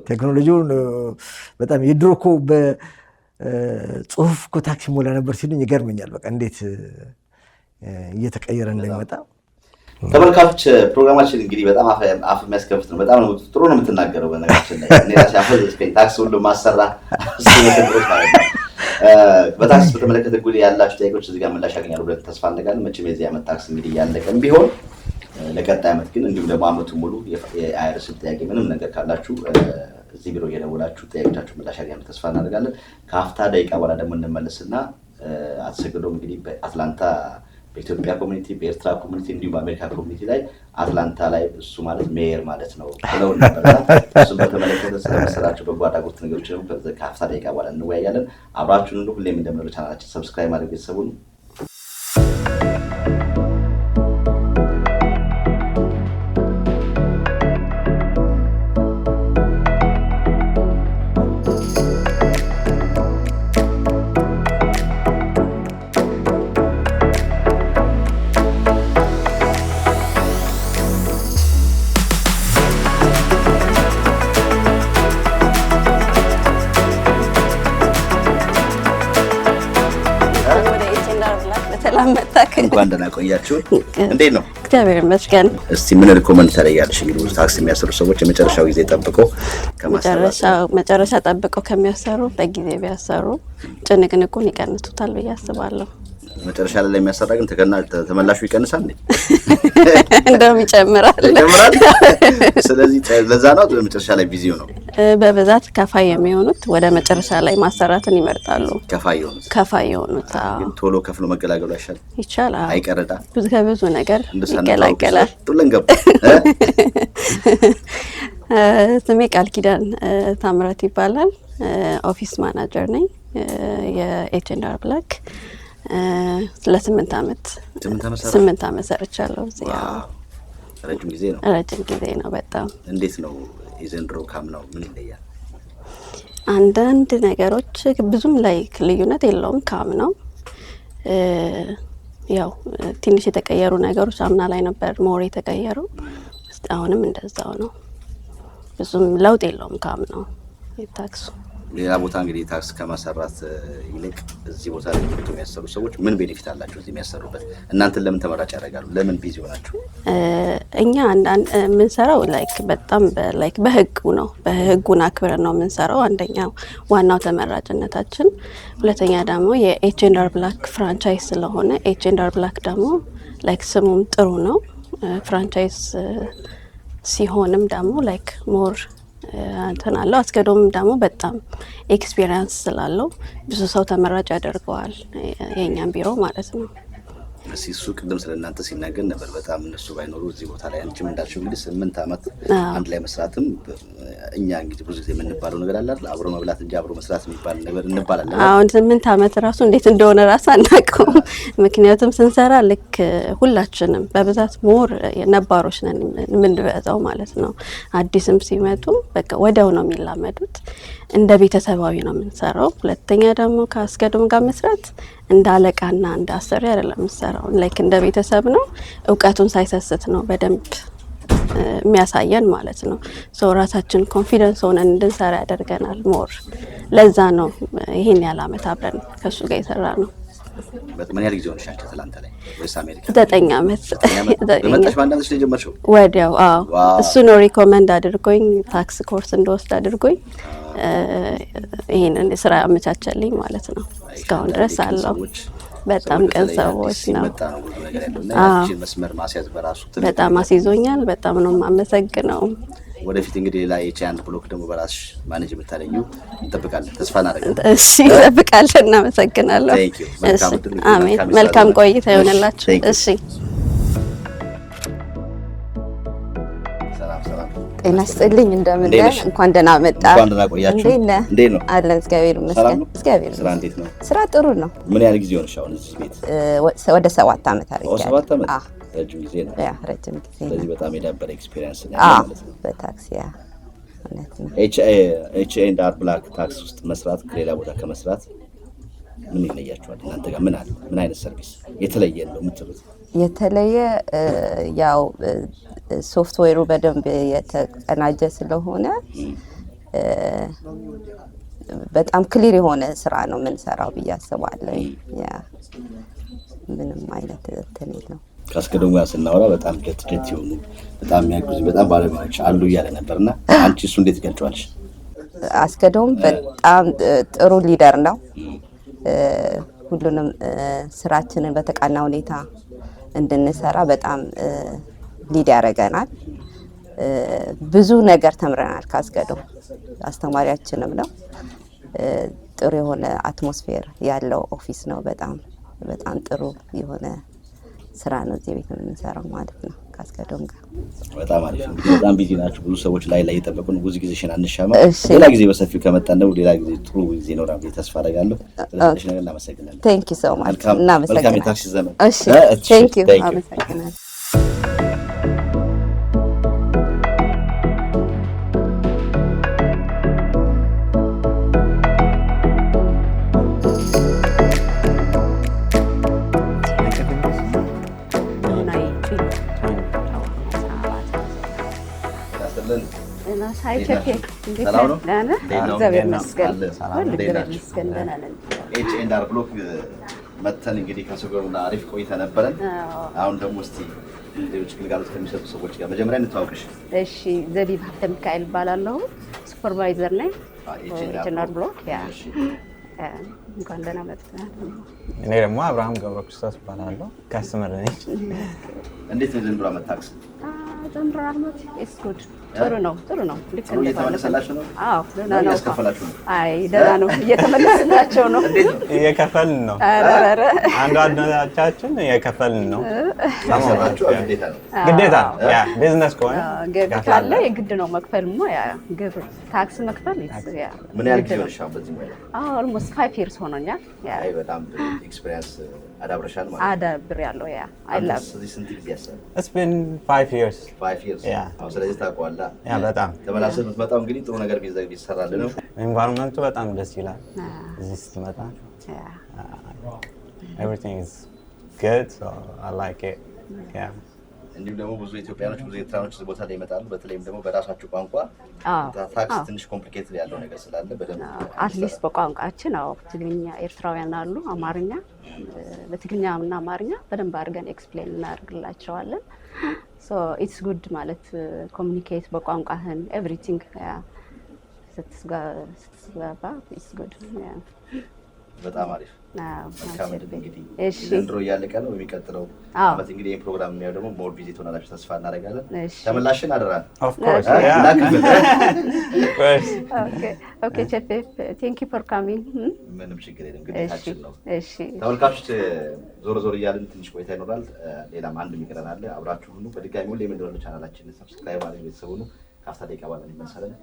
ቴክኖሎጂው በጣም የድሮ እኮ በጽሁፍ እኮ ታክሲ ሞላ ነበር ሲሉኝ ይገርመኛል። በቃ እንዴት እየተቀየረ እንደሚመጣ። ተመልካቾች ፕሮግራማችን እንግዲህ በጣም አፍ የሚያስከፍት ነው። በጣም ጥሩ ነው የምትናገረው። በነገራችን ላይ እኔ ራሴ አፈ ታክስ ሁሉ ማሰራ ስለተደረገ ማለት ነው። በታክስ በተመለከተ ጉዳይ ያላችሁ ጥያቄዎች እዚህ ጋር ምላሽ ያገኛሉ ብለን ተስፋ እናደርጋለን። መቼም የዚህ ዓመት ታክስ እንግዲህ ያለቀም ቢሆን ለቀጣይ ዓመት ግን እንዲሁም ደግሞ ዓመቱ ሙሉ የአይርስ ጥያቄ ምንም ነገር ካላችሁ እዚህ ቢሮ እየደወላችሁ ጥያቄዎቻችሁ ምላሽ ያገኛሉ ተስፋ እናደርጋለን። ከአፍታ ደቂቃ በኋላ ደግሞ እንመለስና አትሰግዶም እንግዲህ በአትላንታ በኢትዮጵያ ኮሚኒቲ፣ በኤርትራ ኮሚኒቲ እንዲሁም በአሜሪካ ኮሚኒቲ ላይ አትላንታ ላይ እሱ ማለት ሜየር ማለት ነው ብለው ነበርና እሱን በተመለከተ ስለመሰላቸው በጎ አድራጎት ነገሮች ደግሞ ከአፍታ ደቂቃ በኋላ እንወያያለን። አብራችሁን ሁሉ ሁሌም እንደምንለው ቻናላችን ሰብስክራይብ ማድረግ ቤተሰቡን እንኳን ደህና ቆያችሁ። እንዴት ነው? እግዚአብሔር ይመስገን። እስቲ ምን ሪኮመንድ ታደርጊያለሽ? እንግዲህ ታክስ የሚያሰሩ ሰዎች የመጨረሻው ጊዜ ጠብቀው መጨረሻ ጠብቀው ከሚያሰሩ በጊዜ ቢያሰሩ ጭንቅንቁን ይቀንሱታል ብዬ አስባለሁ። መጨረሻ ላይ የሚያሰራ ግን ተመላሹ ይቀንሳል እንዴ? እንደውም ይጨምራል። ስለዚህ ለዛ ነው መጨረሻ ላይ ቢዚው ነው። በብዛት ከፋይ የሚሆኑት ወደ መጨረሻ ላይ ማሰራትን ይመርጣሉ። ከፋይ የሆኑት ግን ቶሎ ከፍሎ መገላገሉ አይሻልም? ይቻላል። አይቀርዳ ከብዙ ነገር ይገላገላል። ጡለን ገባ። ስሜ ቃል ኪዳን ታምራት ይባላል። ኦፊስ ማናጀር ነኝ የኤች&አር ብላክ። ለ8 ዓመት 8 ዓመት ሰርቻለሁ እዚህ። ረጅም ጊዜ ነው። ረጅም ጊዜ ነው በጣም። እንዴት ነው የዘንድሮ ካምናው ምን ይለያል? አንዳንድ ነገሮች ብዙም ላይ ልዩነት የለውም ካምናው። ያው ትንሽ የተቀየሩ ነገሮች አምና ላይ ነበር ሞር የተቀየረው። አሁንም እንደዛው ነው። ብዙም ለውጥ የለውም ካምናው የታክሱ። ሌላ ቦታ እንግዲህ ታክስ ከማሰራት ይልቅ እዚህ ቦታ ላይ የሚያሰሩ ሰዎች ምን ቤኔፊት አላቸው? እዚህ የሚያሰሩበት እናንተን ለምን ተመራጭ ያደርጋሉ? ለምን ቢዚ ሆናችሁ? እኛ አንዳንድ የምንሰራው በጣም በህጉ ነው። በህጉን አክብረን ነው የምንሰራው። አንደኛው ዋናው ተመራጭነታችን፣ ሁለተኛ ደግሞ የኤች&አር ብላክ ፍራንቻይዝ ስለሆነ ኤች&አር ብላክ ደግሞ ስሙም ጥሩ ነው። ፍራንቻይዝ ሲሆንም ደግሞ ሞር እንትን አለው። አስገዶም ደግሞ በጣም ኤክስፒሪየንስ ስላለው ብዙ ሰው ተመራጭ ያደርገዋል የኛም ቢሮ ማለት ነው። እሱ ቅድም ስለእናንተ ሲናገር ነበር። በጣም እነሱ ባይኖሩ እዚህ ቦታ ላይ አንቺም እንዳልሽው እንግዲህ 8 ዓመት አንድ ላይ መስራትም እኛ እንግዲህ ብዙ ጊዜ የምንባለው ነገር አለ አይደል? አብሮ መብላት እንጂ አብሮ መስራት የሚባል ነገር እንባላለን። አሁን 8 ዓመት ራሱ እንዴት እንደሆነ ራሱ አናውቀውም። ምክንያቱም ስንሰራ ሁላችንም በብዛት ሞር ነባሮች ነን የምንበዛው ማለት ነው። አዲስም ሲመጡ በቃ ወዲያው ነው የሚላመዱት። እንደ ቤተሰባዊ ነው የምንሰራው። ሁለተኛ ደግሞ ከአስገዶም ጋር መስራት እንደ አለቃና እንደ አሰሪ አይደለም የምንሰራው። እንደ ቤተሰብ ነው። እውቀቱን ሳይሰስት ነው በደንብ የሚያሳየን ማለት ነው። ራሳችን ኮንፊደንስ ሆነን እንድንሰራ ያደርገናል ሞር። ለዛ ነው ይሄን ያህል ዓመት አብረን ከሱ ጋር የሰራ ነው። ምን ያህል ጊዜ ሆነሽ አንቺ አትላንታ ላይ ወይስ አሜሪካ? 9 ዓመት። በመጣሽ በአንድ ዓመት የጀመርሽው? ወዲያው እሱ ነው ሪኮመንድ አድርጎኝ ታክስ ኮርስ እንደወስድ አድርጎኝ ይሄንን ስራ አመቻቸልኝ ማለት ነው። እስካሁን ድረስ አለው። በጣም ቀን ሰዎች ነው። መስመር ማስያዝ በራሱ በጣም አስይዞኛል። በጣም ነው የማመሰግነው። ወደፊት እንግዲህ ሌላ የቻንድ ብሎክ ደግሞ በራስሽ ማኔጅ የምታደርጊው እንጠብቃለን፣ ተስፋ እናደርጋለን። እሺ እንጠብቃለን። እናመሰግናለሁ። አሜን። መልካም ቆይታ ይሆንላችሁ። እሺ ጤና ይስጥልኝ። እንደምን ነህ? እንኳን ደህና መጣ። እንኳን ደህና ቆያችሁ። እንዴት ነው? አለን እግዚአብሔር ይመስገን። እግዚአብሔር ስራ እንዴት ነው? ስራ ጥሩ ነው። ምን ያህል ጊዜ ሆነሽ አሁን እዚህ ቤት? ወደ 7 ዓመት አድርጌያለሁ። 7 ዓመት? ረጅም ጊዜ ነው። ረጅም ጊዜ ነው። ስለዚህ በጣም የዳበረ ኤክስፒሪየንስ ነው ማለት ነው። በታክሲ እውነት ነው። ኤች&አር ብላክ ታክስ ውስጥ መስራት ከሌላ ቦታ ከመስራት ምን ይለያችኋል? እናንተ ጋር ምን አለ? ምን አይነት ሰርቪስ የተለየ ነው የምትሉት? የተለየ ያው ሶፍትዌሩ በደንብ የተቀናጀ ስለሆነ በጣም ክሊር የሆነ ስራ ነው የምንሰራው ብዬ አስባለሁ። ምንም አይነት እንትን የለውም። ከአስገዶም ጋር ስናወራ በጣም ጀት የሆኑ በጣም የሚያግዙ በጣም ባለሙያዎች አሉ እያለ ነበርና አንቺ እሱ እንዴት ገልጫዋለሽ? አስገዶም በጣም ጥሩ ሊደር ነው። ሁሉንም ስራችንን በተቃና ሁኔታ እንድንሰራ በጣም ሊድ ያደርገናል። ብዙ ነገር ተምረናል ከአስገዶም። አስተማሪያችንም ነው። ጥሩ የሆነ አትሞስፌር ያለው ኦፊስ ነው። በጣም በጣም ጥሩ የሆነ ስራ ነው እዚህ ቤት የምንሰራው ማለት ነው ከአስገዶም ጋር። በጣም አሪፍ ነው። በጣም ቢዚ ናችሁ። ብዙ ሰዎች ላይ እየጠበቁን ብዙ ጊዜሽን አንሻማ። ሌላ ጊዜ በሰፊው ከመጣን ነው ሌላ ጊዜ ጥሩ ጊዜ ይኖራል ብዬ ተስፋ አደርጋለሁ። ስለዚህ ነገር እናመሰግናለን። ቴንክ ዩ ሶ ማች። እናመሰግናለን። መልካም የታክሲ ዘመን። እሺ ቴንክ ዩ። አመሰግናለሁ። ኤች&አር ብሎክ መተን እንግዲህ ከአስገዶም ጋር አሪፍ ቆይታ ነበረን። አሁን ደግሞ እስቲ ሌሎች ግልጋሎት ከሚሰጡ ሰዎች ጋር መጀመሪያ እንተዋወቅሽ። እሺ፣ ዘቢብ ሀብተ ሚካኤል እባላለሁ። ሱፐርቫይዘር ነኝ ኤች&አር ብሎክ። እንኳን ደህና መጣህ። እኔ ደግሞ አብርሃም ገብረ ክርስቶስ እባላለሁ። ካስተመር ነኝ። እንዴት ነው ዘንድሮ ዓመት ታክስ? ዘንድሮ ዓመት ኢስ ጉድ ጥሩ ነው ልክ ነው እየተመለሰላችሁ ነው አዎ ደህና ነው ያስከፈላችሁ ነው አይ ደህና ነው እየተመለሰላቸው ነው እየከፈልን ነው አረ አንዱ አድናቻችን እየከፈልን ነው ሰማችሁ ግዴታ ያ ቢዝነስ ከሆነ ግዴታ ካለ የግድ ነው መክፈልማ ያ ግብር ታክስ መክፈል ያ ምን ያህል ጊዜ ሆነሻል በዚህ ሙያ almost 5 years ሆኖኛል ያ አይ በጣም ኤክስፒሪየንስ አዳብረሻል ማለት አዳብር ያለው ያ አይ ላቭ ስለዚህ ስንት ጊዜ ያሰለ it's been 5 years ያ አው ስለዚህ ታውቀዋለህ ያ በጣም ተመላሰህ የምትመጣው እንግዲህ ጥሩ ነገር ቢሰራልህ ነው ኤንቫይሮንመንቱ በጣም ደስ ይላል እዚህ ስትመጣ ያ everything is good so I like it yeah እንዲሁም ደግሞ ብዙ ኢትዮጵያኖች ብዙ ኤርትራኖች እዚህ ቦታ ላይ ይመጣሉ በተለይም ደግሞ በራሳቸው ቋንቋ ታክስ ትንሽ ኮምፕሊኬትድ ያለው ነገር ስላለ በደንብ አትሊስት በቋንቋችን አዎ ትግርኛ ኤርትራውያን አሉ አማርኛ በትግርኛና አማርኛ በደንብ አድርገን ኤክስፕሌን እናደርግላቸዋለን ሶ ኢትስ ጉድ ማለት ኮሙኒኬት በቋንቋህን ኤቭሪቲንግ ስትስጋባ ኢትስ ጉድ በጣም አሪፍ እንግዲህ ዘንድሮ እያለቀ ነው የሚቀጥለው አመት እንግዲህ ይሄ ፕሮግራም የሚያው ደግሞ ሞር ቪዚት ሆናላችሁ ተስፋ እናደርጋለን ተመላሽን አደራን of course okay chef thank you for coming ምንም ችግር የለም ግዴታችን ነው እሺ ተመልካቾች ዞር እያልን ትንሽ ቆይታ ይኖራል ሌላም አንድ የሚቀረን አለ አብራችሁ ሁሉ በድጋሚ ሁሉ የምንደውለው ቻናላችንን ሰብስክራይብ አድርጉ ቤተሰቡ ነው ካፍታ ደቂቃ ባለን ይመሰለን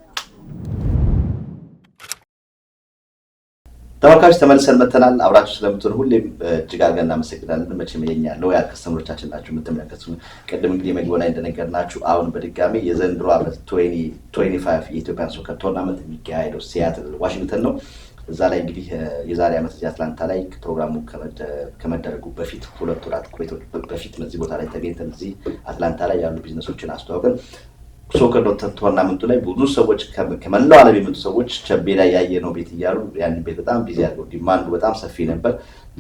ተመልካቾች ተመልሰን መተናል አብራችሁ ስለምትሆኑ ሁሌም እጅግ አድርገን እናመሰግናለን መቼም የኛ ሎያል ከስተመሮቻችን ናችሁ የምትመለከቱ ቅድም እንግዲህ መግቢያው ላይ እንደነገርናችሁ አሁን በድጋሚ የዘንድሮ ዓመት 2025 የኢትዮጵያ ሶከር ቶርናመንት የሚካሄደው ሲያትል ዋሽንግተን ነው እዛ ላይ እንግዲህ የዛሬ ዓመት አትላንታ ላይ ፕሮግራሙ ከመደረጉ በፊት 2 ወራት ቆይቶ በፊት በዚህ ቦታ ላይ ተገኝተን እዚህ አትላንታ ላይ ያሉ ቢዝነሶችን አስተዋውቀን ሶከር ቶርናመንቱ ላይ ብዙ ሰዎች ከመላው ዓለም የመጡ ሰዎች ቸቤ ላይ ያየነው ቤት እያሉ ያን ቤት በጣም ቢዚ አድርገው ዲማንዱ በጣም ሰፊ ነበር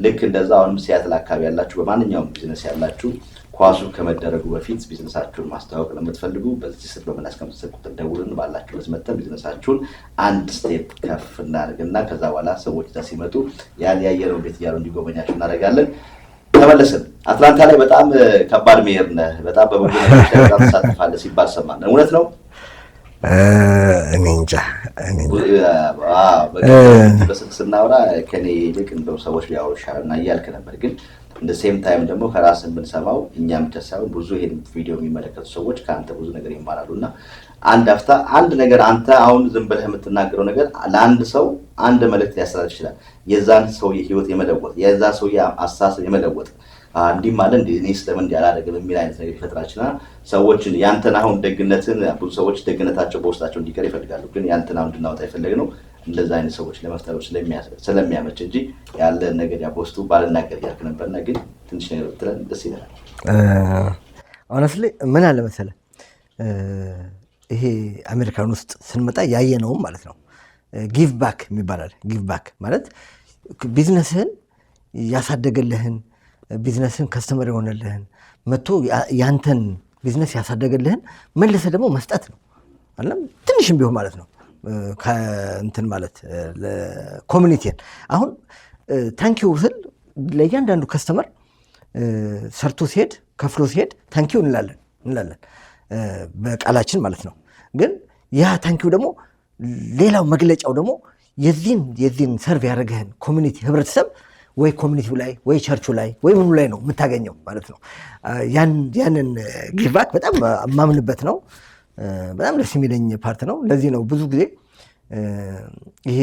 ልክ እንደዛ አሁንም ሲያትል አካባቢ ያላችሁ በማንኛውም ቢዝነስ ያላችሁ ኳሱ ከመደረጉ በፊት ቢዝነሳችሁን ማስተዋወቅ ለምትፈልጉ በዚህ ስልክ በመናስቀምጥ ደውሉን ባላችሁ ለዝመተን ቢዝነሳችሁን አንድ ስቴፕ ከፍ እናደርግና ከዛ በኋላ ሰዎች እዛ ሲመጡ ያን ያየነው ቤት እያሉ እንዲጎበኛችሁ እናደርጋለን ተመለስን አትላንታ ላይ በጣም ከባድ መሄድ ነህ በጣም በብዙ ነገሮች ላይ ተሳትፋለህ ሲባል ሰማን እውነት ነው እኔ እንጃ በስልክ ስናወራ ከኔ ይልቅ እንደው ሰዎች ያወሩሻልና እያልክ ነበር ግን እንደ ሴም ታይም ደግሞ ከራስን ብንሰማው እኛም ብቻ ሳይሆን ብዙ ይሄን ቪዲዮ የሚመለከቱ ሰዎች ከአንተ ብዙ ነገር ይማራሉና አንድ አፍታ አንድ ነገር አንተ አሁን ዝም ብለህ የምትናገረው ነገር ለአንድ ሰው አንድ መልእክት ሊያስተላልፍ ይችላል የዛን ሰው የህይወት የመለወጥ የዛ ሰው አስተሳሰብ የመለወጥ እንዲህ ማለት እንዴ እኔ ስለምን እንዲያላደርግም የሚል አይነት ነገር ይፈጥራችና ሰዎችን ያንተን አሁን ደግነትን ብዙ ሰዎች ደግነታቸው በውስጣቸው እንዲቀር ይፈልጋሉ ግን ያንተን አሁን እንድናወጣ ይፈልጋሉ እንደዛ አይነት ሰዎች ለመፍጠር ስለሚያመች እንጂ ያለ ነገር ያቦስቱ ባልናገር ያልክ ነበርና ግን ትንሽ ነገር ብትለን ደስ ይላል honestly ምን አለ መሰለህ ይሄ አሜሪካን ውስጥ ስንመጣ ያየነው ማለት ነው ጊቭ ባክ የሚባላል ጊቭ ባክ ማለት ቢዝነስህን ያሳደገልህን ቢዝነስን ከስተመር የሆነልህን መጥቶ ያንተን ቢዝነስ ያሳደገልህን መልሰ ደግሞ መስጠት ነው አይደል ትንሽም ቢሆን ማለት ነው ከእንትን ማለት ለኮሚኒቲን አሁን ታንኪዩ ስል ለእያንዳንዱ ከስተመር ሰርቶ ሲሄድ ከፍሎ ሲሄድ ታንኪዩ እንላለን በቃላችን ማለት ነው ግን ያ ታንኪዩ ደግሞ ሌላው መግለጫው ደግሞ የዚህን ሰርቭ ያደረገህን ኮሚኒቲ ህብረተሰብ ወይ ኮሚኒቲው ላይ ወይ ቸርቹ ላይ ወይ ምኑ ላይ ነው የምታገኘው ማለት ነው ያንን ጊቭባክ በጣም ማምንበት ነው በጣም ደስ የሚለኝ ፓርት ነው ለዚህ ነው ብዙ ጊዜ ይሄ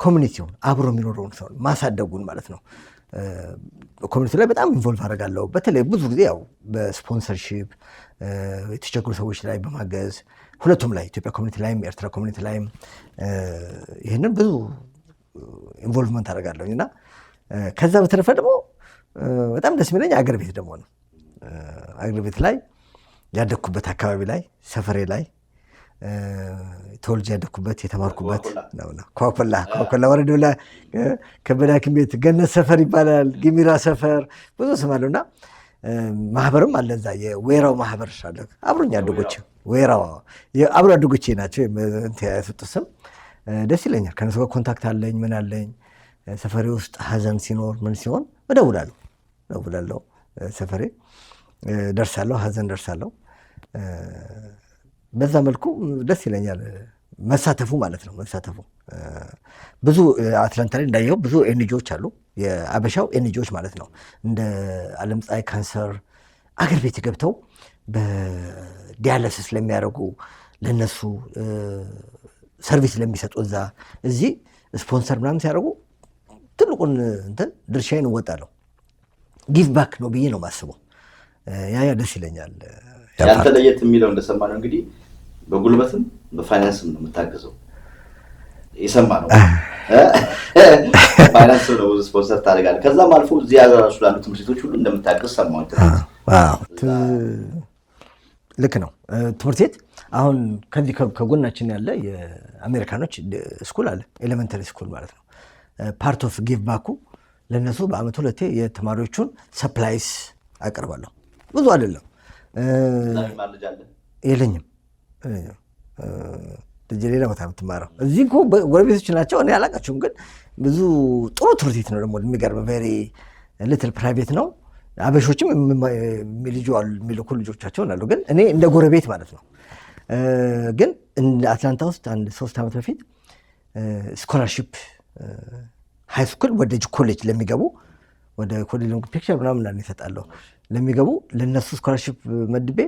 ኮሚኒቲውን አብሮ የሚኖረውን ሰው ማሳደጉን ማለት ነው ኮሚኒቲ ላይ በጣም ኢንቮልቭ አደርጋለሁ በተለይ ብዙ ጊዜ ያው በስፖንሰርሺፕ የተቸገሩ ሰዎች ላይ በማገዝ ሁለቱም ላይ ኢትዮጵያ ኮሚኒቲ ላይም ኤርትራ ኮሚኒቲ ላይም ይሄንን ብዙ ኢንቮልቭመንት አደርጋለሁና ከዛ በተረፈ ደግሞ በጣም ደስ የሚለኝ አገር ቤት ደግሞ ነው አገር ቤት ላይ ያደኩበት አካባቢ ላይ ሰፈሬ ላይ ተወልጄ ያደኩበት የተማርኩበት ነውና ኳኮላ ወረዳ ላይ ከበዳኪም ቤት ገነት ሰፈር ይባላል ጊሚራ ሰፈር ብዙ ስም አለውና ማህበርም አለ እዛ የወይራው ማህበር አለ አብሮኛ አደጎች ወይራው አብሮ አደጎቼ ናቸው እንት ስም ደስ ይለኛል ከነሱ ጋር ኮንታክት አለኝ ምን አለኝ ሰፈሬ ውስጥ ሀዘን ሲኖር ምን ሲሆን እደውላለሁ ሰፈሬ ደርሳለሁ ሀዘን ደርሳለሁ በዛ መልኩ ደስ ይለኛል መሳተፉ ማለት ነው። መሳተፉ ብዙ አትላንታ ላይ እንዳየው ብዙ ኤንጂኦዎች አሉ፣ የአበሻው ኤንጂኦዎች ማለት ነው። እንደ ዓለም ፀሐይ ካንሰር አገር ቤት ገብተው በዲያሊሲስ ለሚያደርጉ ለነሱ ሰርቪስ ለሚሰጡ እዚህ ስፖንሰር ምናምን ሲያደርጉ ትልቁን እንትን ድርሻዬን እወጣለሁ። ጊቭ ባክ ነው ብዬ ነው የማስበው። ያ ደስ ይለኛል። ያንተ ለየት የሚለው እንደሰማነው እንግዲህ በጉልበትም በፋይናንስም ነው የምታገዘው። የሰማ ነው ፋይናንስ ነው ስፖንሰር ታደርጋለህ። ከዛም አልፎ እዚህ ያዘራሱ ላሉ ትምህርት ቤቶች ሁሉ እንደምታገዝ ሰማሁ። ልክ ነው። ትምህርት ቤት አሁን ከዚህ ከጎናችን ያለ የአሜሪካኖች ስኩል አለ፣ ኤሌመንተሪ ስኩል ማለት ነው። ፓርት ኦፍ ጊቭ ባኩ ለነሱ በአመት 2 የተማሪዎቹን ሰፕላይስ አቀርባለሁ። ብዙ አይደለም። የለኝም ልጅ ሌላ ቦታ የምትማረው እዚህ እኮ ጎረቤቶች ናቸው። እኔ አላውቃቸውም፣ ግን ብዙ ጥሩ ትምህርት ቤት ነው። ደግሞ የሚገርም ቬሪ ሊትል ፕራይቬት ነው። አበሾችም የሚልኩ ልጆቻቸውን አሉ፣ ግን እኔ እንደ ጎረቤት ማለት ነው። ግን አትላንታ ውስጥ አንድ 3 ዓመት በፊት ስኮላርሺፕ ሃይ ስኩል ወደ ኮሌጅ ለሚገቡ ወደ ኮሌጅ ፒክቸር ምናምን ይሰጣለሁ ለሚገቡ ለነሱ ስኮላርሺፕ መድቤ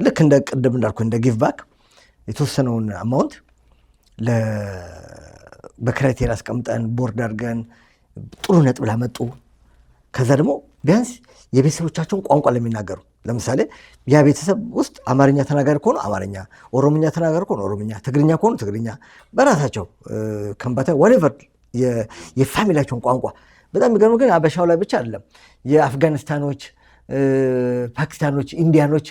ልክ እንደ ቅድም እንዳልኩ እንደ ጊቭ ባክ የተወሰነውን አማውንት በክራይቴሪያ አስቀምጠን ቦርድ አድርገን ጥሩ ነጥብ ላመጡ፣ ከዛ ደግሞ ቢያንስ የቤተሰቦቻቸውን ቋንቋ ለሚናገሩ፣ ለምሳሌ ያ ቤተሰብ ውስጥ አማርኛ ተናጋሪ ከሆኑ አማርኛ፣ ኦሮምኛ ተናጋሪ ከሆኑ ኦሮምኛ፣ ትግርኛ ከሆኑ ትግርኛ በራሳቸው ከምባታ ወሬቨር የፋሚሊያቸውን ቋንቋ። በጣም የሚገርመው ግን አበሻው ላይ ብቻ አይደለም፣ የአፍጋኒስታኖች፣ ፓኪስታኖች፣ ኢንዲያኖች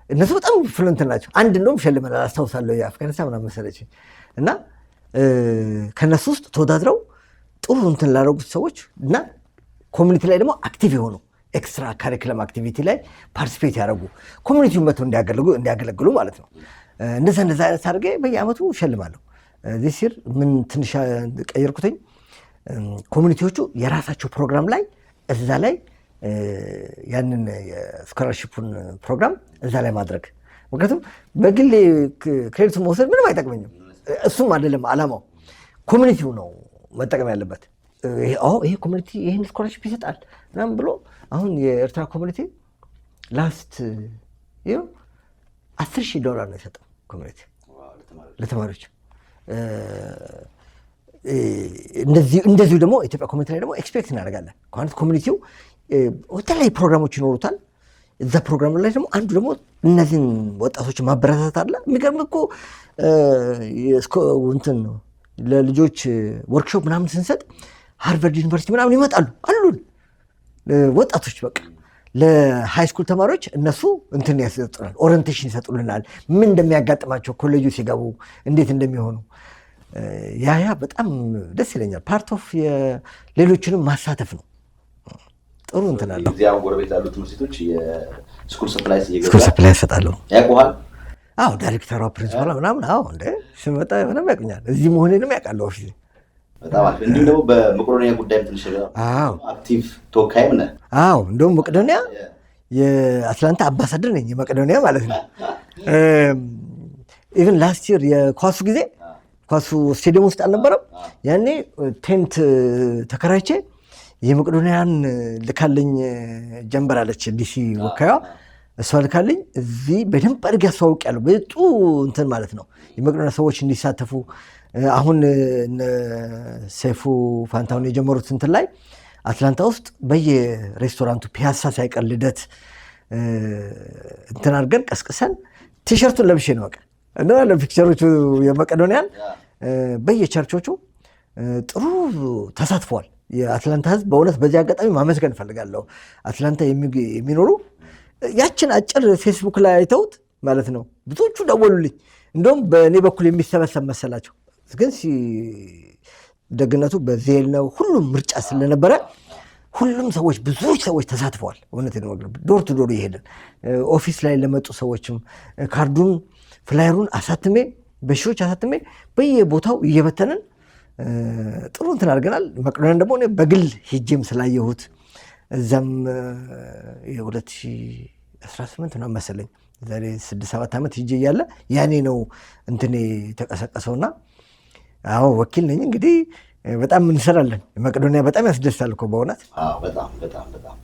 እነሱ በጣም ፍሉንት ናቸው። አንድ እንደውም ሸልመናል አስታውሳለሁ፣ የአፍጋኒስታን ምናምን መሰለች እና ከነሱ ውስጥ ተወዳድረው ጥሩ እንትን ላደረጉት ሰዎች እና ኮሚኒቲ ላይ ደግሞ አክቲቭ የሆኑ ኤክስትራ ካሪኩለም አክቲቪቲ ላይ ፓርቲሲፔት ያደረጉ ኮሚኒቲውን መጥተው እንዲያገለግሉ ማለት ነው። እንደዛ አይነት አድርጌ በየአመቱ ሸልማለሁ። ዚስ ይር ምን ትንሽ ቀየርኩትኝ፣ ኮሚኒቲዎቹ የራሳቸው ፕሮግራም ላይ እዛ ላይ ያንን የስኮላርሺፑን ፕሮግራም እዛ ላይ ማድረግ። ምክንያቱም በግሌ ክሬዲቱን መውሰድ ምንም አይጠቅመኝም። እሱም አይደለም አላማው፣ ኮሚኒቲው ነው መጠቀም ያለበት። ይሄ ኮሚኒቲ ይህን ስኮላርሺፕ ይሰጣል ምናምን ብሎ አሁን የኤርትራ ኮሚኒቲ ላስት $10,000 ነው የሰጠው ኮሚኒቲ ለተማሪዎች። እንደዚሁ ደግሞ ኢትዮጵያ ኮሚኒቲ ላይ ደግሞ ኤክስፔክት እናደርጋለን። ኮሚኒቲው የተለያዩ ፕሮግራሞች ይኖሩታል። እዛ ፕሮግራም ላይ ደግሞ አንዱ ደግሞ እነዚህን ወጣቶች ማበረታታት አለ። የሚገርም እኮ እንትን ነው ለልጆች ወርክሾፕ ምናምን ስንሰጥ ሃርቨርድ ዩኒቨርሲቲ ምናምን ይመጣሉ አሉን ወጣቶች። በቃ ለሃይ ስኩል ተማሪዎች እነሱ እንትን ያሰጡናል፣ ኦሪንቴሽን ይሰጡልናል፣ ምን እንደሚያጋጥማቸው ኮሌጁ ሲገቡ እንዴት እንደሚሆኑ። ያ በጣም ደስ ይለኛል። ፓርት ኦፍ ሌሎችንም ማሳተፍ ነው። ጥሩ እንትን አለው። እዚያው ጎረቤት ያሉ ትምህርት ቤቶች የስኩል ሰፕላይ ይሰጣሉ። ያውቁሃል? አዎ፣ ዳይሬክተሯ ፕሪንሲፓል ምናምን እንደ ስመጣ ምንም ያውቁኛል። እዚህ መሆኔንም ያውቃሉ ኦፊስ። በጣም አሪፍ። እንዲሁም ደግሞ በመቄዶንያ ጉዳይ ትንሽ አክቲቭ ተወካይም ነህ? አዎ፣ እንደውም መቄዶንያ የአትላንታ አምባሳደር ነኝ፣ የመቄዶንያ ማለት ነው። ኢቨን ላስት ይር የኳሱ ጊዜ ኳሱ ስቴዲየም ውስጥ አልነበረም። ያኔ ቴንት ተከራይቼ የመቄዶንያን ልካልኝ ጀንበር አለች ዲሲ ወካዩ፣ እሷ ልካልኝ እዚህ በደንብ አድርጌ ያስተዋውቂያለሁ። በጡ እንትን ማለት ነው የመቄዶንያ ሰዎች እንዲሳተፉ። አሁን ሰይፉ ፋንታሁን የጀመሩት እንትን ላይ አትላንታ ውስጥ በየሬስቶራንቱ ፒያሳ ሳይቀር ልደት እንትን አድርገን ቀስቅሰን ቲሸርቱን ለብሼ ነው በቃ እና ለፒክቸሮቹ የመቄዶንያን በየቸርቾቹ ጥሩ ተሳትፈዋል። የአትላንታ ሕዝብ በእውነት በዚህ አጋጣሚ ማመስገን እፈልጋለሁ። አትላንታ የሚኖሩ ያችን አጭር ፌስቡክ ላይ አይተውት ማለት ነው ብዙዎቹ ደወሉልኝ። እንደውም በእኔ በኩል የሚሰበሰብ መሰላቸው፣ ግን ደግነቱ በዜል ነው። ሁሉም ምርጫ ስለነበረ ሁሉም ሰዎች ብዙዎች ሰዎች ተሳትፈዋል። እውነት ነው። ዶር ቱ ዶር ይሄድን ኦፊስ ላይ ለመጡ ሰዎችም ካርዱን ፍላየሩን አሳትሜ በሺዎች አሳትሜ በየቦታው እየበተንን ጥሩ እንትን አድርገናል። መቄዶንያን ደግሞ እኔ በግል ሄጄም ስላየሁት እዛም 18 ነው መሰለኝ ዛሬ 6-7 ዓመት ሂጄ እያለ ያኔ ነው እንትኔ ተቀሰቀሰውና አዎ ወኪል ነኝ እንግዲህ በጣም እንሰራለን። መቄዶንያ በጣም ያስደስታል እኮ በእውነት በጣም በጣም በጣም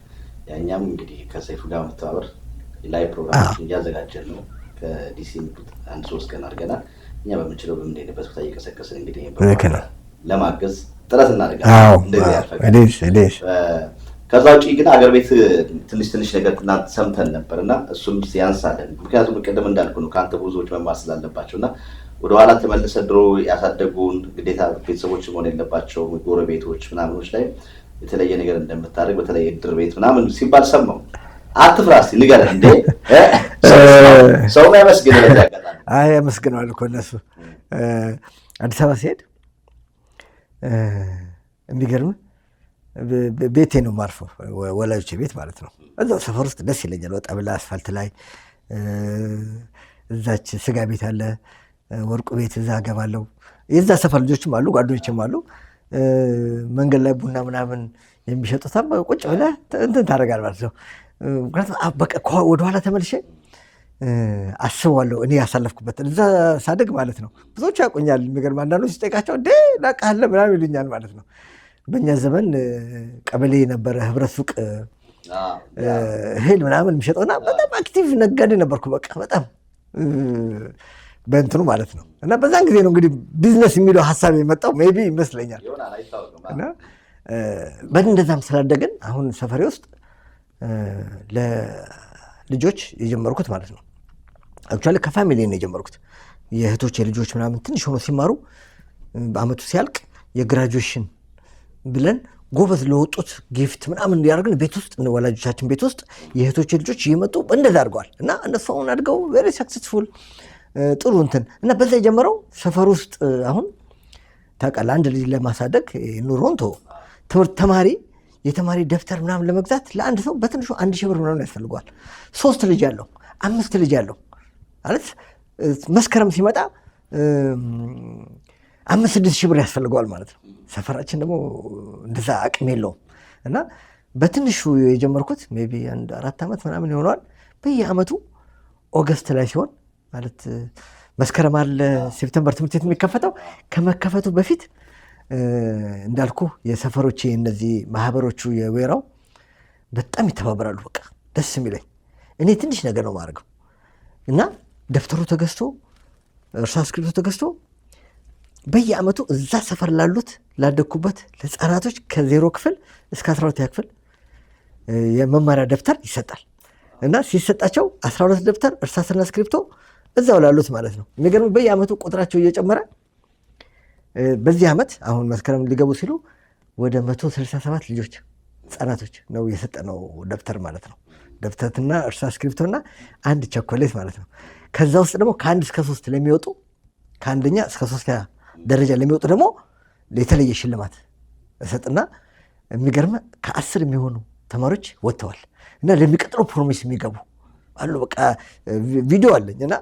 ያኛም እንግዲህ ከሰይፉ ጋር መተባበር ላይ ፕሮግራም እያዘጋጀን ነው። ከዲሲ አንድ 3 ቀን አድርገናል። እኛ በምንችለው በምንሄድበት ቦታ እየቀሰቀስን እንግዲህ ለማገዝ ጥረት እናደርጋለን። እንደዚህ ያልፈቀደ ከዛ ውጪ ግን አገር ቤት ትንሽ ነገር ትናንት ሰምተን ነበርና እሱም ያንሳለን። ምክንያቱም ቅድም እንዳልኩ ነው ከአንተ ብዙዎች መማር ስላለባቸውና ወደኋላ ተመልሰ ድሮ ያሳደጉን ግዴታ ቤተሰቦች መሆን የለባቸው ጎረቤቶች ምናምኖች ላይ የተለየ ነገር እንደምታደርግ በተለይ እድር ቤት ምናምን ሲባል ሰማሁ። አትፍራ እስኪ ንገረን እንዴ ሰው ያመስግን ለዛቀጣ ያመስግነዋል እኮ እነሱ አዲስ አበባ ሲሄድ የሚገርም ቤቴ ነው ማርፈው ወላጆቼ ቤት ማለት ነው። እዛው ሰፈር ውስጥ ደስ ይለኛል። ወጣ ብላ አስፋልት ላይ እዛች ስጋ ቤት አለ ወርቁ ቤት እዛ ገባለሁ። የዛ ሰፈር ልጆችም አሉ ጓደኞችም አሉ። መንገድ ላይ ቡና ምናምን የሚሸጡትም ቁጭ ብለህ እንትን ታደርጋለህ ማለት ነው። በቃ ወደኋላ ተመልሼ አስበዋለሁ እኔ ያሳለፍኩበት እዛ ሳደግ ማለት ነው። ብዙዎቹ ያውቁኛል። የሚገርም አንዳንዶች ሲጠይቃቸው እንዴ ላቃለ ምናምን ይሉኛል ማለት ነው። በእኛ ዘመን ቀበሌ ነበረ ህብረት ሱቅ እህል ምናምን የሚሸጠውና በጣም አክቲቭ ነጋዴ ነበርኩ። በቃ በጣም በእንትኑ ማለት ነው። እና በዛን ጊዜ ነው እንግዲህ ቢዝነስ የሚለው ሀሳብ የመጣው ሜይ ቢ ይመስለኛል። እና በእንደዛም ስላደግን አሁን ሰፈሬ ውስጥ ለልጆች የጀመርኩት ማለት ነው። አክቹዋሊ ከፋሚሊ ነው የጀመርኩት። የእህቶች የልጆች ምናምን ትንሽ ሆኖ ሲማሩ በአመቱ ሲያልቅ የግራጁዌሽን ብለን ጎበዝ ለወጡት ጊፍት ምናምን ያደርግን ቤት ውስጥ ወላጆቻችን ቤት ውስጥ የእህቶች ልጆች እየመጡ እንደዛ አድርገዋል። እና እነሱ አሁን አድገው ቬሪ ሰክሰስፉል ጥሩ እንትን እና በዛ የጀመረው ሰፈር ውስጥ አሁን ታውቃለህ አንድ ልጅ ለማሳደግ ኑሮን ተወው ትምህርት የተማሪ ደብተር ምናምን ለመግዛት ለአንድ ሰው በትንሹ 1000 ብር ምናምን ያስፈልገዋል። 3 ልጅ ያለው 5 ልጅ ያለው ማለት መስከረም ሲመጣ 5-6 ሺህ ብር ያስፈልገዋል ማለት ነው። ሰፈራችን ደግሞ እንደዛ አቅም የለውም። እና በትንሹ የጀመርኩት ሜይ ቢ 4 ዓመት ምናምን ይሆነዋል። በየአመቱ ኦገስት ላይ ሲሆን ማለት መስከረም አለ ሴፕቴምበር ትምህርት ቤት የሚከፈተው ከመከፈቱ በፊት እንዳልኩ የሰፈሮቼ እነዚህ ማህበሮቹ የዌራው በጣም ይተባበራሉ። በቃ ደስ የሚለኝ እኔ ትንሽ ነገር ነው ማድረገው እና ደብተሩ ተገዝቶ እርሳስ እስክሪብቶ ተገዝቶ በየአመቱ እዛ ሰፈር ላሉት ላደኩበት ለህፃናቶች ከ0 ክፍል እስከ 12ኛ ክፍል የመማሪያ ደብተር ይሰጣል። እና ሲሰጣቸው 12 ደብተር እርሳስና እስክሪብቶ እዛው ላሉት ማለት ነው። የሚገርም በየአመቱ ቁጥራቸው እየጨመረ በዚህ አመት አሁን መስከረም ሊገቡ ሲሉ ወደ 167 ልጆች ህፃናቶች ነው የሰጠነው ደብተር ማለት ነው። ደብተርና እርሳስ እስክሪብቶና አንድ ቸኮሌት ማለት ነው። ከዛ ውስጥ ደግሞ ከ1 እስከ 3 ለሚወጡ ከአንደኛ እስከ 3ኛ ደረጃ ለሚወጡ ደግሞ የተለየ ሽልማት እሰጥና የሚገርም ከ10 የሚሆኑ ተማሪዎች ወጥተዋል እና ለሚቀጥለው ፕሮሚስ የሚገቡ አሉ። በቃ ቪዲዮ አለኝ እና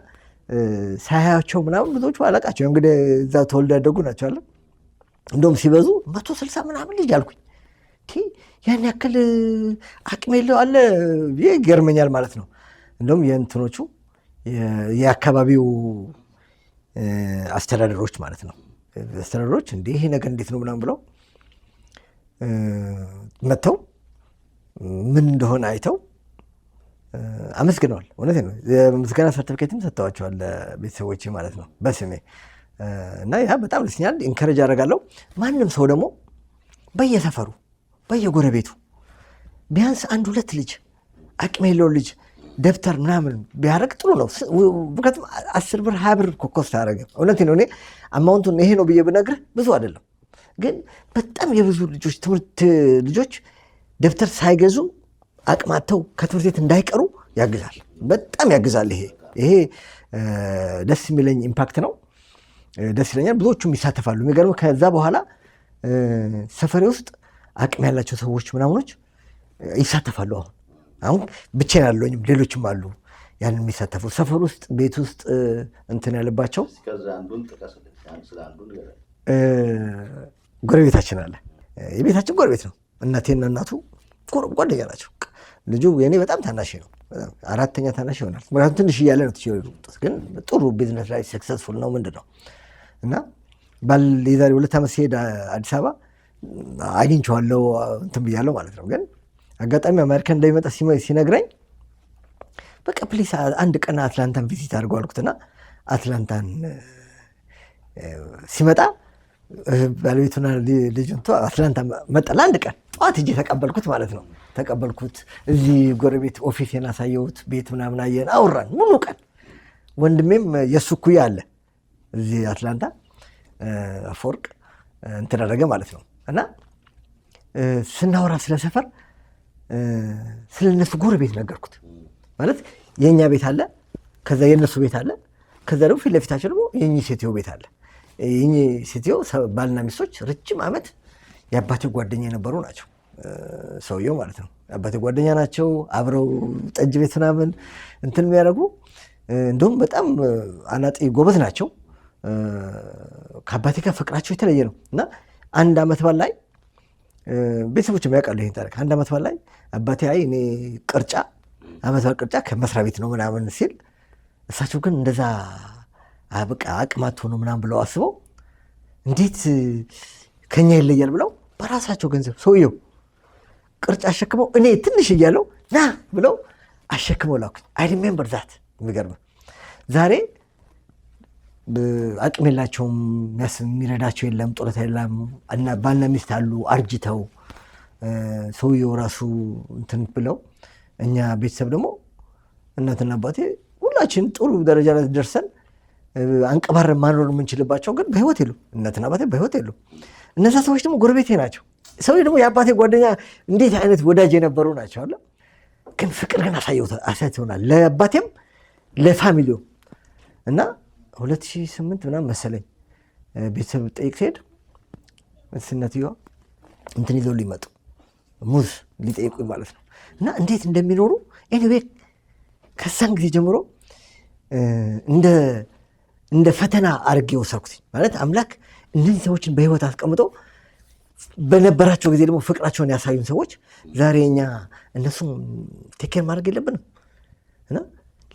ሳያቸው ምናምን ብዙዎቹ አላቃቸው እንግዲህ እዛ ተወልደው ያደጉ ናቸው አለ። እንደውም ሲበዙ 160 ምናምን ልጅ አልኩኝ። ያን ያክል አቅም የለው አለ ይገርመኛል ማለት ነው። እንደውም የእንትኖቹ የአካባቢው አስተዳደሮች ማለት ነው አስተዳደሮች እንዴ ይሄ ነገር እንዴት ነው ምናምን ብለው መጥተው ምን እንደሆነ አይተው አመስግነዋል። እውነቴን ነው። የምስጋና ሰርቲፊኬትም ሰጥተዋቸዋል ለቤተሰቦቼ ማለት ነው በስሜ እና ያ በጣም ደስ ይላል። ኢንከሬጅ አደርጋለሁ። ማንም ሰው ደግሞ በየሰፈሩ በየጎረቤቱ ቢያንስ 1-2 ልጅ አቅም የለው ልጅ ደብተር ምናምን ቢያደርግ ጥሩ ነው። ምክንያቱም 10 ብር 20 ብር ኮስት አያደርግም። እውነቴን ነው። እኔ አማውንቱን ይሄ ነው ብዬ ብነግርህ ብዙ አይደለም፣ ግን በጣም የብዙ ልጆች ትምህርት ልጆች ደብተር ሳይገዙ አቅማተው ከትምህርት ቤት እንዳይቀሩ ያግዛል። በጣም ያግዛል። ይሄ ደስ የሚለኝ ኢምፓክት ነው። ደስ ይለኛል። ብዙዎቹም ይሳተፋሉ። የሚገርም ከዛ በኋላ ሰፈሬ ውስጥ አቅም ያላቸው ሰዎች ምናምኖች ይሳተፋሉ። አሁን ብቻዬን አለሁኝም፣ ሌሎችም አሉ ያንን የሚሳተፉ ሰፈር ውስጥ ቤት ውስጥ እንትን ያለባቸው። ጎረቤታችን አለ። የቤታችን ጎረቤት ነው። እናቴና እናቱ ጓደኛ ናቸው። ልጁ የኔ በጣም ታናሽ ነው። አራተኛ ታናሽ ይሆናል። ምክንያቱም ትንሽ እያለ ነው ትችው የወጡት፣ ግን ጥሩ ቢዝነስ ላይ ሰክሰስፉል ነው ምንድነው እና የዛሬ 2 ዓመት ሲሄድ አዲስ አበባ አግኝቼዋለሁ እንትን ብያለሁ ማለት ነው። ግን አጋጣሚ አሜሪካን እንደሚመጣ ሲነግረኝ በቃ ፕሊስ አንድ ቀን አትላንታን ቪዚት አድርገው አልኩትና አትላንታን ሲመጣ ባለቤቱና ልጁን አትላንታ መጣ። ለአንድ ቀን ጠዋት ሂጄ ተቀበልኩት ማለት ነው። ተቀበልኩት፣ እዚህ ጎረቤት ኦፊሴን አሳየሁት፣ ቤት ምናምን አየን፣ አወራን ሙሉ ቀን። ወንድሜም የእሱ እኩያ አለ እዚህ አትላንታ አፈወርቅ እንትን አደረገ ማለት ነው። እና ስናወራ ስለ ሰፈር ስለ እነሱ ጎረቤት ነገርኩት ማለት የእኛ ቤት አለ፣ ከዛ የእነሱ ቤት አለ፣ ከዛ ደግሞ ፊት ለፊታቸው ደግሞ የእኚህ ሴትዮ ቤት አለ። የእኚህ ሴትዮ ባልና ሚስቶች ረጅም ዓመት የአባቴ ጓደኛ የነበሩ ናቸው። ሰውየው ማለት ነው የአባቴ ጓደኛ ናቸው። አብረው ጠጅ ቤት ምናምን እንትን የሚያደርጉ እንደውም በጣም አናጢ ጎበዝ ናቸው። ከአባቴ ጋር ፍቅራቸው የተለየ ነው እና አንድ ዓመት በዓል ላይ ቤተሰቦች ያውቃሉ ይሄን ታሪክ። አንድ ዓመት በዓል ላይ አባቴ አይ እኔ ቅርጫ ዓመት በዓል ቅርጫ ከመስሪያ ቤት ነው ምናምን ሲል እሳቸው ግን እንደዛ በቃ አቅማት ሆኖ ምናምን ብለው አስበው እንዴት ከኛ ይለያል ብለው በራሳቸው ገንዘብ ሰውየው ቅርጫ አሸክመው እኔ ትንሽ እያለው ና ብለው አሸክመው ላኩኝ። አይ ሪሜምበር ዛት። የሚገርም ዛሬ አቅም የላቸውም፣ የሚረዳቸው የለም፣ ጡረታ የለም እና ባልና ሚስት አሉ አርጅተው ሰውየው ራሱ እንትን ብለው እኛ ቤተሰብ ደግሞ እናትና አባቴ ሁላችን ጥሩ ደረጃ ላይ ደርሰን አንቀባረን ማኖር የምንችልባቸው ግን በህይወት የሉ። እናትና አባቴ በህይወት የሉ። እነዛ ሰዎች ደግሞ ጎረቤቴ ናቸው። ሰውዬው ደግሞ የአባቴ ጓደኛ እንዴት አይነት ወዳጅ የነበሩ ናቸው አለ። ግን ፍቅር ግን አሳይተውናል ለአባቴም ለፋሚሊው እና 2008 ምናምን መሰለኝ ቤተሰብ ጠይቅ ሲሄድ እናትየዋ እንትን ይዘው ሊመጡ ሙዝ ሊጠይቁኝ ማለት ነው እና እንዴት እንደሚኖሩ ኤኒዌይ ከዛን ጊዜ ጀምሮ እንደ ፈተና አድርጌ ወሰድኩት። ማለት አምላክ እነዚህ ሰዎችን በህይወት አስቀምጦ በነበራቸው ጊዜ ደግሞ ፍቅራቸውን ያሳዩን ሰዎች ዛሬ እኛ እነሱም ቴኬር ማድረግ የለብንም እና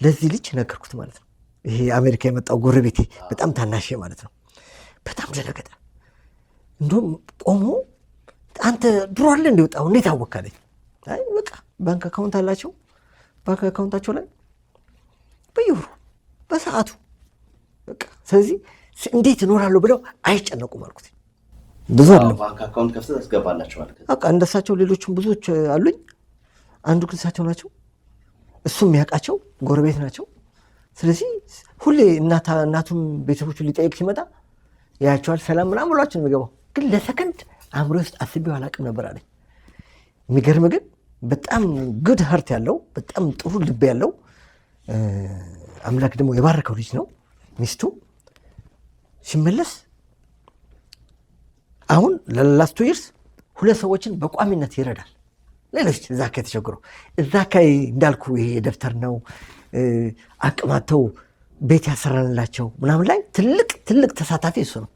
ለዚህ ልጅ ነገርኩት ማለት ነው። ይሄ አሜሪካ የመጣው ጎረቤቴ በጣም ታናሽ ማለት ነው። በጣም ደነገጠ። እንደውም ቆሞ አንተ ድሮ አለ እንዲወጣው እንዴት አወካለኝ? አይ በቃ ባንክ አካውንት አላቸው። ባንክ አካውንታቸው ላይ በየወሩ በሰዓቱ በቃ ስለዚህ እንዴት እኖራለሁ ብለው አይጨነቁም አልኩት። ብዙ አይደለም ባንክ አካውንት ከፍተህ ታስገባላችኋል። በቃ እንደሳቸው ሌሎችም ብዙዎች አሉኝ። አንዱ ግን እሳቸው ናቸው። እሱም የሚያውቃቸው ጎረቤት ናቸው። ስለዚህ ሁሌ እናቱን ቤተሰቦቹን ሊጠይቅ ሲመጣ ያያቸዋል። ሰላም ምናምን ብሏቸው የሚገባው ግን ለሰከንድ አእምሮ ውስጥ አስቤው አላውቅም ነበር አለኝ። የሚገርም ግን በጣም ጉድ ሀርት ያለው በጣም ጥሩ ልብ ያለው አምላክ ደግሞ የባረከው ልጅ ነው። ሚስቱ ሲመለስ አሁን ለላስቱ ይርስ 2 ሰዎችን በቋሚነት ይረዳል። ሌሎች እዛ አካባቢ ተቸግረው እዛ አካባቢ እንዳልኩ ይሄ ደብተር ነው አቅማተው ቤት ያሰራንላቸው ምናምን ላይ ትልቅ ተሳታፊ እሱ ነው።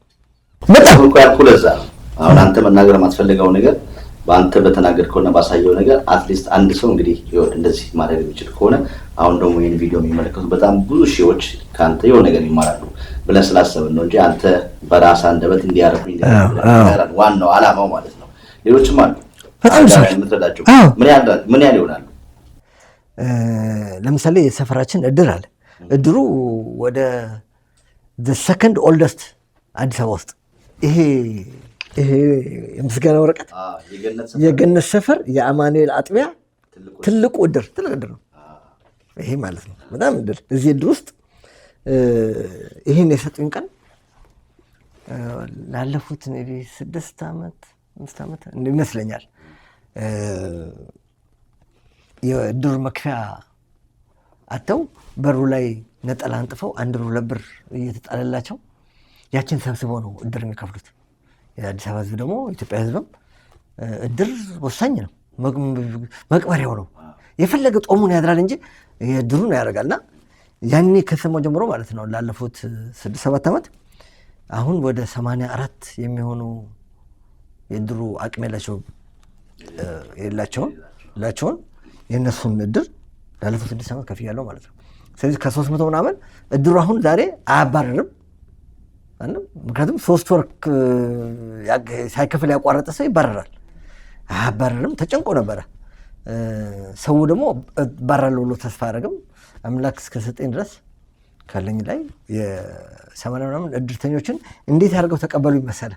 በጣም እኮ ያልኩህ ለዛ ነው። አሁን አንተ መናገር የማትፈልገው ነገር በአንተ በተናገርከውና ባሳየው ነገር አትሊስት አንድ ሰው እንግዲህ እንደዚህ ማድረግ የሚችል ከሆነ አሁን ደግሞ ይህን ቪዲዮ የሚመለከቱ በጣም ብዙ ሺዎች ከአንተ የሆነ ነገር ይማራሉ ብለን ስላሰብን ነው እንጂ አንተ በራስህ አንደበት እንዲያደርጉኝ ዋናው ዓላማው ማለት ነው። ሌሎችም አሉ በጣም የምትረዳቸው ምን ያህል ይሆናሉ? ለምሳሌ የሰፈራችን እድር አለ። እድሩ ወደ ሰከንድ ኦልደስት አዲስ አበባ ውስጥ ይሄ የምስጋና ወረቀት የገነት ሰፈር የአማኑኤል አጥቢያ ትልቁ እድር ነው ይሄ ማለት ነው። በጣም እድር እዚህ እድር ውስጥ ይሄን የሰጡኝ ቀን ላለፉት 6 ዓመት 5 ዓመት ይመስለኛል የእድር መክፈያ አተው በሩ ላይ ነጠላ አንጥፈው 1 ብር 2 ብር እየተጣለላቸው ያችን ሰብስበው ነው እድር የሚከፍሉት። የአዲስ አበባ ህዝብ ደግሞ ኢትዮጵያ ህዝብም እድር ወሳኝ ነው፣ መቅበሪያው ነው። የፈለገ ጦሙን ያድራል እንጂ የእድሩን ያደርጋልና ያኔ ከሰማው ጀምሮ ማለት ነው ላለፉት 6-7 ዓመት አሁን ወደ 84 የሚሆኑ የእድሩ አቅም የላቸውን የእነሱን እድር ላለፉት 6 ዓመት ከፍያለሁ ማለት ነው። ስለዚህ ከ300 ምናምን እድሩ አሁን ዛሬ አያባርርም። ምክንያቱም 3 ወር ሳይከፍል ያቋረጠ ሰው ይባረራል። አያባርርም። ተጨንቆ ነበረ። ሰው ደግሞ እባራለሁ ብሎ ተስፋ አያደርግም። አምላክ እስከሰጠኝ ድረስ ካለኝ ላይ የ80 ምናምን እድርተኞችን እንዴት አድርገው ተቀበሉ ይመሰለ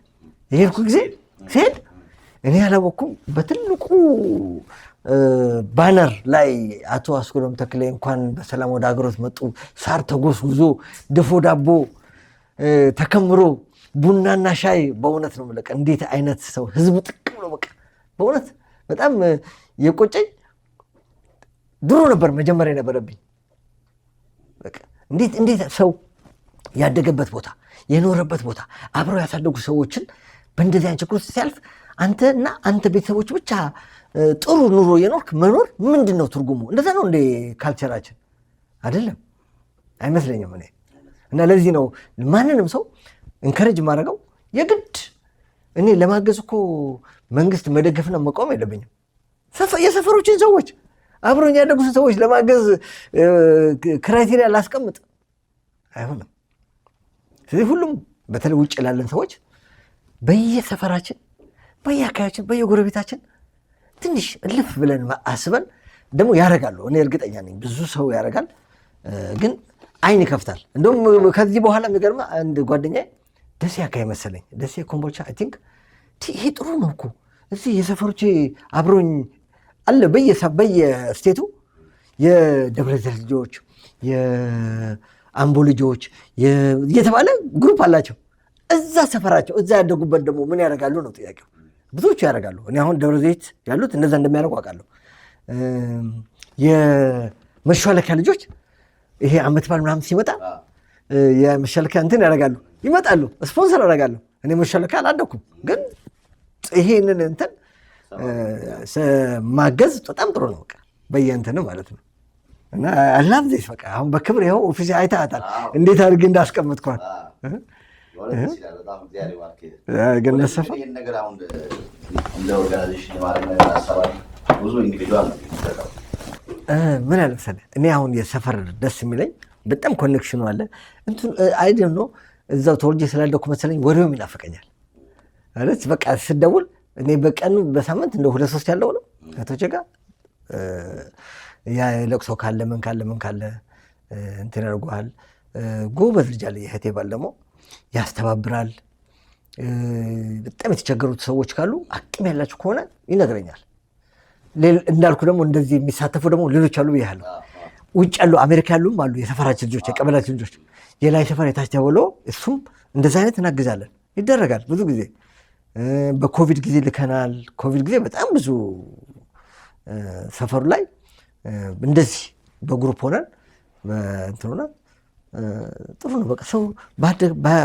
የሄድኩ ጊዜ ሲሄድ እኔ ያላወኩም በትልቁ ባነር ላይ አቶ አስጎዶም ተክሌ እንኳን በሰላም ወደ ሀገሮት መጡ፣ ሳር ተጎስጉዞ ድፎ ዳቦ ተከምሮ ቡናና ሻይ። በእውነት ነው የምልህ እንዴት አይነት ሰው ህዝቡ ጥቅም ነው። በቃ በእውነት በጣም የቆጨኝ ድሮ ነበር መጀመሪያ የነበረብኝ። በቃ እንዴት ሰው ያደገበት ቦታ የኖረበት ቦታ አብረው ያሳደጉ ሰዎችን በእንደዚህ አይነት ችግር ውስጥ ሲያልፍ አንተና አንተ ቤተሰቦች ብቻ ጥሩ ኑሮ የኖርክ መኖር ምንድን ነው ትርጉሙ? እንደዛ ነው እንደ ካልቸራችን አይደለም አይመስለኝም እኔ። እና ለዚህ ነው ማንንም ሰው እንከረጅ ማድረገው። የግድ እኔ ለማገዝ እኮ መንግስት መደገፍና መቃወም የለብኝም። የሰፈሮችን ሰዎች አብረውኝ ያደጉትን ሰዎች ለማገዝ ክራይቴሪያ ላስቀምጥ አይሆንም። ስለዚህ ሁሉም በተለይ ውጭ ላለን ሰዎች በየሰፈራችን፣ በየአካባቢያችን፣ በየጎረቤታችን ትንሽ እልፍ ብለን አስበን ደግሞ ያደርጋሉ። እኔ እርግጠኛ ነኝ ብዙ ሰው ያደርጋል፣ ግን አይን ይከፍታል። እንደውም ከዚህ በኋላ የሚገርማ አንድ ጓደኛዬ ደሴ አካባቢ መሰለኝ ደሴ ኮምቦልቻ አይ ቲንክ ይሄ ጥሩ ነው እኮ እዚህ የሰፈሮቼ አብሮኝ አለ በየስቴቱ የደብረ ዘይት ልጆች የአምቦ ልጆች እየተባለ ግሩፕ አላቸው። እዛ ሰፈራቸው እዛ ያደጉበት ደግሞ ምን ያደርጋሉ ነው ጥያቄው። ብዙዎቹ ያደርጋሉ። እኔ አሁን ደብረ ዘይት ያሉት እንደዛ እንደሚያደርጉ አውቃለሁ። የመሿለኪያ ልጆች ይሄ ዓመት በዓል ምናምን ሲመጣ የመሿለኪያ እንትን ያደርጋሉ፣ ይመጣሉ፣ ስፖንሰር ያደርጋሉ። እኔ መሿለኪያ አላደኩም፣ ግን ይሄንን እንትን ማገዝ በጣም ጥሩ ነው። በቃ በየእንትን ማለት ነው። እና አላም ዘይት በቃ አሁን በክብር ይኸው ኦፊስ አይተሃታል እንዴት አድርጌ እንዳስቀምጥኳል። ግን ነሰፋ ነገር አሁን እንደ ኦርጋናይዜሽን የማድረግ ነገር አሰራር ብዙ ኢንዲቪጁዋል ነው የሚሰራው። ምን ያለ መሰለህ እኔ አሁን የሰፈር ደስ የሚለኝ በጣም ኮኔክሽኑ አለ እንትን አይደል ነው። እዛው ተወልጄ ስላደኩ መሰለኝ ወሬውም ይናፍቀኛል ማለት በቃ ስደውል እኔ በቀኑ በሳምንት እንደ 2-3 ያለው ነው ከቶቼ ጋር ያ ለቅሶ ካለ ምን ካለ እንትን ያደርጉሃል። ጎበዝ ልጅ አለ የእህቴ ባል ደግሞ ያስተባብራል። በጣም የተቸገሩት ሰዎች ካሉ አቅም ያላችሁ ከሆነ ይነግረኛል። እንዳልኩ ደግሞ እንደዚህ የሚሳተፉ ደግሞ ሌሎች አሉ ብያለሁ። ውጭ ያሉ አሜሪካ ያሉም አሉ የሰፈራችን ልጆች የቀበላችን ልጆች የላይ ሰፈር የታች ተብሎ እሱም እንደዚህ አይነት እናግዛለን ይደረጋል። ብዙ ጊዜ በኮቪድ ጊዜ ልከናል። ኮቪድ ጊዜ በጣም ብዙ ሰፈሩ ላይ እንደዚህ በግሩፕ ሆነን እንትን ሆነን ጥሩ ነው። በቃ ሰው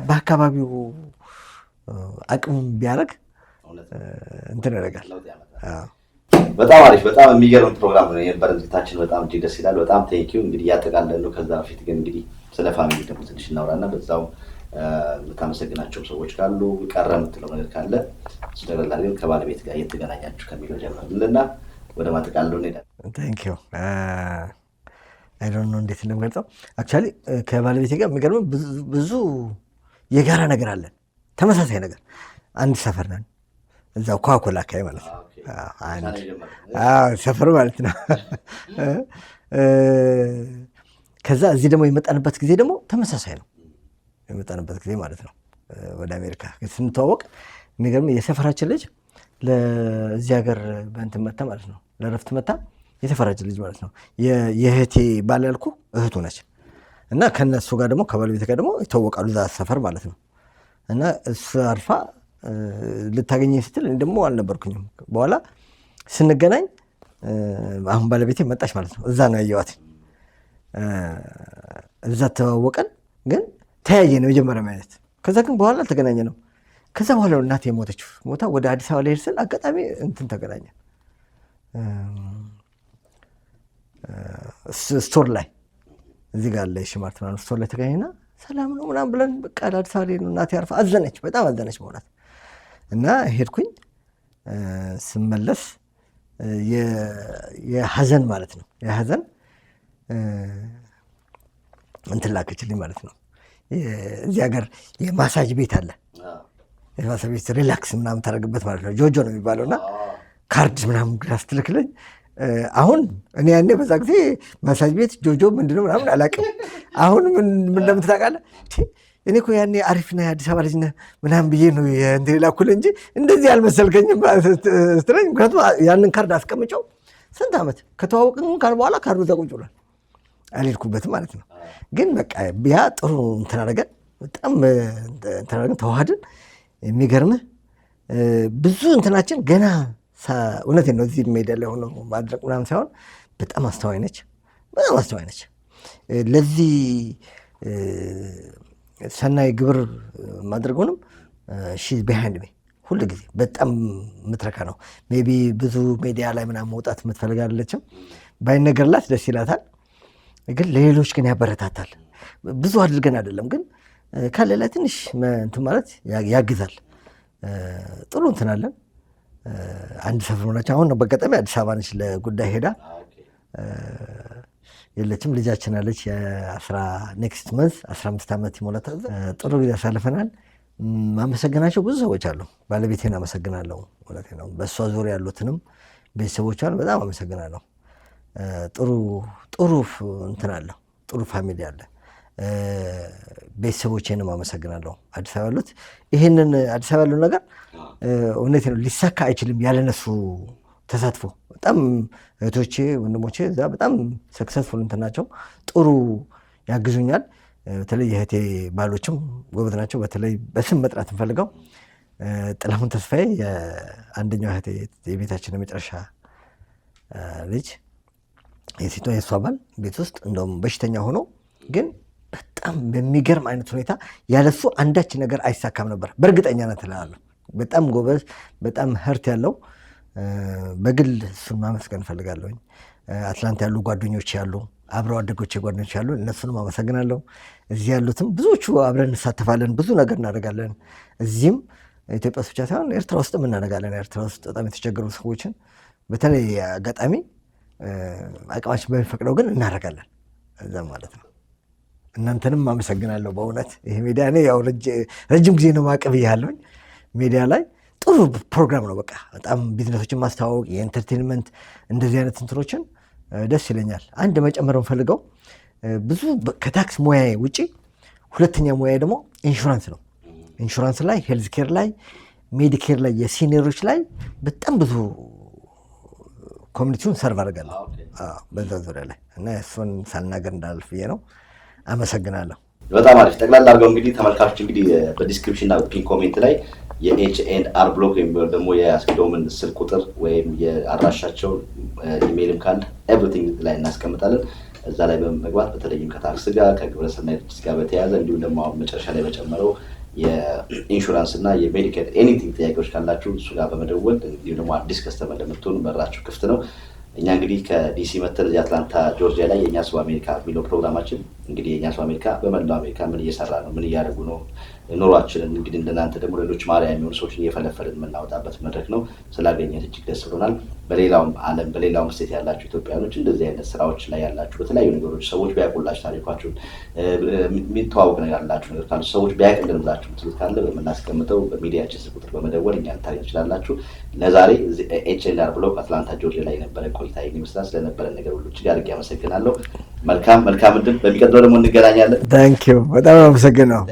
በአካባቢው አቅም ቢያደርግ እንትን ያደርጋል። በጣም አሪፍ፣ በጣም የሚገርም ፕሮግራም ነው የነበረን። ዝግጅታችን በጣም እጅግ ደስ ይላል። በጣም ቴንኪው። እንግዲህ እያጠቃለልን ነው። ከዛ በፊት ግን እንግዲህ ስለ ፋሚሊ ደግሞ ትንሽ እናውራና በዛው የምታመሰግናቸው ሰዎች ካሉ ቀረ የምትለው ነገር ካለ እሱ ነገር ላይ ግን ከባለቤት ጋር እየተገናኛችሁ ከሚለው ጀምረንልና ወደ ማጠቃለሉ እንሄዳለን። ቴንኪው። አይ ዶንት ኖ እንዴት እንደምገልጸው አክቹዋሊ ከባለቤቴ ጋር የሚገርም ብዙ የጋራ ነገር አለን። ተመሳሳይ ነገር አንድ ሰፈር ነን። እዛው ኳኮላ አካባቢ ማለት ነው። ሰፈሩ ማለት ነው። ከዛ እዚህ ደግሞ የመጣንበት ጊዜ ደግሞ ተመሳሳይ ነው። የመጣንበት ጊዜ ማለት ነው ወደ አሜሪካ ስንተዋወቅ የሚገርም የሰፈራችን ልጅ ለዚህ ሀገር በእንትን መታ ማለት ነው ለረፍት መታ የሰፈራችን ልጅ ማለት ነው። የእህቴ ባል ያልኩ እህቱ ነች። እና ከነሱ ጋር ደግሞ ከባለቤት ጋር ደግሞ ይታወቃሉ እዛ ሰፈር ማለት ነው። እና እሱ አርፋ ልታገኘኝ ስትል እኔ ደግሞ አልነበርኩኝም። በኋላ ስንገናኝ አሁን ባለቤቴ መጣች ማለት ነው። እዛ ነው ያየኋት። እዛ ተዋወቀን፣ ግን ተያየን መጀመሪያ ማለት። ከዛ ግን በኋላ አልተገናኘ ነው። ከዛ በኋላ እናቴ ሞተች። ሞታ ወደ አዲስ አበባ ላይ ሄድ ስል አጋጣሚ እንትን ተገናኘን ስቶር ላይ እዚህ ጋር ላይ ሽማርት ምናምን ስቶር ላይ ተገናኝና ሰላም ነው ምናምን ብለን በቃ አዲስ አበባ ላይ ነው። እናቴ አርፋ አዘነች፣ በጣም አዘነች በእውነት። እና ሄድኩኝ። ስመለስ የሀዘን ማለት ነው የሀዘን እንትን ላከችልኝ ማለት ነው። እዚህ ሀገር የማሳጅ ቤት አለ። የማሳጅ ቤት ሪላክስ ምናምን ታደርግበት ማለት ነው። ጆጆ ነው የሚባለውና ካርድ ምናምን ስትልክልኝ አሁን እኔ ያኔ በዛ ጊዜ ማሳጅ ቤት ጆጆ ምንድነው ምናምን አላውቅም። አሁን ምን እንደምትታውቃለህ እኔ እኮ ያኔ አሪፍና የአዲስ አበባ ልጅ ነህ ምናምን ብዬ ነው እንትን ላኩልህ እንጂ እንደዚህ አልመሰልከኝም ስትለኝ፣ ምክንያቱም ያንን ካርድ አስቀምጨው ስንት ዓመት ከተዋወቅን ካል በኋላ ካርዱ ተቆጭ ብሏል። አልሄድኩበትም ማለት ነው። ግን በቃ ያ ጥሩ እንትን አደረገን፣ በጣም እንትን አደረገን፣ ተዋህድን። የሚገርምህ ብዙ እንትናችን ገና እውነቴን ነው እዚህ ሜዳ ላይ ሆኖ ማድረግ ምናምን ሳይሆን በጣም አስተዋይ ነች፣ በጣም አስተዋይ ነች። ለዚህ ሰናይ ግብር ማድረጉንም ሺዝ ቢሃይንድ ሚ ሁሉ ጊዜ በጣም የምትረካ ነው። ሜይ ቢ ብዙ ሚዲያ ላይ ምናምን መውጣት የምትፈልግ አይደለችም። ባይነገርላት ደስ ይላታል፣ ግን ለሌሎች ግን ያበረታታል። ብዙ አድርገን አይደለም ግን ካለ ላይ ትንሽ እንትን ማለት ያግዛል። ጥሩ እንትን አለን። አንድ ሰፈር ሆናችን አሁን በአጋጣሚ አዲስ አበባ ነች ለጉዳይ ሄዳ የለችም። ልጃችን አለች ኔክስት መንዝ 15 ዓመት ይሞላታል። ጥሩ ጊዜ አሳልፈናል። ማመሰግናቸው ብዙ ሰዎች አሉ። ባለቤቴን አመሰግናለሁ። እውነቴ ነው። በእሷ ዙሪያ ያሉትንም ቤተሰቦቿን በጣም አመሰግናለሁ። ጥሩ እንትን አለው። ጥሩ ፋሚሊ አለ። ቤተሰቦቼንም አመሰግናለሁ። አዲስ አበባ ያሉት ይህንን አዲስ አበባ ያለው ነገር እውነቴ ነው ሊሳካ አይችልም ያለነሱ ተሳትፎ። በጣም እህቶቼ ወንድሞቼ እዛ በጣም ሰክሰስፉል እንትን ናቸው። ጥሩ ያግዙኛል። በተለይ የእህቴ ባሎችም ጎበዝ ናቸው። በተለይ በስም መጥራት እንፈልገው ጥላሁን ተስፋዬ የአንደኛው እህቴ የቤታችን የመጨረሻ ልጅ የሴቷ የእሷ ባል ቤት ውስጥ እንደውም በሽተኛ ሆኖ ግን በጣም በሚገርም አይነት ሁኔታ ያለሱ አንዳች ነገር አይሳካም ነበር በእርግጠኛነት እላለሁ። በጣም ጎበዝ፣ በጣም ህርት ያለው በግል እሱን ማመስገን እፈልጋለሁኝ። አትላንታ ያሉ ጓደኞች ያሉ አብረው አደጎቼ ጓደኞች ያሉ እነሱንም አመሰግናለሁ። እዚህ ያሉትም ብዙዎቹ አብረን እንሳተፋለን፣ ብዙ ነገር እናደርጋለን። እዚህም ኢትዮጵያ ብቻ ሳይሆን ኤርትራ ውስጥም እናደርጋለን። ኤርትራ ውስጥ በጣም የተቸገሩ ሰዎችን በተለይ አጋጣሚ አቅማችን በሚፈቅደው ግን እናደርጋለን። እዛም ማለት ነው። እናንተንም አመሰግናለሁ በእውነት ይሄ ሚዲያ እኔ ያው ረጅም ጊዜ ነው ማቀብ ያለውኝ ሚዲያ ላይ ጥሩ ፕሮግራም ነው። በቃ በጣም ቢዝነሶችን ማስተዋወቅ የኢንተርቴንመንት እንደዚህ አይነት እንትኖችን ደስ ይለኛል። አንድ መጨመር የምፈልገው ብዙ ከታክስ ሙያዬ ውጪ ሁለተኛ ሙያዬ ደግሞ ኢንሹራንስ ነው። ኢንሹራንስ ላይ፣ ሄልዝ ኬር ላይ፣ ሜዲኬር ላይ፣ የሲኒየሮች ላይ በጣም ብዙ ኮሚኒቲውን ሰርቭ አድርጋለሁ በዛ ዙሪያ ላይ እና እሱን ሳልናገር እንዳልፍ ብዬ ነው። አመሰግናለሁ። በጣም አሪፍ ጠቅላላ አድርገው እንግዲህ ተመልካቾች እንግዲህ በዲስክሪፕሽን እና ፒን ኮሜንት ላይ የኤች&አር ብሎክ ወይም ደግሞ የአስገዶምን ስልክ ቁጥር ወይም የአድራሻቸው ኢሜይልም ካለ ኤቭሪቲንግ ላይ እናስቀምጣለን። እዛ ላይ በመግባት በተለይም ከታክስ ጋር ከግብረሰናይ ድርጅት ጋር በተያያዘ እንዲሁም ደግሞ አሁን መጨረሻ ላይ በጨመረው የኢንሹራንስ እና የሜዲካል ኤኒቲንግ ጥያቄዎች ካላችሁ እሱ ጋር በመደወል እንዲሁም ደግሞ አዲስ ከስተመር ለምትሆኑ በራችሁ ክፍት ነው። እኛ እንግዲህ ከዲሲ መተን እዚህ አትላንታ ጆርጂያ ላይ የእኛ ሰው አሜሪካ የሚለው ፕሮግራማችን እንግዲህ የእኛ ሰው አሜሪካ በመላው አሜሪካ ምን እየሰራ ነው፣ ምን እያደረጉ ነው፣ ኑሯችንን እንግዲህ እንደናንተ ደግሞ ሌሎች ማሪያ የሚሆኑ ሰዎችን እየፈለፈልን የምናወጣበት መድረክ ነው። ስላገኘን እጅግ ደስ ብሎናል። በሌላውም ዓለም በሌላውም ስቴት ያላችሁ ኢትዮጵያኖች እንደዚህ አይነት ስራዎች ላይ ያላችሁ በተለያዩ ነገሮች ሰዎች ቢያውቁላችሁ ታሪኳችሁን የሚተዋወቅ ነገር ያላችሁ ነገር ካሉ ሰዎች ቢያውቅልን ብላችሁ ምትሉት ካለ በምናስቀምጠው በሚዲያችን ስልክ ቁጥር በመደወል እኛን ታገኙ ትችላላችሁ። ለዛሬ ኤች&አር ብሎክ አትላንታ ጆርጂያ ላይ የነበረ ቆይታ ይመስላል። ስለነበረን ነገር ሁሉ እጅግ አድርጌ አመሰግናለሁ። መልካም እድል። በሚቀጥለው ደግሞ እንገናኛለን። ታንኪዩ። በጣም አመሰግናለሁ።